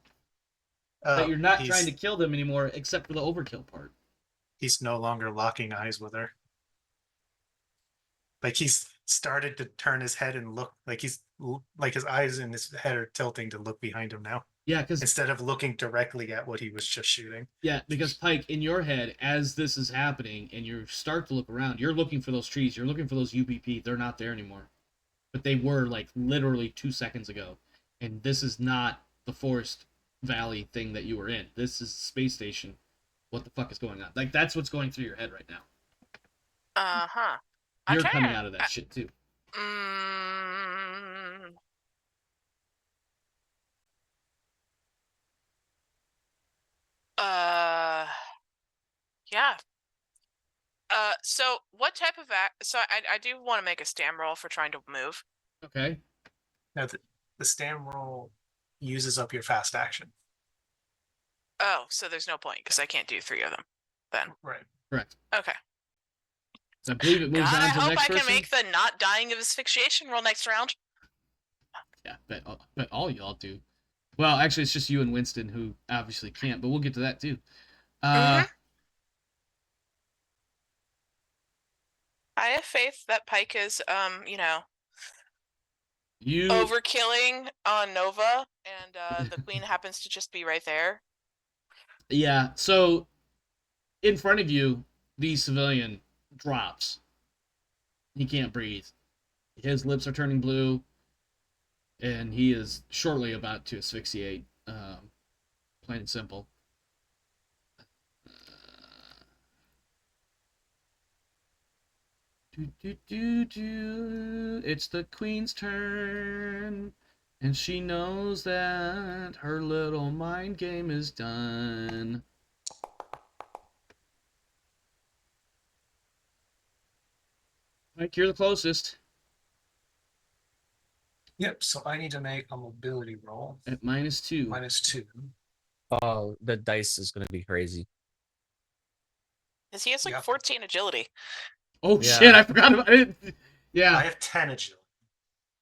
That you're not trying to kill them anymore except for the overkill part. He's no longer locking eyes with her. Like he's started to turn his head and look like his eyes and his head are tilting to look behind him now. Yeah, because instead of looking directly at what he was just shooting. Yeah, because Pike, in your head, as this is happening and you start to look around, you're looking for those trees, you're looking for those UBP. They're not there anymore. But they were like literally 2 seconds ago. And this is not the forest valley thing that you were in. This is space station. What the fuck is going on? Like, that's what's going through your head right now. Uh-huh. You're coming out of that shit too. Yeah. So what type of so I do want to make a stam roll for trying to move. Okay. Now the stam roll uses up your fast action. Oh, so there's no point because I can't do 3 of them then. Right. Correct. Okay. So I believe it moves God, on I to the hope next I person. can make the not dying of asphyxiation roll next round. Yeah, but all y'all do. Well, actually, it's just you and Winston who obviously can't, but we'll get to that too. I have faith that Pike is, overkilling on Nova, and the queen happens to just be right there. Yeah, so in front of you, the civilian drops. He can't breathe. His lips are turning blue, and he is shortly about to asphyxiate. Plain and simple. It's the queen's turn, and she knows that her little mind game is done. Mike, you're the closest. Yep, so I need to make a mobility roll. At -2. -2. Oh, the dice is going to be crazy. Because he has like Yep. 14 agility. Oh Yeah. shit, I forgot about it. Yeah. I have 10 agility.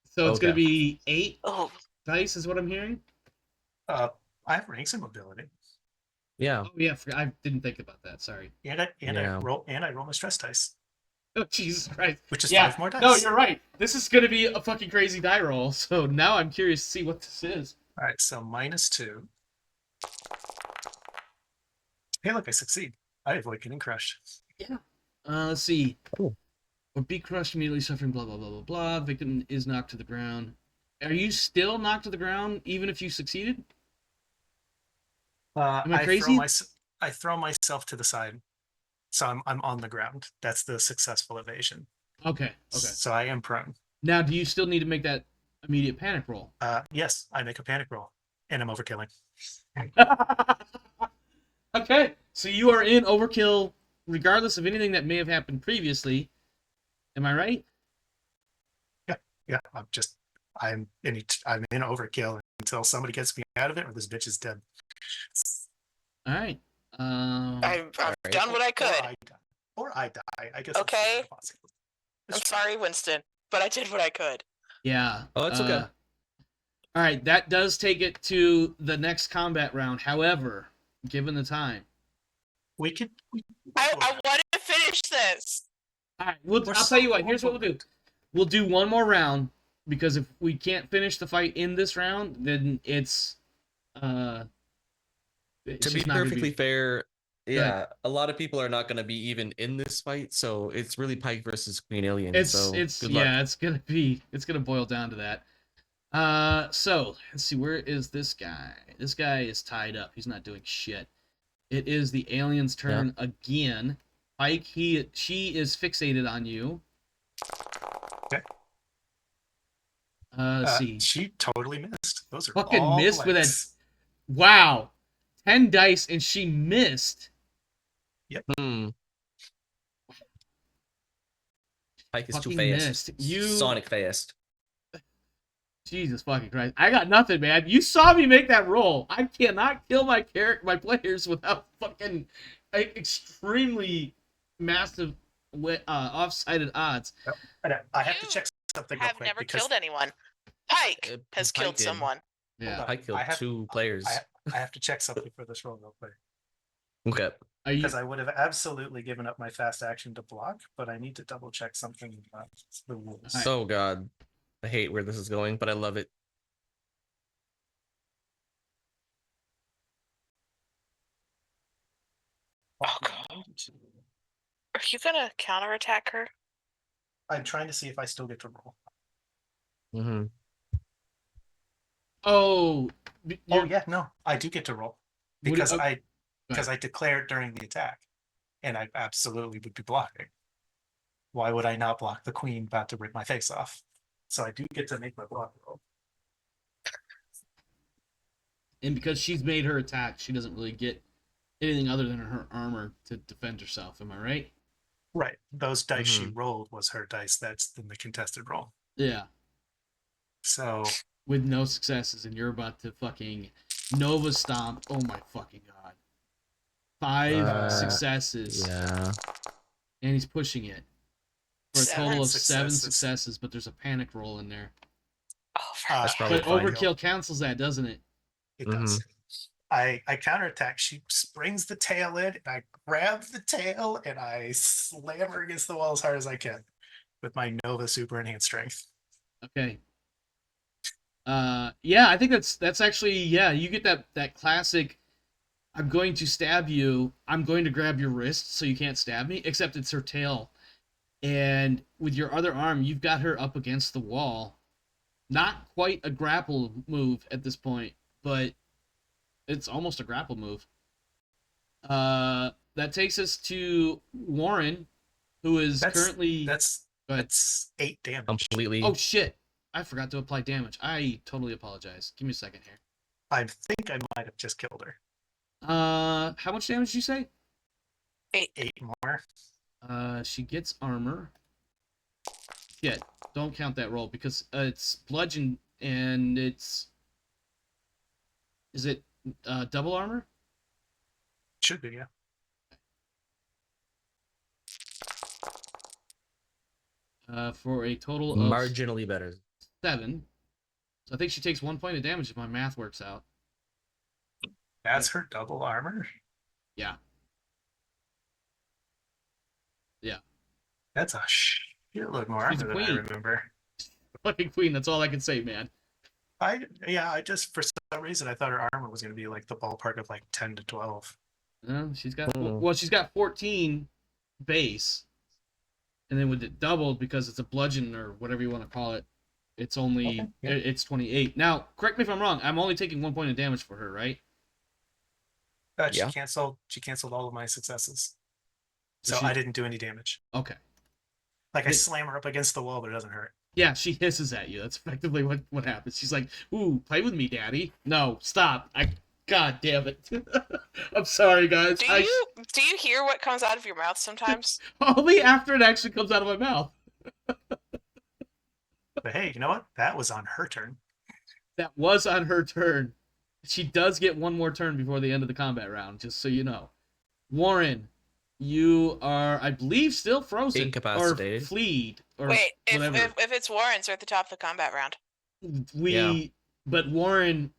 So it's going to Okay. be 8 Oh, dice is what I'm hearing? I have ranks in mobility. Yeah. Oh yeah, I didn't think about that, sorry. And I Yeah. roll my stress dice. Oh Jesus Christ. Which is Yeah. 5 more dice. No, you're right. This is going to be a fucking crazy die roll. So now I'm curious to see what this is. Alright, so -2. Hey, look, I succeed. I avoid getting crushed. Yeah. Let's see. Cool. Or be crushed immediately, suffering blah blah blah blah blah. Victim is knocked to the ground. Are you still knocked to the ground even if you succeeded? Am I crazy? I throw myself to the side, so I'm on the ground. That's the successful evasion. Okay. So I am prone. Now, do you still need to make that immediate panic roll? Yes, I make a panic roll, and I'm overkilling. Okay, so you are in overkill regardless of anything that may have happened previously. Am I right? Yeah. I'm in overkill until somebody gets me out of it, or this bitch is dead. All right. I've Alright. done what I could. Or I die. I guess. Okay. That's possible. I'm sorry, Winston, but I did what I could. Yeah. Oh, that's okay. All right, that does take it to the next combat round. However, given the time, We could. I want to finish this. all right. We're I'll so tell you what. Here's what we'll do. overbooked. We'll do one more round because if we can't finish the fight in this round, then it's To it's be just not gonna perfectly fair, ahead. yeah, a lot of people are not going to be even in this fight, so it's really Pike versus Queen Alien. It's so it's good luck. yeah, it's gonna boil down to that. So let's see, where is this guy? This guy is tied up. He's not doing shit. It is the alien's turn again. Pike, she is fixated on you. Okay. Let's see. She totally missed. Those are Fucking all missed with blanks. Wow. 10 dice and she missed. Pike is too Fucking fast. missed. Sonic fast. Jesus fucking Christ. I got nothing, man. You saw me make that roll. I cannot kill my players without fucking extremely massive off-sided odds. I have to check something real Have quick never because killed anyone. Pike has Pike killed did. someone. Yeah. Hold on. Pike killed I have- 2 players. I have to check something for this roll real quick. Okay. Are you Because I would have absolutely given up my fast action to block, but I need to double check something about the rules. Alright. So God, I hate where this is going, but I love it. Oh, God. Are you gonna counterattack her? I'm trying to see if I still get to roll. Mm-hmm. Oh, Oh yeah, no, I do get to roll What do- because oh, I declared during the attack, and I absolutely would be blocking. Why would I not block the queen about to rip my face off? So I do get to make my block roll. and because she's made her attack, she doesn't really get anything other than her armor to defend herself. Am I right? Right, those dice she Mhm. rolled was her dice. That's in the contested roll. Yeah. So With no successes, and you're about to fucking Nova Stomp. Oh my fucking God. 5 successes. Yeah. And he's pushing it. For a 7 total of 7 successes. successes, but there's a panic roll in there. Oh, That's probably But fine. overkill cancels that, doesn't it? it does. I counterattack. She springs the tail in, and I grab the tail and I slam her against the wall as hard as I can with my Nova super enhanced strength. Okay. Yeah, I think that's actually, yeah, you get that classic, I'm going to stab you, I'm going to grab your wrist so you can't stab me, except it's her tail. And with your other arm, you've got her up against the wall. Not quite a grapple move at this point, but it's almost a grapple move. That takes us to Warren, who is currently... Go ahead. That's 8 damage. Completely. Oh, shit. I forgot to apply damage. I totally apologize. Give me a second here. I think I might have just killed her. How much damage did you say? 8 more. She gets armor. Shit, don't count that roll because it's bludgeon and it's... Is it double armor? Should be, yeah. For a total of Marginally better. 7. So I think she takes 1 point of damage if my math works out. That's her double armor. Yeah. Yeah. That's a shitload more She's a armor than I queen. remember. Fucking queen, that's all I can say, man. I just for some reason I thought her armor was going to be like the ballpark of like 10 to 12. She's got Hmm. well, she's got 14 base, and then with it doubled because it's a bludgeon or whatever you want to call it, it's only Okay, yeah. it's 28. Now, correct me if I'm wrong. I'm only taking 1 point of damage for her, right? She Yeah. canceled all of my successes. So She- I didn't do any damage. Okay. Like I slam her up against the wall, but it doesn't hurt. Yeah, she hisses at you. That's effectively what happens. She's like, "Ooh, play with me, daddy." No, stop. God damn it. I'm sorry, guys. Do you hear what comes out of your mouth sometimes? Only after it actually comes out of my mouth. But hey, you know what? That was on her turn. That was on her turn. She does get one more turn before the end of the combat round, just so you know. Warren, you are, I believe, still frozen. Incapacitated. Or fleed. Or Wait, whatever. if it's Warren's, we're at the top of the combat round. But Warren,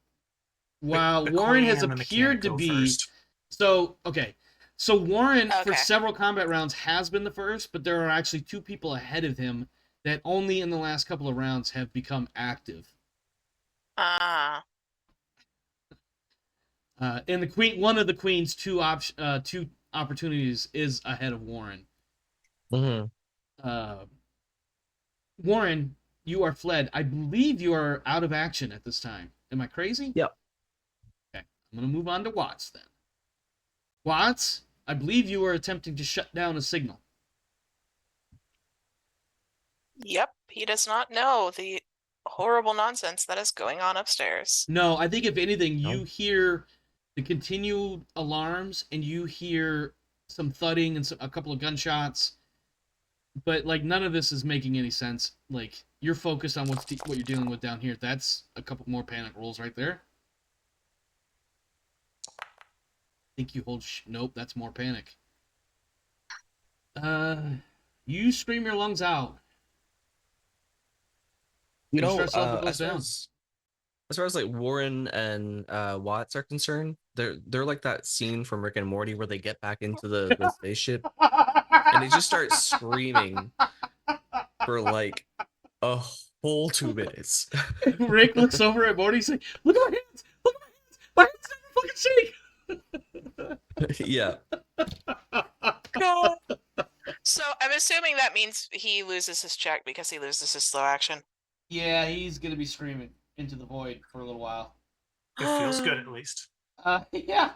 while The Warren queen has and the appeared to mechanic go be... first. So Warren, for Okay. several combat rounds, has been the first, but there are actually 2 people ahead of him that only in the last couple of rounds have become active. Ah. And the queen, one of the queen's 2 opportunities is ahead of Warren. Mm-hmm. Warren, you are fled. I believe you are out of action at this time. Am I crazy? Yep. Okay, I'm gonna move on to Watts then. Watts, I believe you were attempting to shut down a signal. Yep, he does not know the horrible nonsense that is going on upstairs. No, I think if anything, No. you hear the continued alarms and you hear some thudding and a couple of gunshots, but like none of this is making any sense. Like you're focused on what you're dealing with down here. That's a couple more panic rolls right there. I think you hold. Nope, that's more panic. You scream your lungs out. You know, stress level goes as far down. as far as like Warren and Watts are concerned, they're like that scene from Rick and Morty where they get back into the spaceship and they just start screaming for like a whole 2 minutes. Rick looks over at Morty. He's like, "Look at my hands! Look at my hands! My hands never fucking shake." Yeah. No. So I'm assuming that means he loses his check because he loses his slow action. Yeah, he's gonna be screaming into the void for a little while. It feels good at least. Yeah.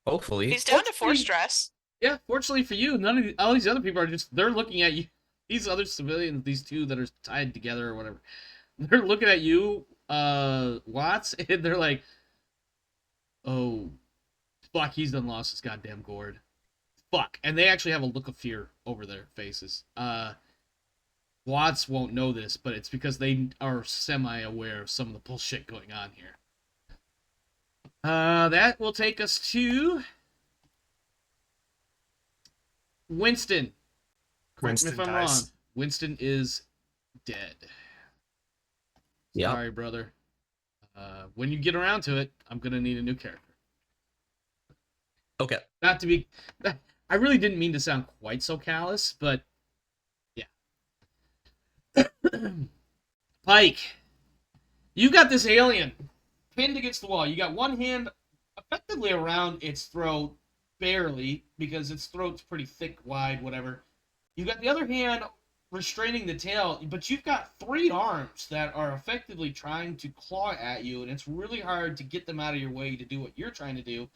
Hopefully. He's down to 4 stress. Yeah, fortunately for you, all these other people are they're looking at you. These other civilians, these 2 that are tied together or whatever, they're looking at you, Watts, and they're like, "Oh, fuck, he's done lost his goddamn gourd. Fuck." And they actually have a look of fear over their faces. Watts won't know this, but it's because they are semi-aware of some of the bullshit going on here. That will take us to Winston. Correct me if I'm wrong. Winston is dead. Yeah. Sorry, brother. When you get around to it, I'm gonna need a new character. Okay. Not to be... I really didn't mean to sound quite so callous, but yeah. Pike, you got this alien pinned against the wall. You got one hand effectively around its throat, barely, because its throat's pretty thick, wide, whatever. You got the other hand restraining the tail, but you've got 3 arms that are effectively trying to claw at you, and it's really hard to get them out of your way to do what you're trying to do.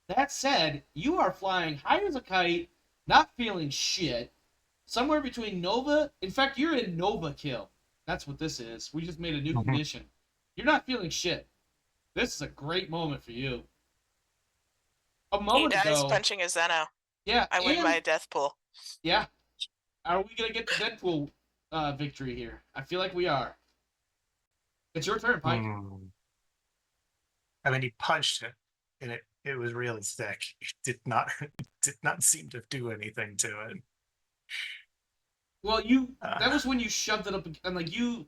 That said, you are flying high as a kite, not feeling shit, somewhere between Nova... In fact, you're in Nova kill. That's what this is. We just made a new condition. You're not feeling shit. This is a great moment for you. A moment he dies ago... punching a Zeno. Yeah, I win my death pool. Yeah. Are we going to get the Deadpool victory here? I feel like we are. It's your turn, Pike. I mean, he punched it, and it was really thick. It did not seem to do anything to it. Well, that was when you shoved it up, and like you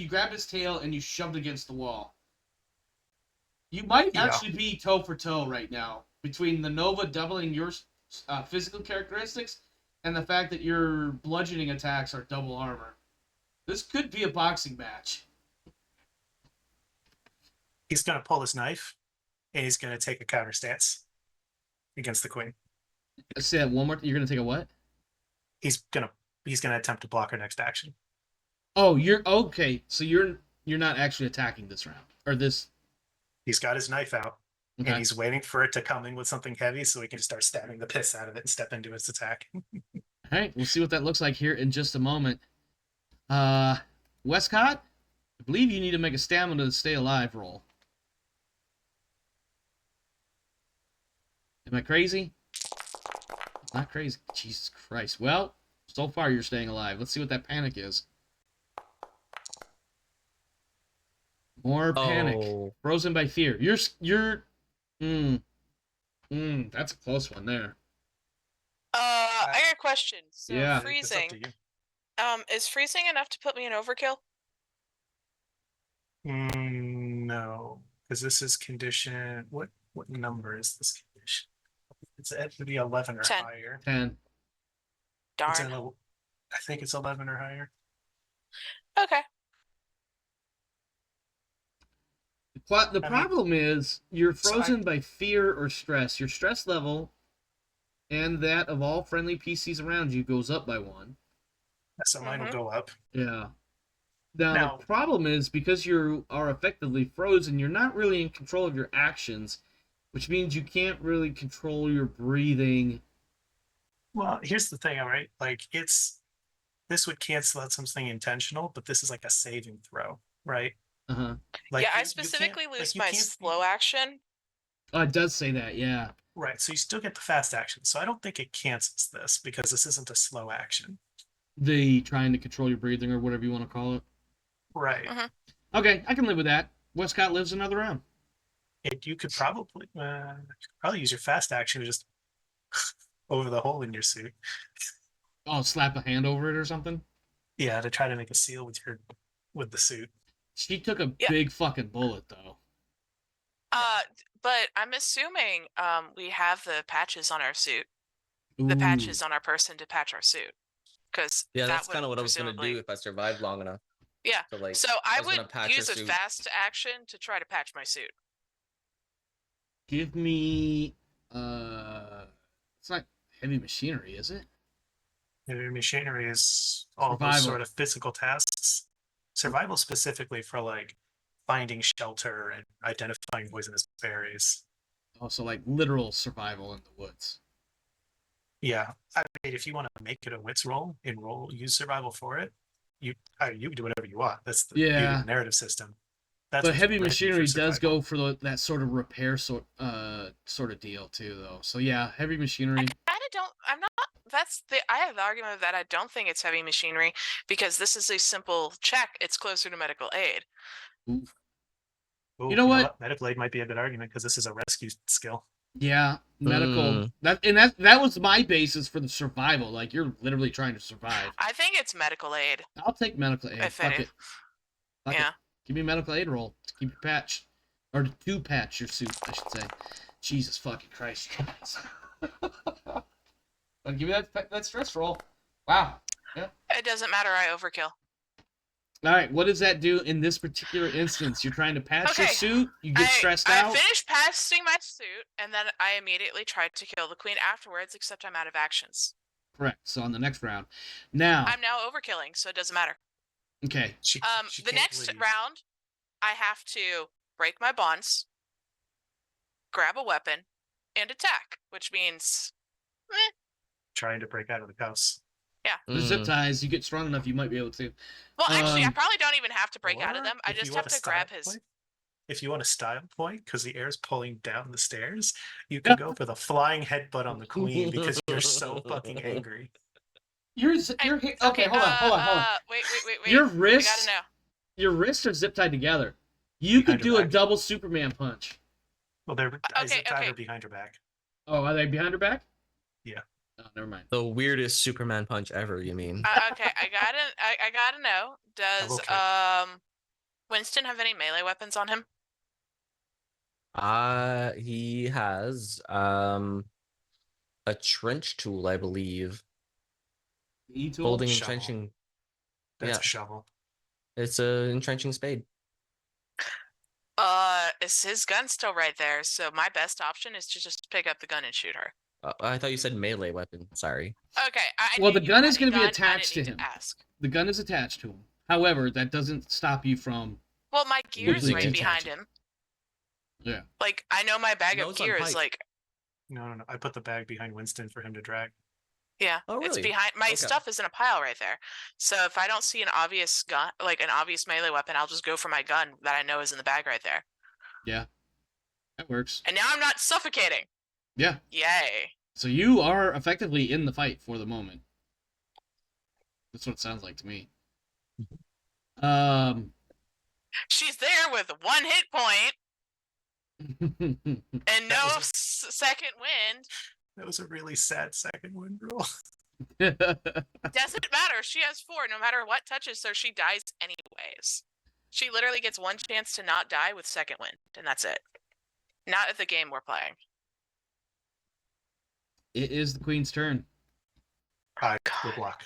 grabbed its tail and you shoved it against the wall. You might actually be toe for toe right now between the Nova doubling your physical characteristics and the fact that your bludgeoning attacks are double armor. This could be a boxing match. He's gonna pull his knife, and he's gonna take a counter stance against the queen. Say that one more. You're gonna take a what? He's gonna attempt to block her next action. Oh, you're okay. So you're not actually attacking this round or this. He's got his knife out, and he's waiting for it to come in with something heavy so he can just start stabbing the piss out of it and step into its attack. right, we'll see what that looks like here in just a moment. Wescott, I believe you need to make a stamina to stay alive roll. Am I crazy? Not crazy. Jesus Christ. Well, so far you're staying alive. Let's see what that panic is. More panic. Oh. Frozen by fear. That's a close one there. I got a question. So Yeah. It's up to freezing. you. Is freezing enough to put me in overkill? No, because this is condition. What number is this condition? It would be 11 or 10. higher. 10. It's Darn. I think it's 11 or higher. Okay. The problem is you're frozen by fear or stress. Your stress level and that of all friendly PCs around you goes up by 1. So mine will go up. Yeah. Now, the problem is because you are effectively frozen, you're not really in control of your actions, which means you can't really control your breathing. Well, here's the thing, all right? Like, this would cancel out something intentional, but this is like a saving throw, right? Uh-huh. Like I specifically lose my slow action. Oh, it does say that, yeah. Right, so you still get the fast action. So I don't think it cancels this because this isn't a slow action. The trying to control your breathing or whatever you want to call it. Right. Okay, I can live with that. Wescott lives another round. You could probably use your fast action to just over the hole in your suit. Oh, slap a hand over it or something? Yeah, to try to make a seal with the suit. She took a big fucking bullet, though. But I'm assuming we have the patches on our suit. Ooh. The patches on our person to patch our suit. Because that's kind of what I was going to do if I survived long enough. Yeah. So I would use a suit. fast action to try to patch my suit. Give me it's not heavy machinery, is it? Heavy machinery is all Survival. those sort of physical tasks. Survival specifically for like finding shelter and identifying poisonous berries. Oh, so like literal survival in the woods. Yeah, I mean, if you want to make it a wits roll, use survival for it. You can do whatever you want. That's the beauty of the narrative system. But heavy machinery does go for that sort of repair sort of deal too, though. So yeah, heavy machinery. I have the argument that I don't think it's heavy machinery because this is a simple check. It's closer to medical aid. Ooh. Ooh, you know what? Medical aid might be a good argument because this is a rescue skill. Yeah, medical. That was my basis for the survival. Like you're literally trying to survive. I think it's medical aid. I'll take medical aid. Fuck it. Yeah. Give me a medical aid roll to keep your patch, or to patch your suit, I should say. Jesus fucking Christ. But give me that stress roll. Wow. Yeah. It doesn't matter. I overkill. All right. What does that do in this particular instance? You're trying to patch your suit. You get stressed out. I finished patching my suit, and then I immediately tried to kill the queen afterwards. Except I'm out of actions. Correct. So on the next round, now I'm now overkilling, so it doesn't matter. Okay. The next round, I have to break my bonds, grab a weapon, and attack, which means trying to break out of the cuffs. Yeah. The zip ties, you get strong enough, you might be able to. Well, actually, I probably don't even have to break out of them. I just have to grab his. If you want a style point, because the air's pulling down the stairs, you can go for the flying headbutt on the queen because you're so fucking angry. Okay, hold on. Wait. Your wrists, I gotta know. Your wrists are zip tied together. You could do a double Superman punch. Well, they're zip tied or behind her back. Oh, are they behind her back? Yeah. Oh, never mind. The weirdest Superman punch ever, you mean? Okay, I gotta know. Does Winston have any melee weapons on him? He has a trench tool, I believe. E-tool? Holding Shovel. entrenching. That's a shovel. It's a entrenching spade. Is his gun still right there? So my best option is to just pick up the gun and shoot her. I thought you said melee weapon. Sorry. Okay. Well, the gun is going to be attached to him. The gun is attached to him. However, that doesn't stop you from. Well, my gear is right behind him. Yeah. Like I know my bag of gear is like. No. I put the bag behind Winston for him to drag. Yeah, Oh, it's really? behind my Okay. stuff is in a pile right there. So if I don't see an obvious gun, like an obvious melee weapon, I'll just go for my gun that I know is in the bag right there. Yeah, that works. And now I'm not suffocating. Yeah. Yay. So you are effectively in the fight for the moment. That's what it sounds like to me. She's there with 1 hit point and no second wind. That was a really sad second wind roll. Doesn't matter. She has 4. No matter what touches her, she dies anyways. She literally gets 1 chance to not die with second wind, and that's it. Not at the game we're playing. It is the queen's turn. Hi, good block.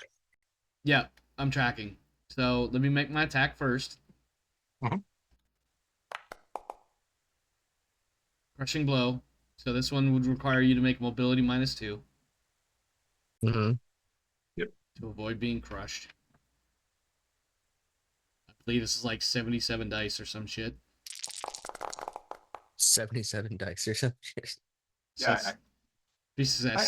Yeah, I'm tracking. So let me make my attack first. Mhm. Crushing blow. So this one would require you to make mobility -2 Mm-hmm. to avoid being crushed. I believe this is like 77 dice or some shit. 77 dice or something. So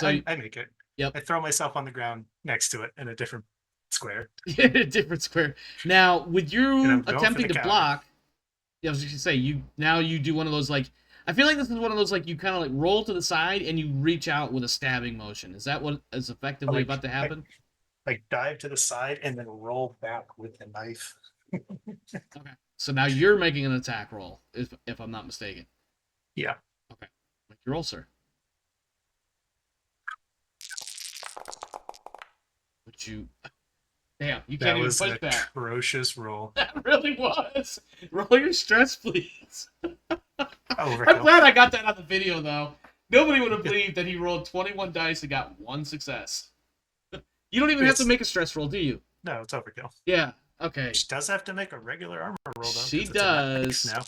Yeah, I make it. Yep. I throw myself on the ground next to it in a different square. different square. Now, with you And I'm going for attempting the to counter. block, yeah, I was just gonna say you do one of those like I feel like this is one of those like you kind of like roll to the side and you reach out with a stabbing motion. Is that what is effectively Like- about to happen? Like dive to the side and then roll back with the knife. Okay. So now you're making an attack roll, if I'm not mistaken. Yeah. Okay. Make your roll, sir. Would you? Damn, you That can't even was an push that. atrocious roll. That really was. Roll your stress, please. I'm Overkill. glad I got that on the video, though. Nobody would have believed that he rolled 21 dice and got 1 success. You don't even have to It's- make a stress roll, do you? No, it's overkill. Yeah. Okay. She does have to make a regular armor roll though. She 'cause it's a knife does. Now.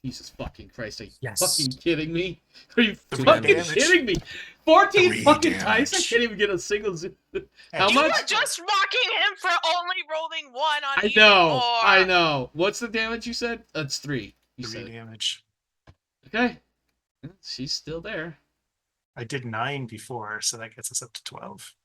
Jesus fucking Christ! Are you Yes. fucking kidding me? Are you 3 fucking damage. kidding me? 14 3 fucking dice. I damage. can't even get a single. How And You much? were just mocking him for only rolling 1 on I even know. more. I know. What's the damage you said? That's 3. You 3 said. damage. Okay. She's still there. I did 9 before, so that gets us up to 12.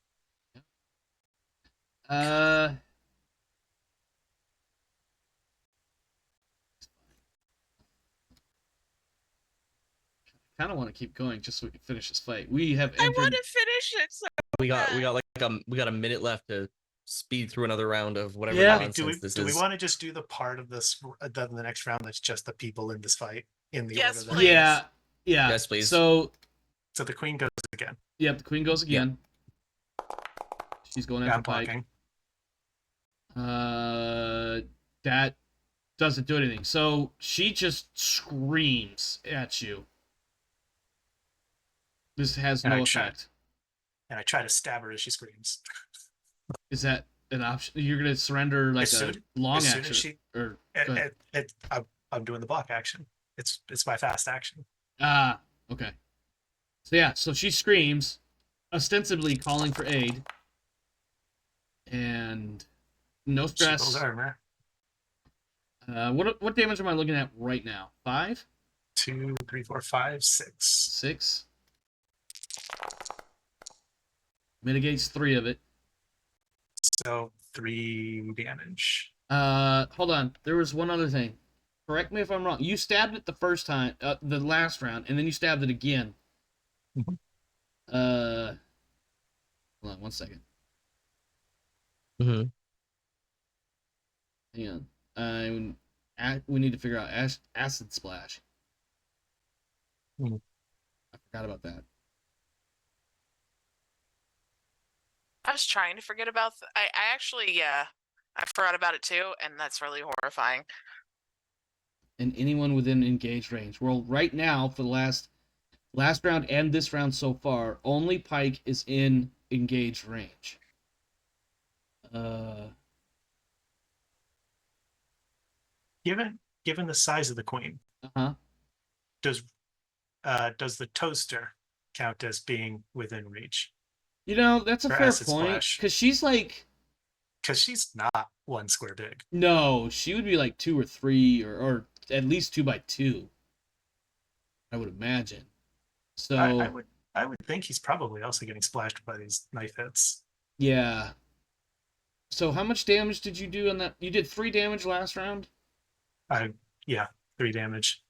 Kind of want to keep going just so we can finish this fight. We have I entered. want to finish it. So We got a minute left to speed through another round of whatever Yeah. nonsense this Do we is. want to just do the part of this the next round that's just the people in this fight in the Yes, order that please. Yeah. Yeah. Yes, please. So, So the queen goes again. yep, the queen goes again. She's going Yeah, after I'm Pike. blocking. That doesn't do anything. So she just screams at you. This has And no I try- effect. And I try to stab her as she screams. Is that an option? You're gonna surrender like As a soon- long as soon action, as she- or go ahead. I'm doing the block action. It's my fast action. Ah, okay. So yeah, so she screams, ostensibly calling for aid, and no She rolls stress. armor. What damage am I looking at right now? 5, 2, 3, 4, 5, 6. 6. Mitigates 3 of it. So 3 damage. Hold on. There was one other thing. Correct me if I'm wrong. You stabbed it the first time, the last round, and then you stabbed it again. Mhm. Hold on 1 second. Mhm. Hang on. We need to figure out acid splash. Mhm. I forgot about that. I was trying to forget about. I actually, I forgot about it too, and that's really horrifying. And anyone within engaged range. Well, right now for the last round and this round so far, only Pike is in engaged range. Given the size of the queen, Uh-huh. does the toaster count as being within reach? You know, that's a Or fair acid point. splash. Because she's like, Because she's not 1 square big. no, she would be like 2 or 3, or at least 2 by 2. I would imagine. So I would think he's probably also getting splashed by these knife hits. Yeah. So how much damage did you do on that? You did 3 damage last round? Yeah, 3 damage.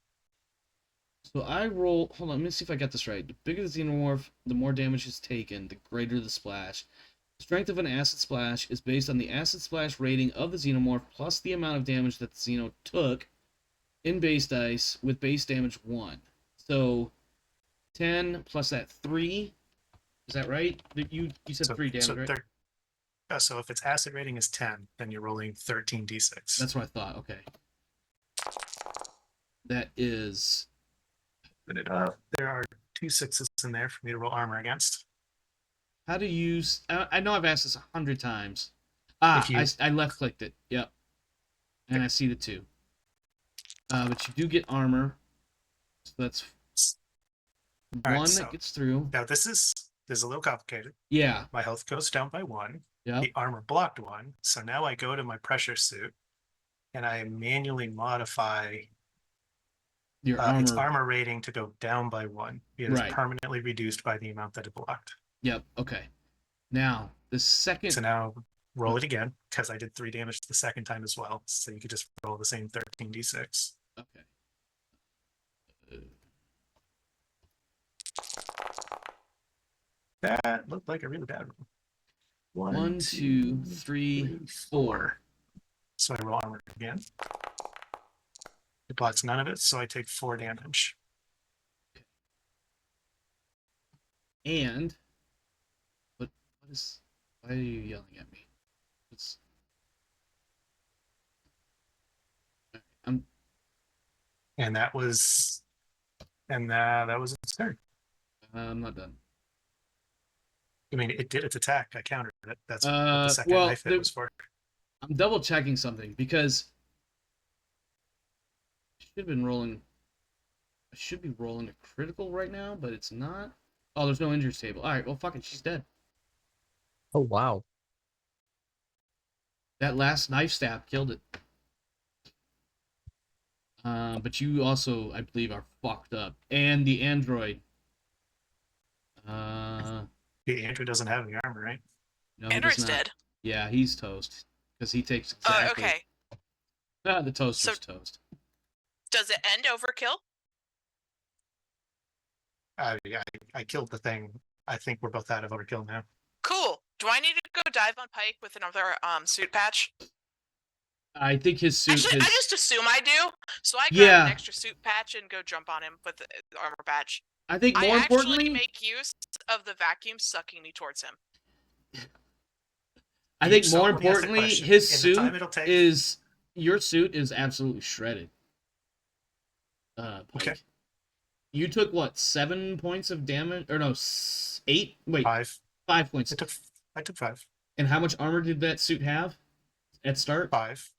So I roll. Hold on, let me see if I got this right. The bigger the xenomorph, the more damage is taken, the greater the splash. The strength of an acid splash is based on the acid splash rating of the xenomorph plus the amount of damage that the xeno took in base dice with base damage 1. So 10 plus that 3. Is that right? You said 3 damage, right? So if its acid rating is 10, then you're rolling 13d6. That's what I thought. Okay. That is. There are 2 6s in there for me to roll armor against. How to use? I know I've asked this 100 times. I left clicked it. Yep. And I see the 2. But you do get armor. So that's All one right, that gets through. Now this is a little complicated. Yeah. My health goes down by 1. Yeah. The armor blocked 1. So now I go to my pressure suit and I manually modify Your armor. its armor rating to go down by 1. It is Right. permanently reduced by the amount that it blocked. Yep. Okay. Now the second. So now roll it again because I did 3 damage the second time as well. So you could just roll the same 13d6. Okay. That looked like a really bad one. 1, 2, 3, 4. So I roll armor again. It blocks none of it, so I take 4 damage. And what is? Why are you yelling at me? It's. And that was its turn. I'm not done. I mean, it did its attack. I countered it. That's what the second knife hit was for. I'm double checking something because I should be rolling a critical right now, but it's not. Oh, there's no injuries table. All right, well, fuck it, she's dead. Oh wow. That last knife stab killed it. But you also, I believe, are fucked up. And the android. The android doesn't have any armor, right? No, he Android's does not. dead. Yeah, he's toast. Because he takes Oh, exactly. okay. The toaster's toast. Does it end overkill? I killed the thing. I think we're both out of overkill now. Cool. Do I need to go dive on Pike with another suit patch? I think his suit Actually, is. I just assume I do. So I grab an extra suit patch and go jump on him with the armor patch. I think more I importantly. actually make use of the vacuum sucking me towards him. I think So more let me ask the importantly, question. his In the time suit it'll take- is. Your suit is absolutely shredded. Pike. Okay. You took what, 7 points of damage? Or no, 8? Wait, 5. 5 points. I took 5. And how much armor did that suit have at start? 5.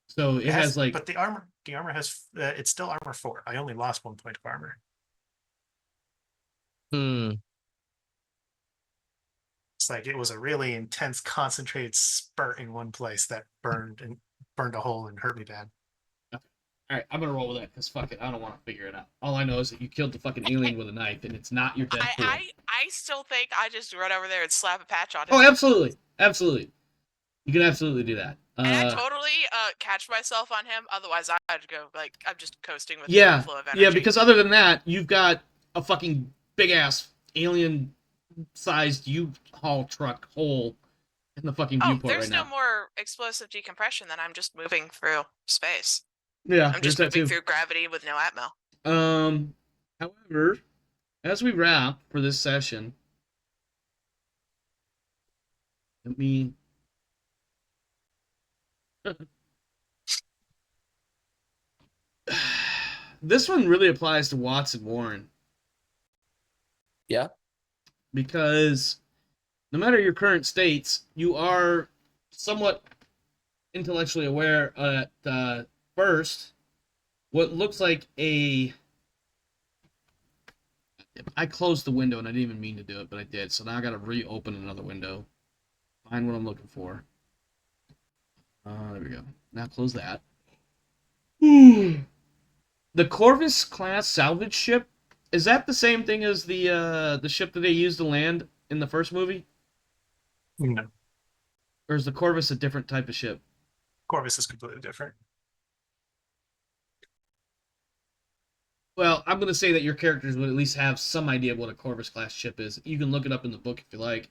So it has like. But the armor has it's still armor 4. I only lost 1 point of armor. It's like it was a really intense, concentrated spurt in one place that burned a hole and hurt me bad. All right, I'm gonna roll with that because fuck it, I don't want to figure it out. All I know is that you killed the fucking alien with a knife, and it's not your Deadpool. I still think I just run over there and slap a patch on him. Oh, absolutely, absolutely. You can absolutely do that. And I totally catch myself on him. Otherwise, I'd go like I'm just coasting with the flow of energy. Yeah, because other than that, you've got a fucking big ass alien-sized U-Haul truck hole in the fucking viewport right now. There's no more explosive decompression than I'm just moving through space. Yeah, I'm just moving through gravity with no atmo. However, as we wrap for this session, let me. This one really applies to Watts and Warren. Yeah. Because no matter your current states, you are somewhat intellectually aware at first what looks like a. I closed the window and I didn't even mean to do it, but I did. So now I got to reopen another window. Find what I'm looking for. There we go. Now close that. The Corvus class salvage ship Is that the same thing as the ship that they used to land in the first movie? No, Or is the Corvus a different type of ship? Corvus is completely different. Well, I'm going to say that your characters would at least have some idea of what a Corvus class ship is. You can look it up in the book if you like.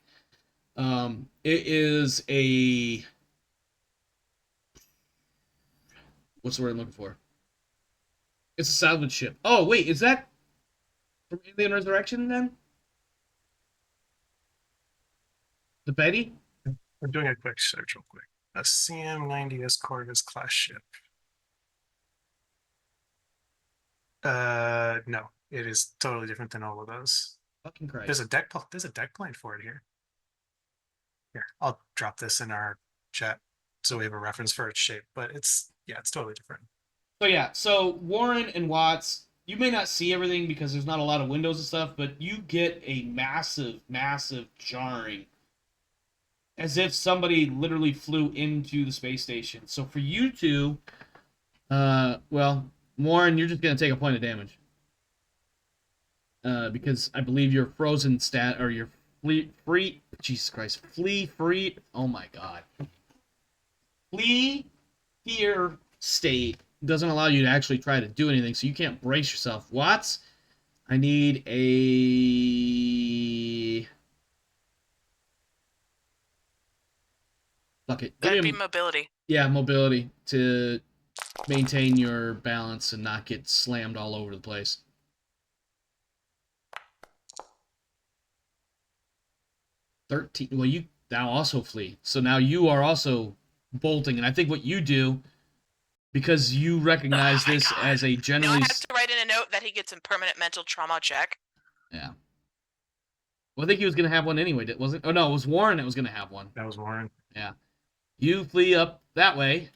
It is a... What's the word I'm looking for? It's a salvage ship. Oh, wait, is that from Alien Resurrection then? The Betty? I'm doing a quick search real quick. A CM-90S Corvus class ship. No, it is totally different than all of those. Fucking Christ. There's a deck plane for it here. Here, I'll drop this in our chat so we have a reference for its shape, but it's totally different. So yeah, so Warren and Watts, you may not see everything because there's not a lot of windows and stuff, but you get a massive, massive jarring. As if somebody literally flew into the space station. So for you two, well, Warren, you're just going to take a point of damage. Because I believe your frozen stat, or your Jesus Christ, flee free, oh my god. Flee fear state doesn't allow you to actually try to do anything, so you can't brace yourself. Watts, I need a... Fuck it. That'd be mobility. Yeah, mobility to maintain your balance and not get slammed all over the place. Well, you now also flee. So now you are also bolting. And I think what you do, because you recognize this as a generally... I have to write in a note that he gets a permanent mental trauma check. Yeah. Well, I think he was going to have one anyway, wasn't it? Oh, no, it was Warren that was going to have one. That was Warren. Yeah. You flee up that way.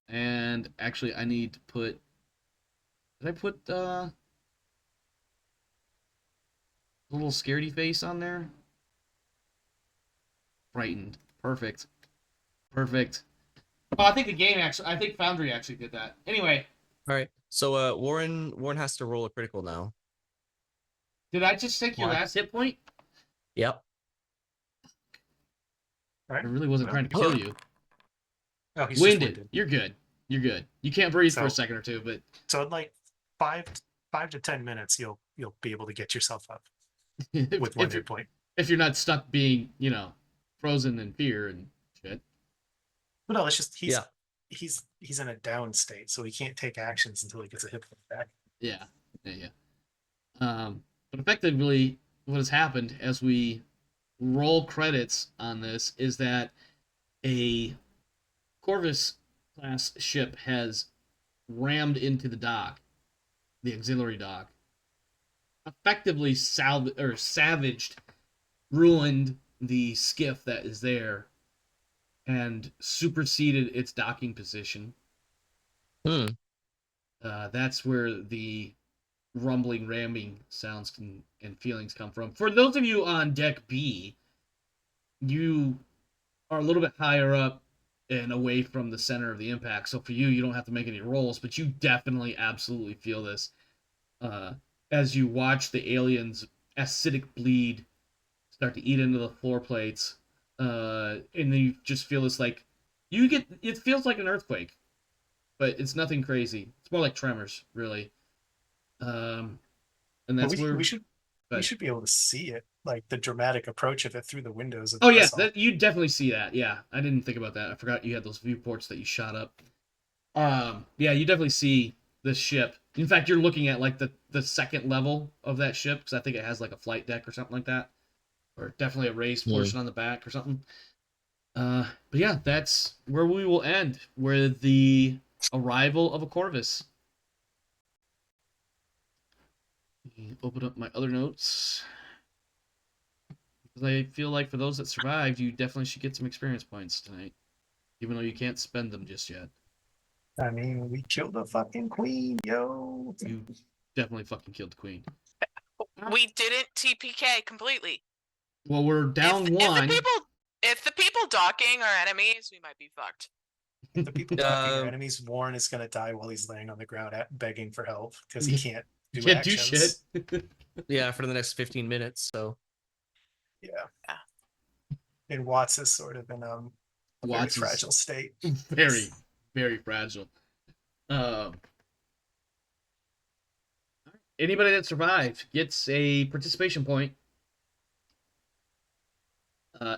And actually, I need to put... Did I put a little scaredy face on there? Frightened. Perfect. Perfect. Oh, I think the game actually... I think Foundry actually did that. Anyway. All right. So Warren has to roll a critical now. Did I just take your last hit point? Yep. All right. I really wasn't trying to kill you. Oh, he's Winded. You're good. You're good. You can't breathe for a second or two, but... So in like 5 to 10 minutes, you'll be able to get yourself up with one hit point. If you're not stuck being, frozen in fear and shit. But no, it's just he's in a down state, so he can't take actions until he gets a hit point back. Yeah. But effectively, what has happened as we roll credits on this is that a Corvus class ship has rammed into the dock, the auxiliary dock, effectively savaged, ruined the skiff that is there, and superseded its docking position. That's where the rumbling, ramming sounds and feelings come from. For those of you on deck B, you are a little bit higher up and away from the center of the impact. So for you, you don't have to make any rolls, but you definitely absolutely feel this as you watch the aliens' acidic bleed start to eat into the floor plates. And then you just feel this it feels like an earthquake, but it's nothing crazy. It's more like tremors, really. And that's where we should be able to see it, like the dramatic approach of it through the windows of the vessel. You definitely see that. Yeah, I didn't think about that. I forgot you had those viewports that you shot up. Yeah, you definitely see this ship. In fact, you're looking at like the second level of that ship, because I think it has like a flight deck or something like that, or definitely a raised portion on the back or something. But yeah, that's where we will end, with the arrival of a Corvus. Open up my other notes, because I feel like for those that survived, you definitely should get some experience points tonight, even though you can't spend them just yet. I mean, we killed a fucking queen, yo. You definitely fucking killed the queen. We didn't TPK completely. Well, we're down one. If the people docking are enemies, we might be fucked. If the people docking are enemies, Warren is gonna die while he's laying on the ground begging for help because he can't do Can't do shit. actions. Yeah, for the next 15 minutes. So Yeah. Yeah. And Watts is sort of in a very Watts is fragile state. very, very fragile. Anybody that survived gets a participation point.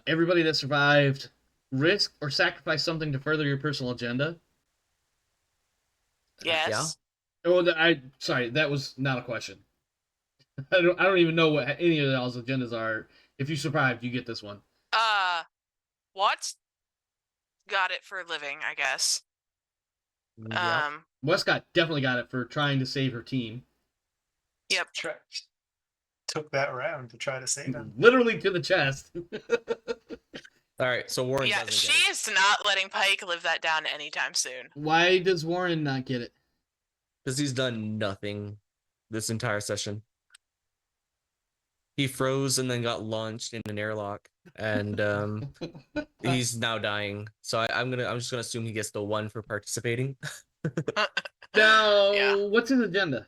Everybody that survived risk or sacrifice something to further your personal agenda. Yes. Oh, sorry, that was not a question. I don't even know what any of y'all's agendas are. If you survived, you get this one. Watts got it for a living, I guess. yeah. Wescott definitely got it for trying to save her team. Yep. Took that round to try to save him. Literally to the chest. All right, so Warren Yeah, doesn't she get it. is not letting Pike live that down anytime soon. Why does Warren not get it? Because he's done nothing this entire session. He froze and then got launched in an airlock, and he's now dying. So I'm just gonna assume he gets the 1 for participating. Now, Yeah. what's his agenda?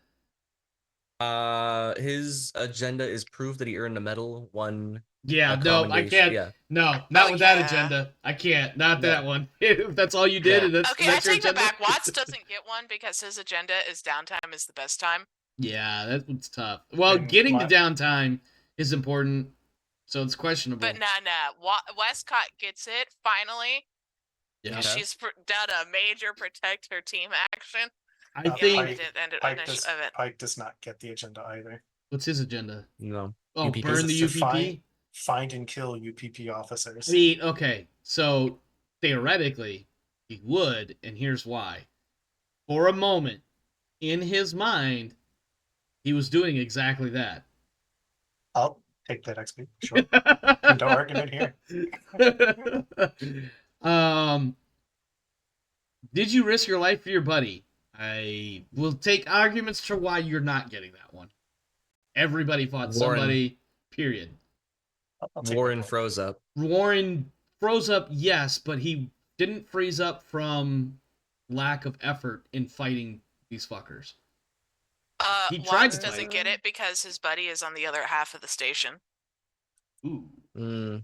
His agenda is prove that he earned a medal, won. Yeah, a no, I commendation. can't. Yeah. No, not Oh, with that yeah. agenda. I can't. Not No. that one. If that's all you did, No. and that's Okay, I your take that agenda. back. Watts doesn't get one because his agenda is downtime is the best time. Yeah, that one's tough. Well, And getting my- the downtime is important, so it's questionable. But nah. Wescott gets it finally. Yeah. Okay. She's done a major protect her team action. I Yeah, think. it didn't end Pike initial does, event. Pike does not get the agenda either. What's his agenda? No. Oh, UPP. burn the It's to UPP. Find and kill UPP officers. I mean, okay, so theoretically, he would, and here's why. For a moment, in his mind, he was doing exactly that. I'll take that XP. Sure. No argument here. Did you risk your life for your buddy? I will take arguments to why you're not getting that one. Everybody fought Warren. somebody, period. I'll take Warren that one. froze up. Warren froze up, yes, but he didn't freeze up from lack of effort in fighting these fuckers. He tried Watts to doesn't fight. get it because his buddy is on the other half of the station. Ooh. Mm.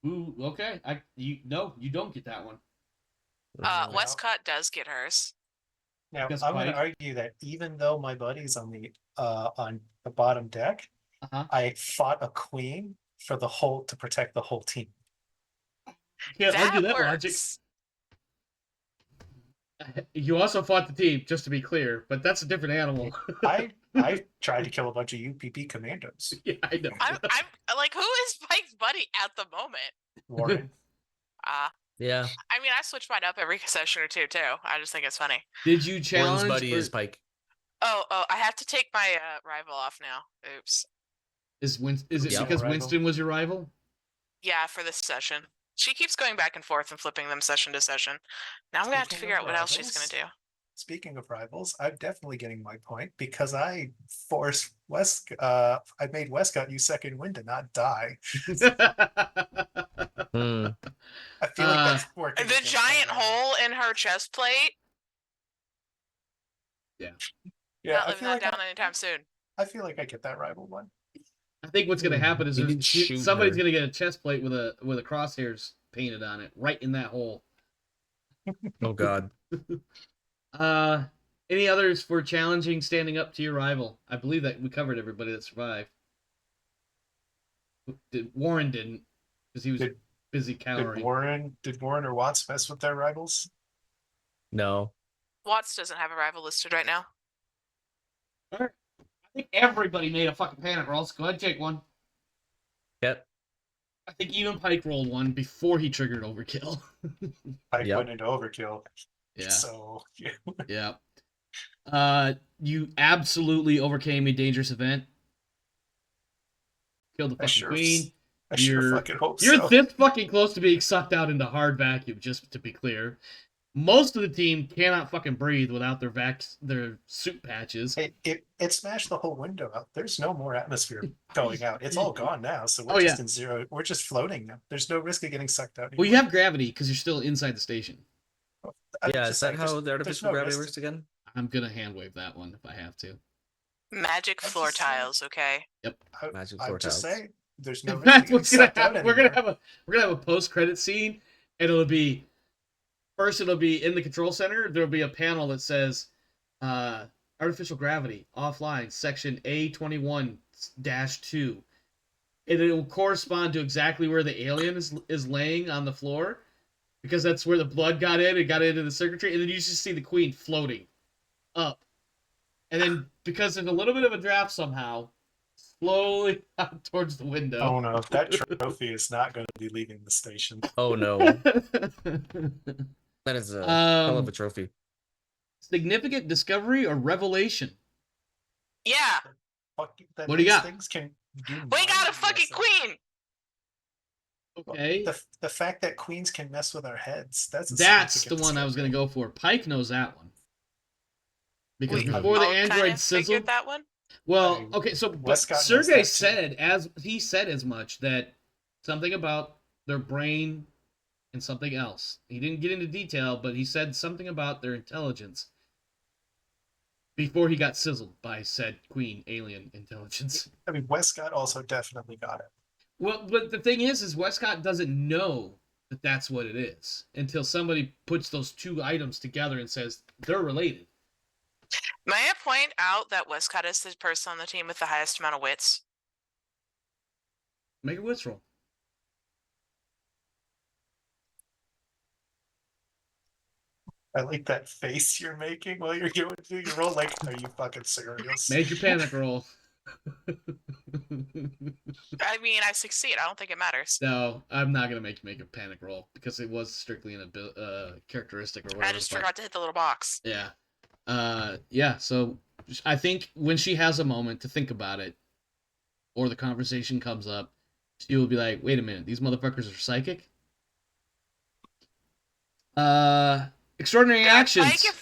Ooh, okay. You don't get that one. Wow. Wescott does get hers. Now Because I'm going to Pike- argue that even though my buddy's on the bottom deck, Uh-huh. I fought a queen for to protect the whole team. Can't argue that works. logic. You also fought the team, just to be clear, but that's a different animal. I tried to kill a bunch of UPP commandos. Yeah, I know. I'm like, who is Pike's buddy at the moment? Warren. Yeah. I mean, I switch mine up every session or two too. I just think it's funny. Did you Warren's challenge? buddy or- is Pike. Oh, I have to take my rival off now. Oops. Is it Yeah. because Rival. Winston was your rival? Yeah, for this session. She keeps going back and forth and flipping them session to session. Now I'm gonna have to Speaking figure of out what else she's gonna rivals, do. Speaking of rivals, I'm definitely getting my point because I forced I made Wescott use second wind to not die. Hmm. I feel like that's working. The against giant my rival. hole in her chest plate. Yeah, Not I living feel that like down anytime soon. I feel like I get that rival one. I think what's gonna happen is You can shoot somebody's her. gonna get a chest plate with a crosshairs painted on it, right in that hole. Oh God. Any others for challenging standing up to your rival? I believe that we covered everybody that survived. Warren didn't, because he was Did- busy Did cowering. Warren or Watts mess with their rivals? No. Watts doesn't have a rival listed right now. I think everybody made a fucking panic roll. So go ahead and take one. Yep. I think even Pike rolled one before he triggered overkill. Pike Yep. went into overkill. Yeah. So yeah. Yeah. You absolutely overcame a dangerous event. Killed the I fucking sure, queen. I sure You're- fucking hope You're so. this fucking close to being sucked out into hard vacuum, just to be clear. Most of the team cannot fucking breathe without their suit patches. It smashed the whole window out. There's no more atmosphere going out. It's all gone now. So we're Oh, just yeah. in zero. We're just floating now. There's no risk of getting sucked out. Well, you have gravity because you're still inside the station. Yeah, is that how the artificial gravity works again? I'm gonna hand wave that one if I have to. Magic I'm floor just saying. tiles, okay? Magic floor I'm just tiles. saying, there's no risk That's of getting what's gonna sucked out happen. We're anymore. gonna have a post-credit scene, and it'll be first. It'll be in the control center. There'll be a panel that says, "Artificial gravity offline, section A21-2," and it will correspond to exactly where the alien is laying on the floor, because that's where the blood got in. It got into the circuitry, and then you just see the queen floating up, and then because there's a little bit of a draft somehow, slowly out towards the window. Oh no, that trophy is not going to be leaving the station. Oh no, that is a hell of a trophy. Significant discovery or revelation? Yeah, Fuck, that What do you these got? things can do. we got a mind fucking messing. queen. Okay, The fact that queens can mess with our heads, that's a that's the significant one I was gonna discovery. go for. Pike knows that one because We before the all kind android of sizzled. figured that one. Well, I mean, okay, so but Wescott knows Sergey that too. said he said as much, that something about their brain and something else. He didn't get into detail, but he said something about their intelligence before he got sizzled by said queen alien intelligence. I mean, Wescott also definitely got it. Well, but the thing is Westcott doesn't know that that's what it is until somebody puts those two items together and says they're related. May I point out that Westcott is the person on the team with the highest amount of wits? Make a wits roll. I like that face you're making while you're going through your roll. Like, are you fucking serious? Make your panic roll. I mean, I succeed. I don't think it matters. No, I'm not gonna make you make a panic roll because it was strictly an characteristic or whatever. I just forgot to hit the little box. Yeah, yeah. So I think when she has a moment to think about it, or the conversation comes up, she will be like, "Wait a minute, these motherfuckers are psychic." Extraordinary Yeah, actions. Pike,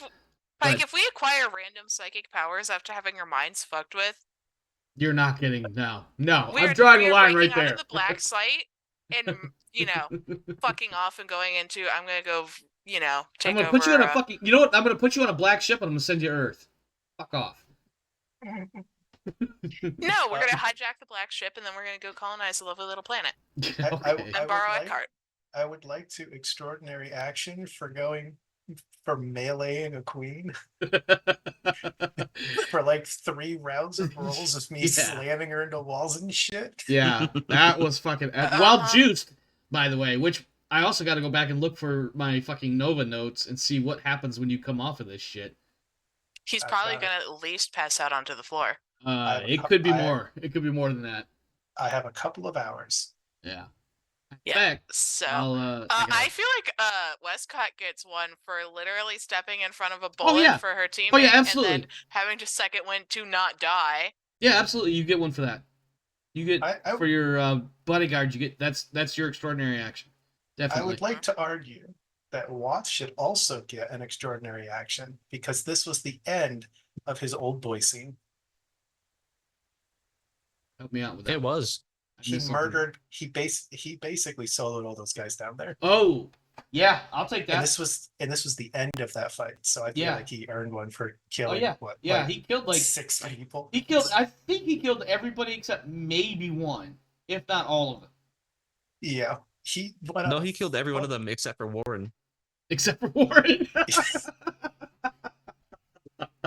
But if we acquire random psychic powers after having our minds fucked with, you're not getting no. I'm we're drawing the line breaking right out there. of the black site and fucking off and going into. I'm gonna go. Take I'm gonna over. put you on a fucking. You know what? I'm gonna put you on a black ship and I'm gonna send you to Earth. Fuck off. No, we're gonna hijack the black ship and then we're gonna go colonize a lovely little planet Okay. and borrow a cart. I would like to extraordinary action for meleeing a queen for like 3 rounds of rolls of me Yeah. slamming her into walls and shit. Yeah, that was fucking well juiced, by the way. Which I also got to go back and look for my fucking Nova notes and see what happens when you come off of this shit. He's probably gonna at least pass out onto the floor. It could be more. It could be more than that. I have a couple of hours. Yeah. Yeah. So I I feel like Westcott gets one for literally stepping in front of a bullet for her teammate. Oh yeah, absolutely. And then having to second wind to not die. Yeah, absolutely. You get one for that. You get for your bodyguard. You get that's your extraordinary action. Definitely. I would like to argue that Watts should also get an extraordinary action because this was the end of his old boy scene. Help me out with that. It was. He murdered. He basically soloed all those guys down there. Oh, yeah, I'll take that. And this was the end of that fight. So I feel like he earned one for killing. He killed like 6 people. He killed. I think he killed everybody except maybe one, if not all of them. Yeah, he killed every one of them except for Warren. Except for Warren.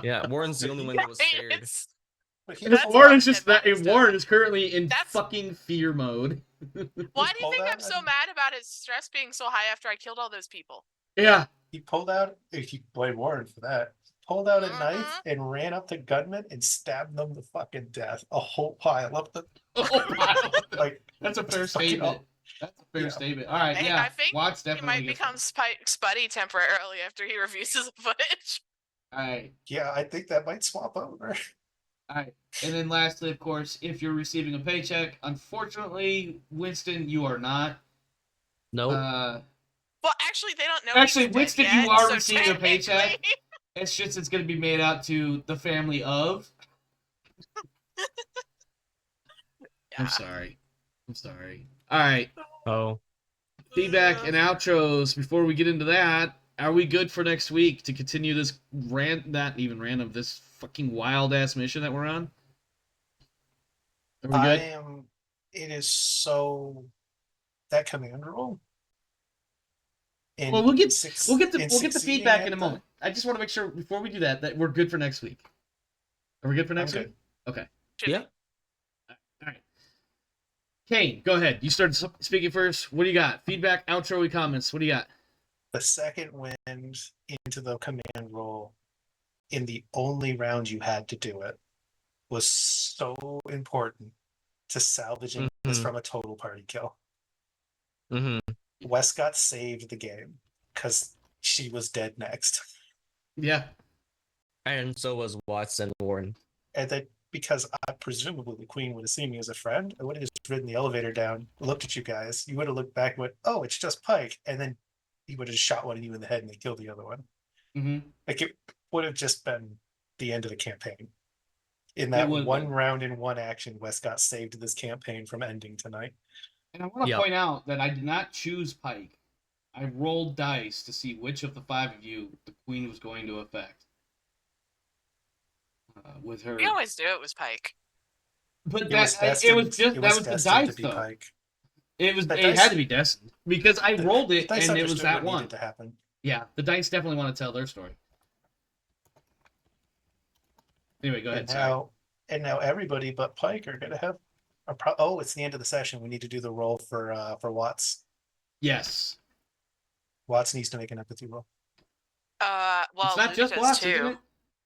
Yeah, Warren's the only one that was scared. Warren's just that. Warren is currently in fucking fear mode. Why do you think I'm so mad about his stress being so high after I killed all those people? Yeah. He pulled out, if you blame Warren for that, pulled out a knife and ran up to gunmen and stabbed them to fucking death. A whole pile up the. Like that's a fair statement. That's a fair statement. All right, yeah. I think Watts he might become Spike's buddy temporarily after he refuses the footage. All right. Yeah, I think that might swap over. All right, and then lastly, of course, if you're receiving a paycheck, unfortunately, Winston, you are not. No. Well, actually, they don't know. Actually, Winston, you are receiving a paycheck. It's just it's going to be made out to the family of. I'm sorry. All right. Oh. Feedback and outros. Before we get into that, Are we good for next week to continue this not even random, this fucking wild ass mission that we're on? Are we good? It is so that command roll. Well, we'll get the succeeding feedback at in a the- moment. I just want to make sure before we do that we're good for next week. Are we good for I'm next good. week? Okay. Should Yeah. be. All right. Kane, go ahead. You started speaking first. What do you got? Feedback, outro, comments. What do you got? The second wind into the command roll in the only round you had to do it was so important to salvaging this Mhm. from a total party kill. Mm-hmm. Wescott saved the game because she was dead next. Yeah. And so was Watson Warren. And then because presumably the queen would have seen me as a friend, I would have just ridden the elevator down, looked at you guys. You would have looked back and went, "Oh, it's just Pike," and then he would have shot one of you in the head and they killed the other one. Mm-hmm. Like it would have just been the end of the campaign. In that would have one been. round in one action, Wescott saved this campaign from ending tonight. And I want to Yep. point out that I did not choose Pike. I rolled dice to see which of the five of you the queen was going to affect. With her, We always do it with Pike. but It that was it was destined- just it that was was the destined dice to be though. Pike. It The had dice- to be destined because I rolled it The dice and it was understood that what one. needed to happen. Yeah, the dice definitely want to tell their story. Anyway, go ahead. And Sorry. now everybody but Pike are gonna have it's the end of the session. We need to do the roll for Watts. Yes, Watts needs to make an empathy roll. Well, it's not Luke just does Watts, too. isn't it?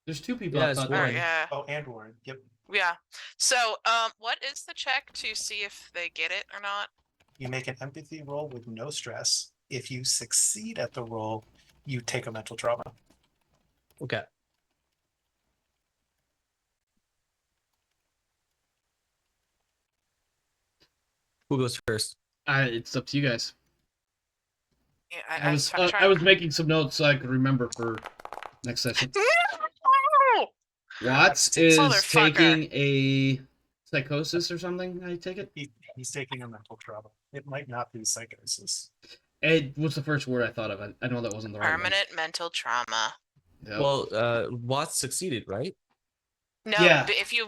There's two people. Yeah, I it's thought. Or, Warren. yeah. Oh, and Warren. Yep. Yeah. So, what is the check to see if they get it or not? You make an empathy roll with no stress. If you succeed at the roll, you take a mental trauma. Okay. Who goes first? It's up to you guys. Yeah, I was making some notes so I could remember for next session. Watts is Motherfucker. taking a psychosis or something. I take it. He's taking a mental trauma. It might not be psychosis. What's the first word I thought of? I know that wasn't the right one. Permanent mental trauma. Yep. Well, Watts succeeded, right? No, Yeah. but if you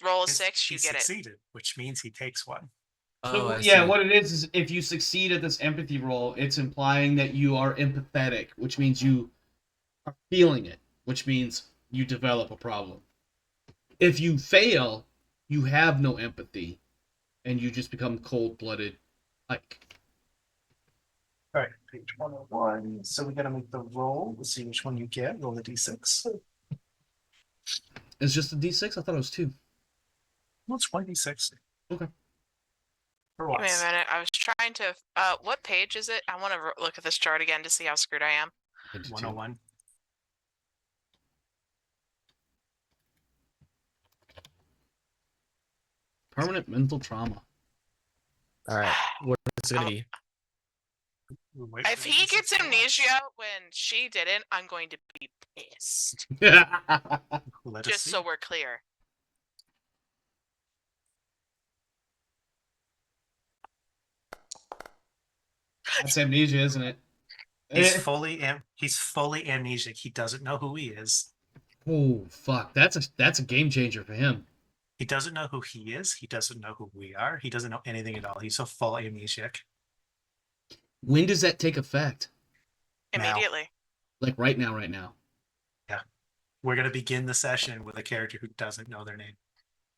roll a His- 6, he you get it. succeeded, which means he takes one. So, I yeah, see. what it is if you succeed at this empathy roll, it's implying that you are empathetic, which means you are feeling it, which means you develop a problem. If you fail, you have no empathy, and you just become cold-blooded. Like, All right, page 101. So we got to make the roll. We'll see which one you get. Roll the d6. it's just a D6. I thought it was 2. Well, it's 1d6. Okay. For Give me Watts. a minute. I was trying to. What page is it? I want to look at this chart again to see how screwed I am. I did too. 101. Permanent mental trauma. All right. What's it gonna be? We'll wait If for the he d6 gets to come up. amnesia when she didn't, I'm going to be pissed. Let us Just see. so we're clear. That's amnesia, isn't it? He's Eh. fully amnesic. He doesn't know who he is. Oh fuck! That's a game changer for him. He doesn't know who he is. He doesn't know who we are. He doesn't know anything at all. He's so full amnesiac. When does that take effect? Now. Immediately. Like right now, right now. We're gonna begin the session with a character who doesn't know their name.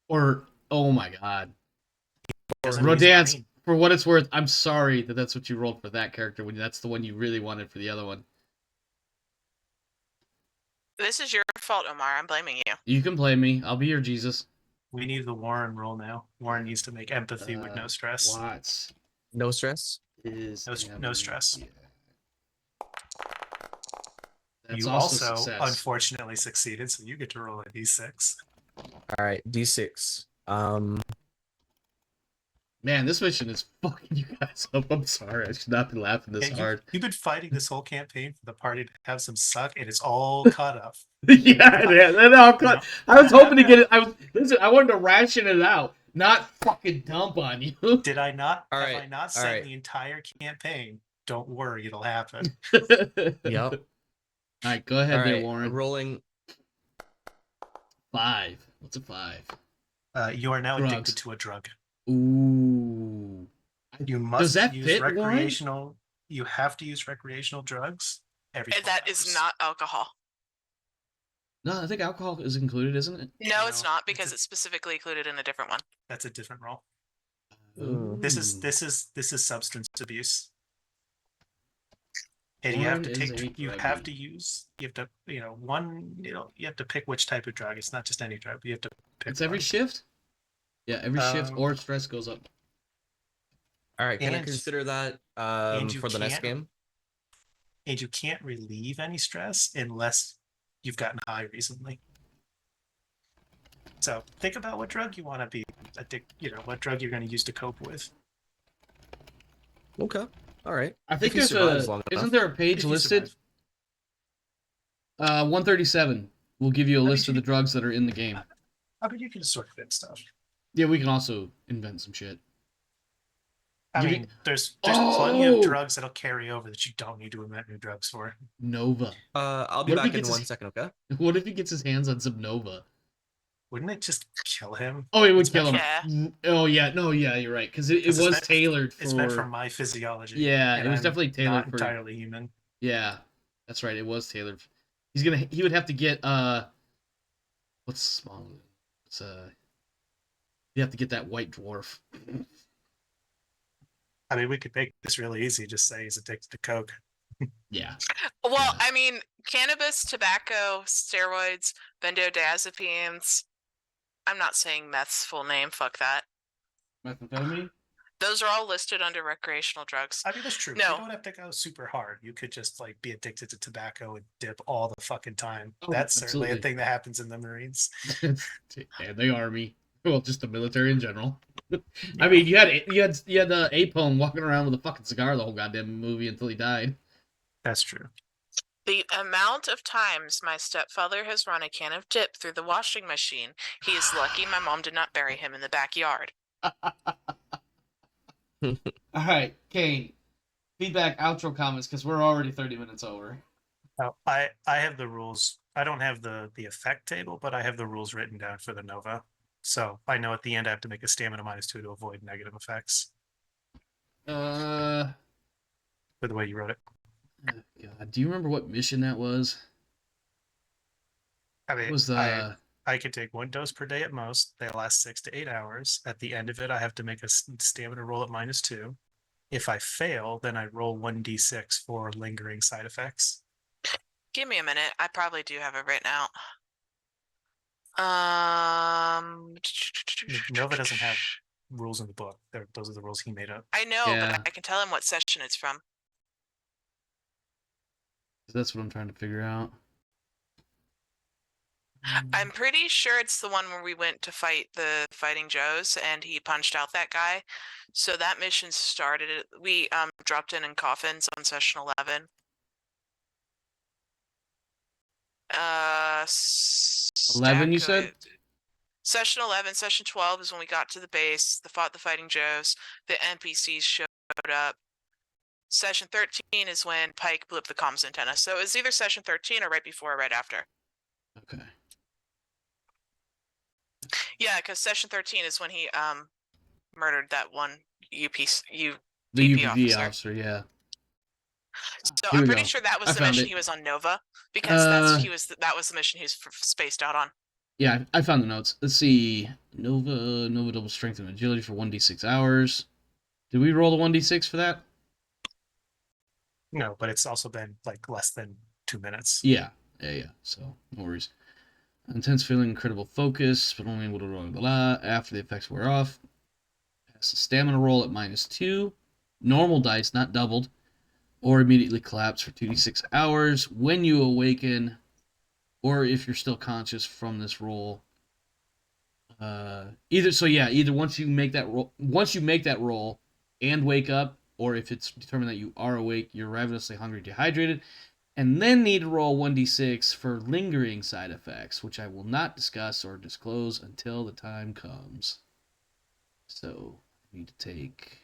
Or oh my god, Doesn't know his Rodance. name. For what it's worth, I'm sorry that that's what you rolled for that character when that's the one you really wanted for the other one. This is your fault, Omar. I'm blaming you. You can blame me. I'll be your Jesus. We need the Warren roll now. Warren needs to make empathy with no stress. Watts No stress. is No stress. That's You also, also success. unfortunately succeeded, so you get to roll a d6. All right. D6. Man, this mission is fucking you guys up. I'm sorry. I should not be laughing this Yeah, hard. You've been fighting this whole campaign for the party to have some suck, and it's all caught up. yeah, no, No. I was hoping to get it. I wanted to ration it out, not fucking dump on you. Did I not? All have right, I not all said right. the entire campaign don't worry, it'll happen. Yep. All right, go ahead All there, right, Warren. rolling. 5. What's a 5? You are now Drugs. addicted to a drug. Ooh. You Does must that use fit, Warren? recreational. You have to use recreational drugs every. And 12 that is hours. not alcohol. No, I think alcohol is included, isn't it? No, it's No, not, it's because it's specifically included in a different one. That's a different role. Ooh. This is substance abuse. And you Warren have to is take. a You have druggie. to use. You have to. You have to pick which type of drug. It's not just any drug. But you have to pick. It's every one. shift? Yeah, every shift Um, or stress goes up. All right, can I And- consider that and you for the next can't- game? And you can't relieve any stress unless you've gotten high recently. So think about what drug you want to be what drug you're going to use to cope with. Okay. All right. I think If he there's survives long isn't enough. there a page If you listed? survive. 137 will give you a I mean, list of you- the drugs that are in the game. I mean, you can sort of fit stuff. Yeah, we can also invent some shit. I You mean, can- there's plenty of Oh! drugs that'll carry over that you don't need to invent new drugs for. Nova. I'll be What if he back in gets 1 his- second. Okay. What if he gets his hands on some Nova? Wouldn't it just kill him? Oh, it would It's kill him. Yeah. Oh yeah, no, yeah, you're right, because it 'Cause it's was meant- tailored for. It's meant for my physiology. Yeah, and it was I'm definitely tailored not for. entirely human. Yeah, that's right. It was tailored. He would have to get what's small? It's you have to get that white dwarf. I mean, we could make this really easy. Just say he's addicted to coke. Yeah. Well, Yeah. I mean, cannabis, tobacco, steroids, benzodiazepines. I'm not saying meth's full name. Fuck that. Methamphetamine. Those are all listed under recreational drugs. I mean, that's true. No. You don't have to go super hard. You could just like be addicted to tobacco and dip all the fucking time. Oh, That's certainly a absolutely. thing that happens in the Marines. And the army. Well, just the military in general. I mean, you had Apone walking around with a fucking cigar the whole goddamn movie until he died. That's true. The amount of times my stepfather has run a can of dip through the washing machine, he is lucky my mom did not bury him in the backyard. All right, Kane. Feedback, outro comments, because we're already 30 minutes over. Now, I have the rules. I don't have the effect table, but I have the rules written down for the Nova. So I know at the end I have to make a stamina -2 to avoid negative effects. God, For the way you wrote it. do you remember what mission that was? I mean, It was the I can take 1 dose per day at most. They last 6 to 8 hours. At the end of it, I have to make a stamina roll at -2. If I fail, then I roll 1d6 for lingering side effects. Give me a minute. I probably do have it written out. Nova doesn't have rules in the book. Those are the rules he made up. I know, Yeah. but I can tell him what session it's from. that's what I'm trying to figure out. I'm pretty sure it's the one where we went to fight the Fighting Joes and he punched out that guy. So that mission started. We dropped in coffins on session 11. 11, you said? Session 11, session 12 is when we got to the base, fought the Fighting Joes, the NPCs showed up. Session 13 is when Pike blew up the comms antenna. So it was either session 13 or right before or right after. Okay. Yeah, because session 13 is when he murdered that one The UP UPV officer. officer, yeah. So Here I'm we pretty go. sure that I was the found mission it. he was on Nova, because that was the mission he was spaced out on. Yeah, I found the notes. Let's see. Nova double strength and agility for 1d6 hours. Did we roll the 1d6 for that? No, but it's also been like less than 2 minutes. Yeah. So, no worries. Intense feeling, incredible focus, but only blah, blah, blah, blah, after the effects wear off. Pass the stamina roll at -2. Normal dice, not doubled. Or immediately collapse for 2d6 hours. When you awaken, or if you're still conscious from this roll. Either once you make that roll and wake up, or if it's determined that you are awake, you're ravenously hungry, dehydrated, and then need to roll 1d6 for lingering side effects, which I will not discuss or disclose until the time comes. So I need to take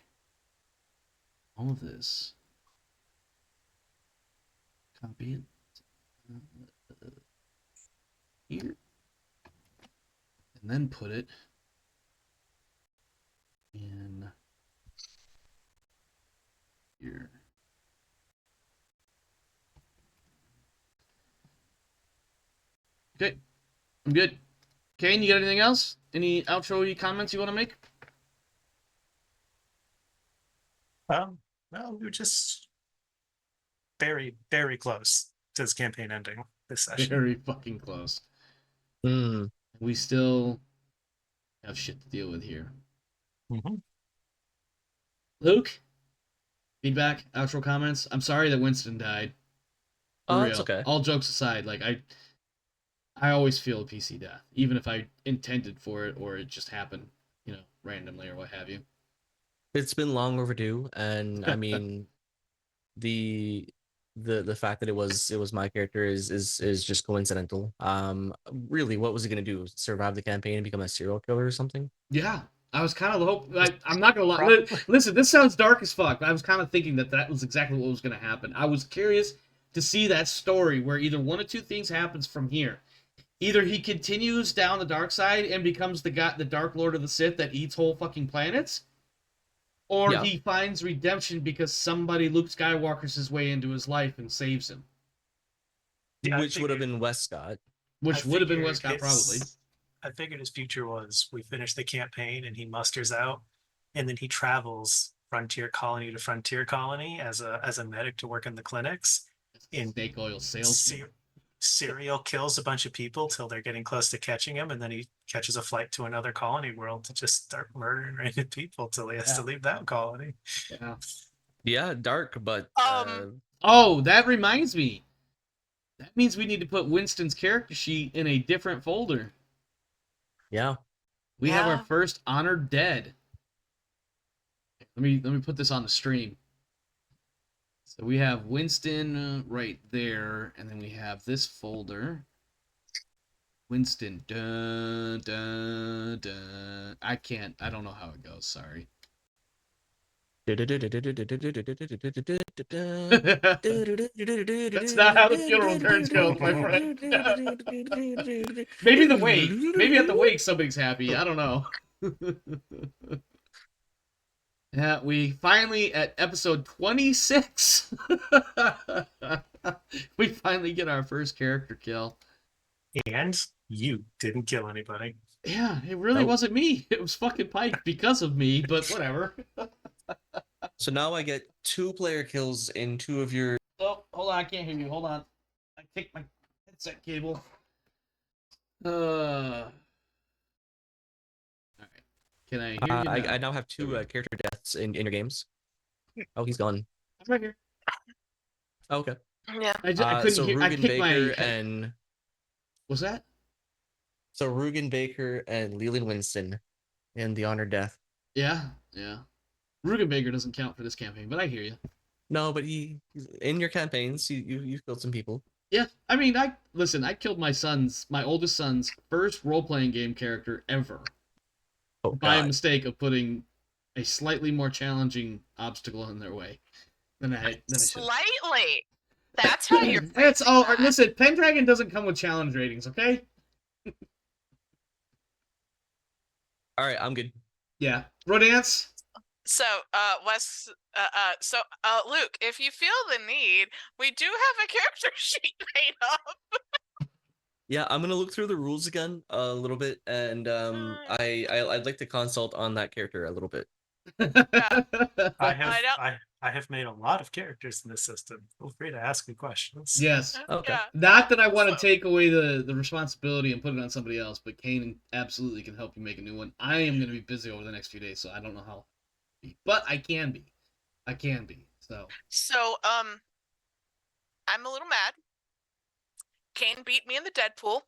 all of this Copy it here, and then put it in here. Okay, I'm good. Kane, you got anything else? Any outro comments you want to make? No, we were just very, very close to this campaign ending this session. Very fucking close. Hmm. We still have shit to deal with here. Mm-hmm. Luke, feedback, outro comments. I'm sorry that Winston died. For Oh, real. that's okay. All jokes aside, like I always feel a PC death, even if I intended for it or it just happened, randomly or what have you. It's been long overdue, and I mean, the fact that it was my character is just coincidental. Really, what was he gonna do? Survive the campaign and become a serial killer or something? Yeah, I was kind of hoping. I'm not gonna lie. Probably. Listen, this sounds dark as fuck. I was kind of thinking that was exactly what was gonna happen. I was curious to see that story where either one of two things happens from here. Either he continues down the dark side and becomes the Dark Lord of the Sith that eats whole fucking planets, or Yeah. he finds redemption because somebody Luke Skywalker's his way into his life and saves him, Yeah, I Which would have figured- been Wescott. which I would have been figured Westcott probably. I figured his future was we finish the campaign and he musters out, and then he travels frontier colony to frontier colony as a medic to work in the clinics. In Snake oil salesman. serial kills a bunch of people till they're getting close to catching him, and then he catches a flight to another colony world to just start murdering random people till he has to leave that colony. Yeah. Yeah, dark, but Oh, that reminds me. That means we need to put Winston's character sheet in a different folder. yeah. We have our Yeah. first honored dead. Let me put this on the stream. So we have Winston right there, and then we have this folder. Winston, dun, dun, dun. I don't know how it goes, sorry. That's not how the funeral turns goes, my friend. Maybe the wake. Maybe at the wake somebody's happy. I don't know. Yeah, we finally, at episode 26, we finally get our first character kill. And you didn't kill anybody. Yeah, it really Nope. wasn't me. It was fucking Pike because of me, but whatever. So now I get 2 player kills in 2 of your. Oh, hold on, I can't hear you. Hold on. I kicked my headset cable. Alright. Can I hear you now? I now have 2 character deaths in your games. Oh, he's gone. I'm right here. Oh, okay. Yeah. I So couldn't hear. I Rugen kicked Baker my. and Was that? so Rugen Baker and Leland Winston in the honored death. Yeah. Rugen Baker doesn't count for this campaign, but I hear you. No, but he's in your campaigns. You killed some people. Yeah, I mean, I killed my oldest son's first role-playing game character ever Oh by a God. mistake of putting a slightly more challenging obstacle in their way than I should. Slightly. That's how you're. That's all. phrasing that. Listen, Pendragon doesn't come with challenge ratings, okay? All right, I'm good. Yeah, Rodance. So, Luke, if you feel the need, we do have a character sheet made up. Yeah, I'm gonna look through the rules again a little bit, and I'd like to consult on that character a little bit. I have made a lot of characters in this system. Feel free to ask me questions. Yes. Okay. Yeah. Not that I want to So- take away the responsibility and put it on somebody else, but Kane absolutely can help you make a new one. I am going to be busy over the next few days, so I don't know how. But I can be. So So, I'm a little mad. Kane beat me in the Deadpool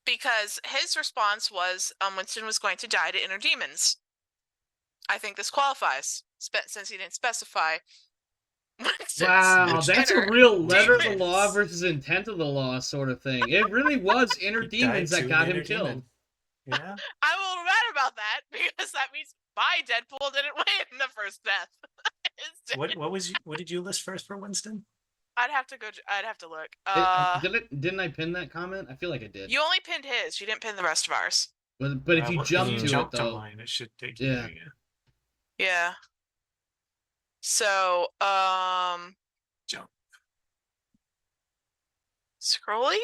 because his response was Winston was going to die to inner demons. I think this qualifies, since he didn't specify. Winston's wow, that's a inner real letter of the demons. law versus intent of the law sort of thing. It really was inner He demons died that to got an him inner killed. demon. Yeah. I'm a little mad about that because that means my Deadpool didn't win the first death. His did. What did you list first for Winston? I'd have to go. I'd have to look. Didn't I pin that comment? I feel like I did. You only pinned his. You didn't pin the rest of ours. But if you jump to jump it though, mine, it should take you you. there, Yeah. So, Jump. Scrolling?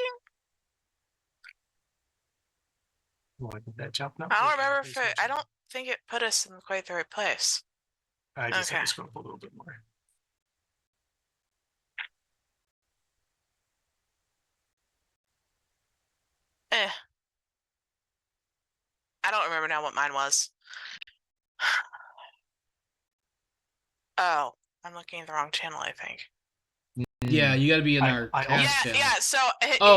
Why did that jump? No, I don't remember if I don't think it put us in quite the right place. I just have Okay. to scroll up a little bit more. I don't remember now what mine was. Oh, I'm looking at the wrong channel, I think. yeah, you got to be in our I cast Yeah, channel. yeah. So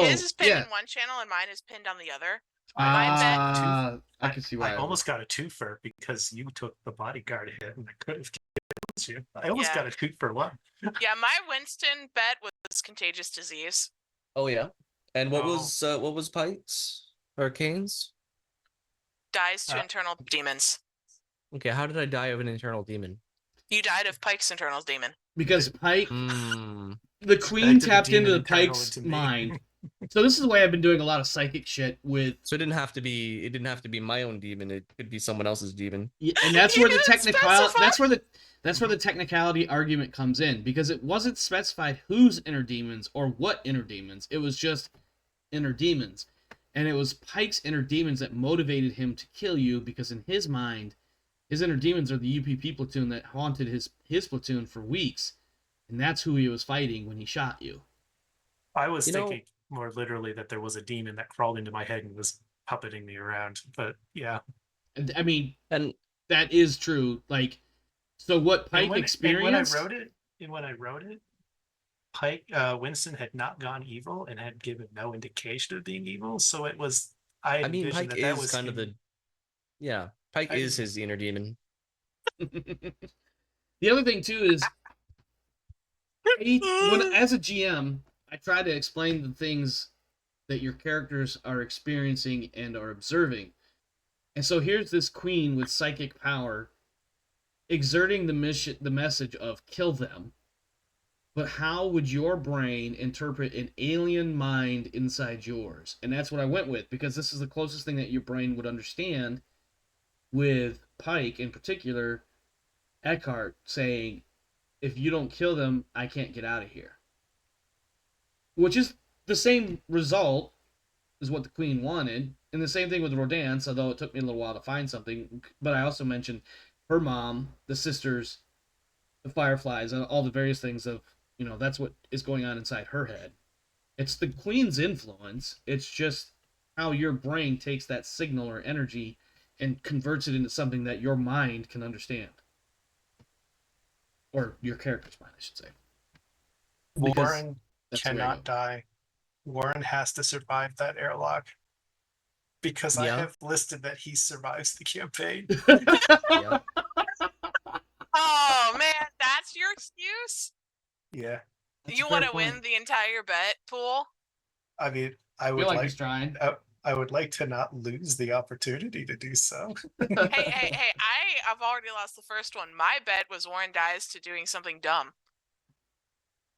his is pinned in one channel and mine is pinned on the other. I can see why. I almost got a twofer because you took the bodyguard hit and I could have killed you. I almost got a 2-for-1. Yeah, my Winston bet was contagious disease. Oh yeah. And what was Pike's or Kane's? Dies to internal demons. Okay, how did I die of an internal demon? You died of Pike's internal demon. Because Pike, Hmm. the queen tapped into the internal Pike's into me. mind. So this is the way I've been doing a lot of psychic shit with. So it didn't have to be my own demon. It could be someone else's demon. Yeah, and that's You where the didn't technical. specify? That's where the technicality argument comes in, because it wasn't specified whose inner demons or what inner demons. It was just inner demons, and it was Pike's inner demons that motivated him to kill you, because in his mind, his inner demons are the UPP platoon that haunted his platoon for weeks, and that's who he was fighting when he shot you. I was thinking more literally that there was a demon that crawled into my head and was puppeting me around. But yeah, I mean, And that is true. Like, so what Pike experienced. when I wrote it, Pike Winston had not gone evil and had given no indication of being evil. So it was. I mean, envisioned Pike that is was kind of the. Yeah, Pike is his inner demon. The other thing too is, as a GM, I try to explain the things that your characters are experiencing and are observing. And so here's this queen with psychic power exerting the message of kill them. But how would your brain interpret an alien mind inside yours? And that's what I went with, because this is the closest thing that your brain would understand, with Pike in particular, Eckhart saying, if you don't kill them, I can't get out of here. Which is the same result as what the Queen wanted. And the same thing with Rodance, although it took me a little while to find something. But I also mentioned her mom, the sisters, the Fireflies, and all the various things of, that's what is going on inside her head. It's the Queen's influence. It's just how your brain takes that signal or energy and converts it into something that your mind can understand. Or your character's mind, I should say. Warren cannot die. Warren has to survive that airlock. Because I have listed that he survives the campaign. Yeah. Oh man, that's your excuse? Yeah. You want to win the entire bet pool? I mean, I would he's trying. I would like to not lose the opportunity to do so. Hey! I've already lost the first one. My bet was Warren dies to doing something dumb.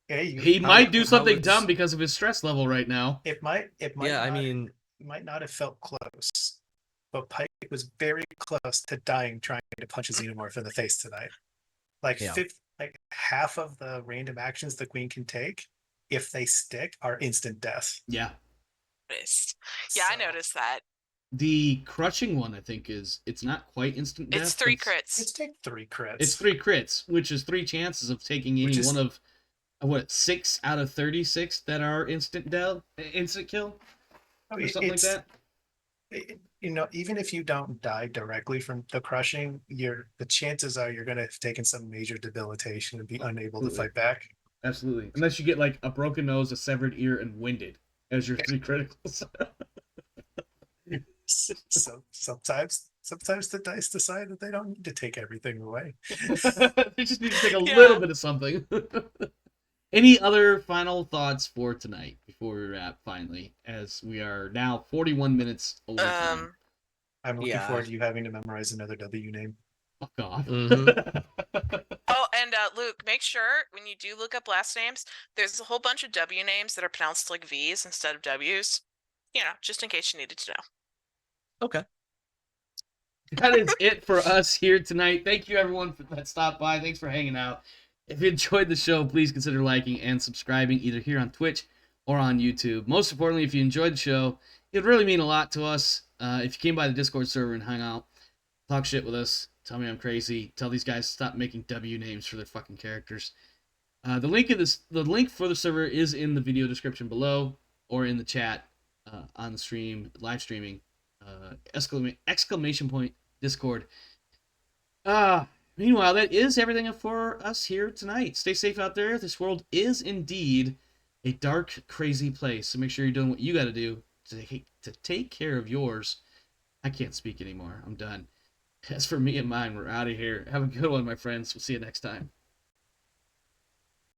Hey, he might do something dumb because of his stress level right now. It might. Yeah, It might not have felt close, but Pike was very close to dying trying to punch a xenomorph in the face tonight. Like half of the random actions the Queen can take, if they stick, are instant death. Yeah. Yeah, I noticed that. The crushing one, I think, it's not quite instant death. It's 3 crits. It's take 3 crits. It's 3 crits, which is 3 chances of taking any one of 6 out of 36 that are instant kill, or something like that. Even if you don't die directly from the crushing, the chances are you're going to have taken some major debilitation and be unable to fight back. Absolutely, unless you get like a broken nose, a severed ear, and winded as your 3 criticals. So sometimes the dice decide that they don't need to take everything away. They just need to take a little bit of something. Any other final thoughts for tonight before we wrap, finally, as we are now 41 minutes over time? I'm looking forward to you having to memorize another W name. Oh, God. Mm-hmm. Oh, And Luke, make sure when you do look up last names, there's a whole bunch of W names that are pronounced like V's instead of W's. You know, just in case you needed to know. Okay. That is it for us here tonight. Thank you, everyone, for that stop by. Thanks for hanging out. If you enjoyed the show, please consider liking and subscribing either here on Twitch or on YouTube. Most importantly, if you enjoyed the show, it would really mean a lot to us. If you came by the Discord server and hung out, talk shit with us, tell me I'm crazy, tell these guys to stop making W names for their fucking characters. The link for the server is in the video description below or in the chat on the stream, live streaming. Exclamation point Discord. Meanwhile, that is everything for us here tonight. Stay safe out there. This world is indeed a dark, crazy place. So make sure you're doing what you got to do to take care of yours. I can't speak anymore. I'm done. As for me and mine, we're out of here. Have a good one, my friends. We'll see you next time.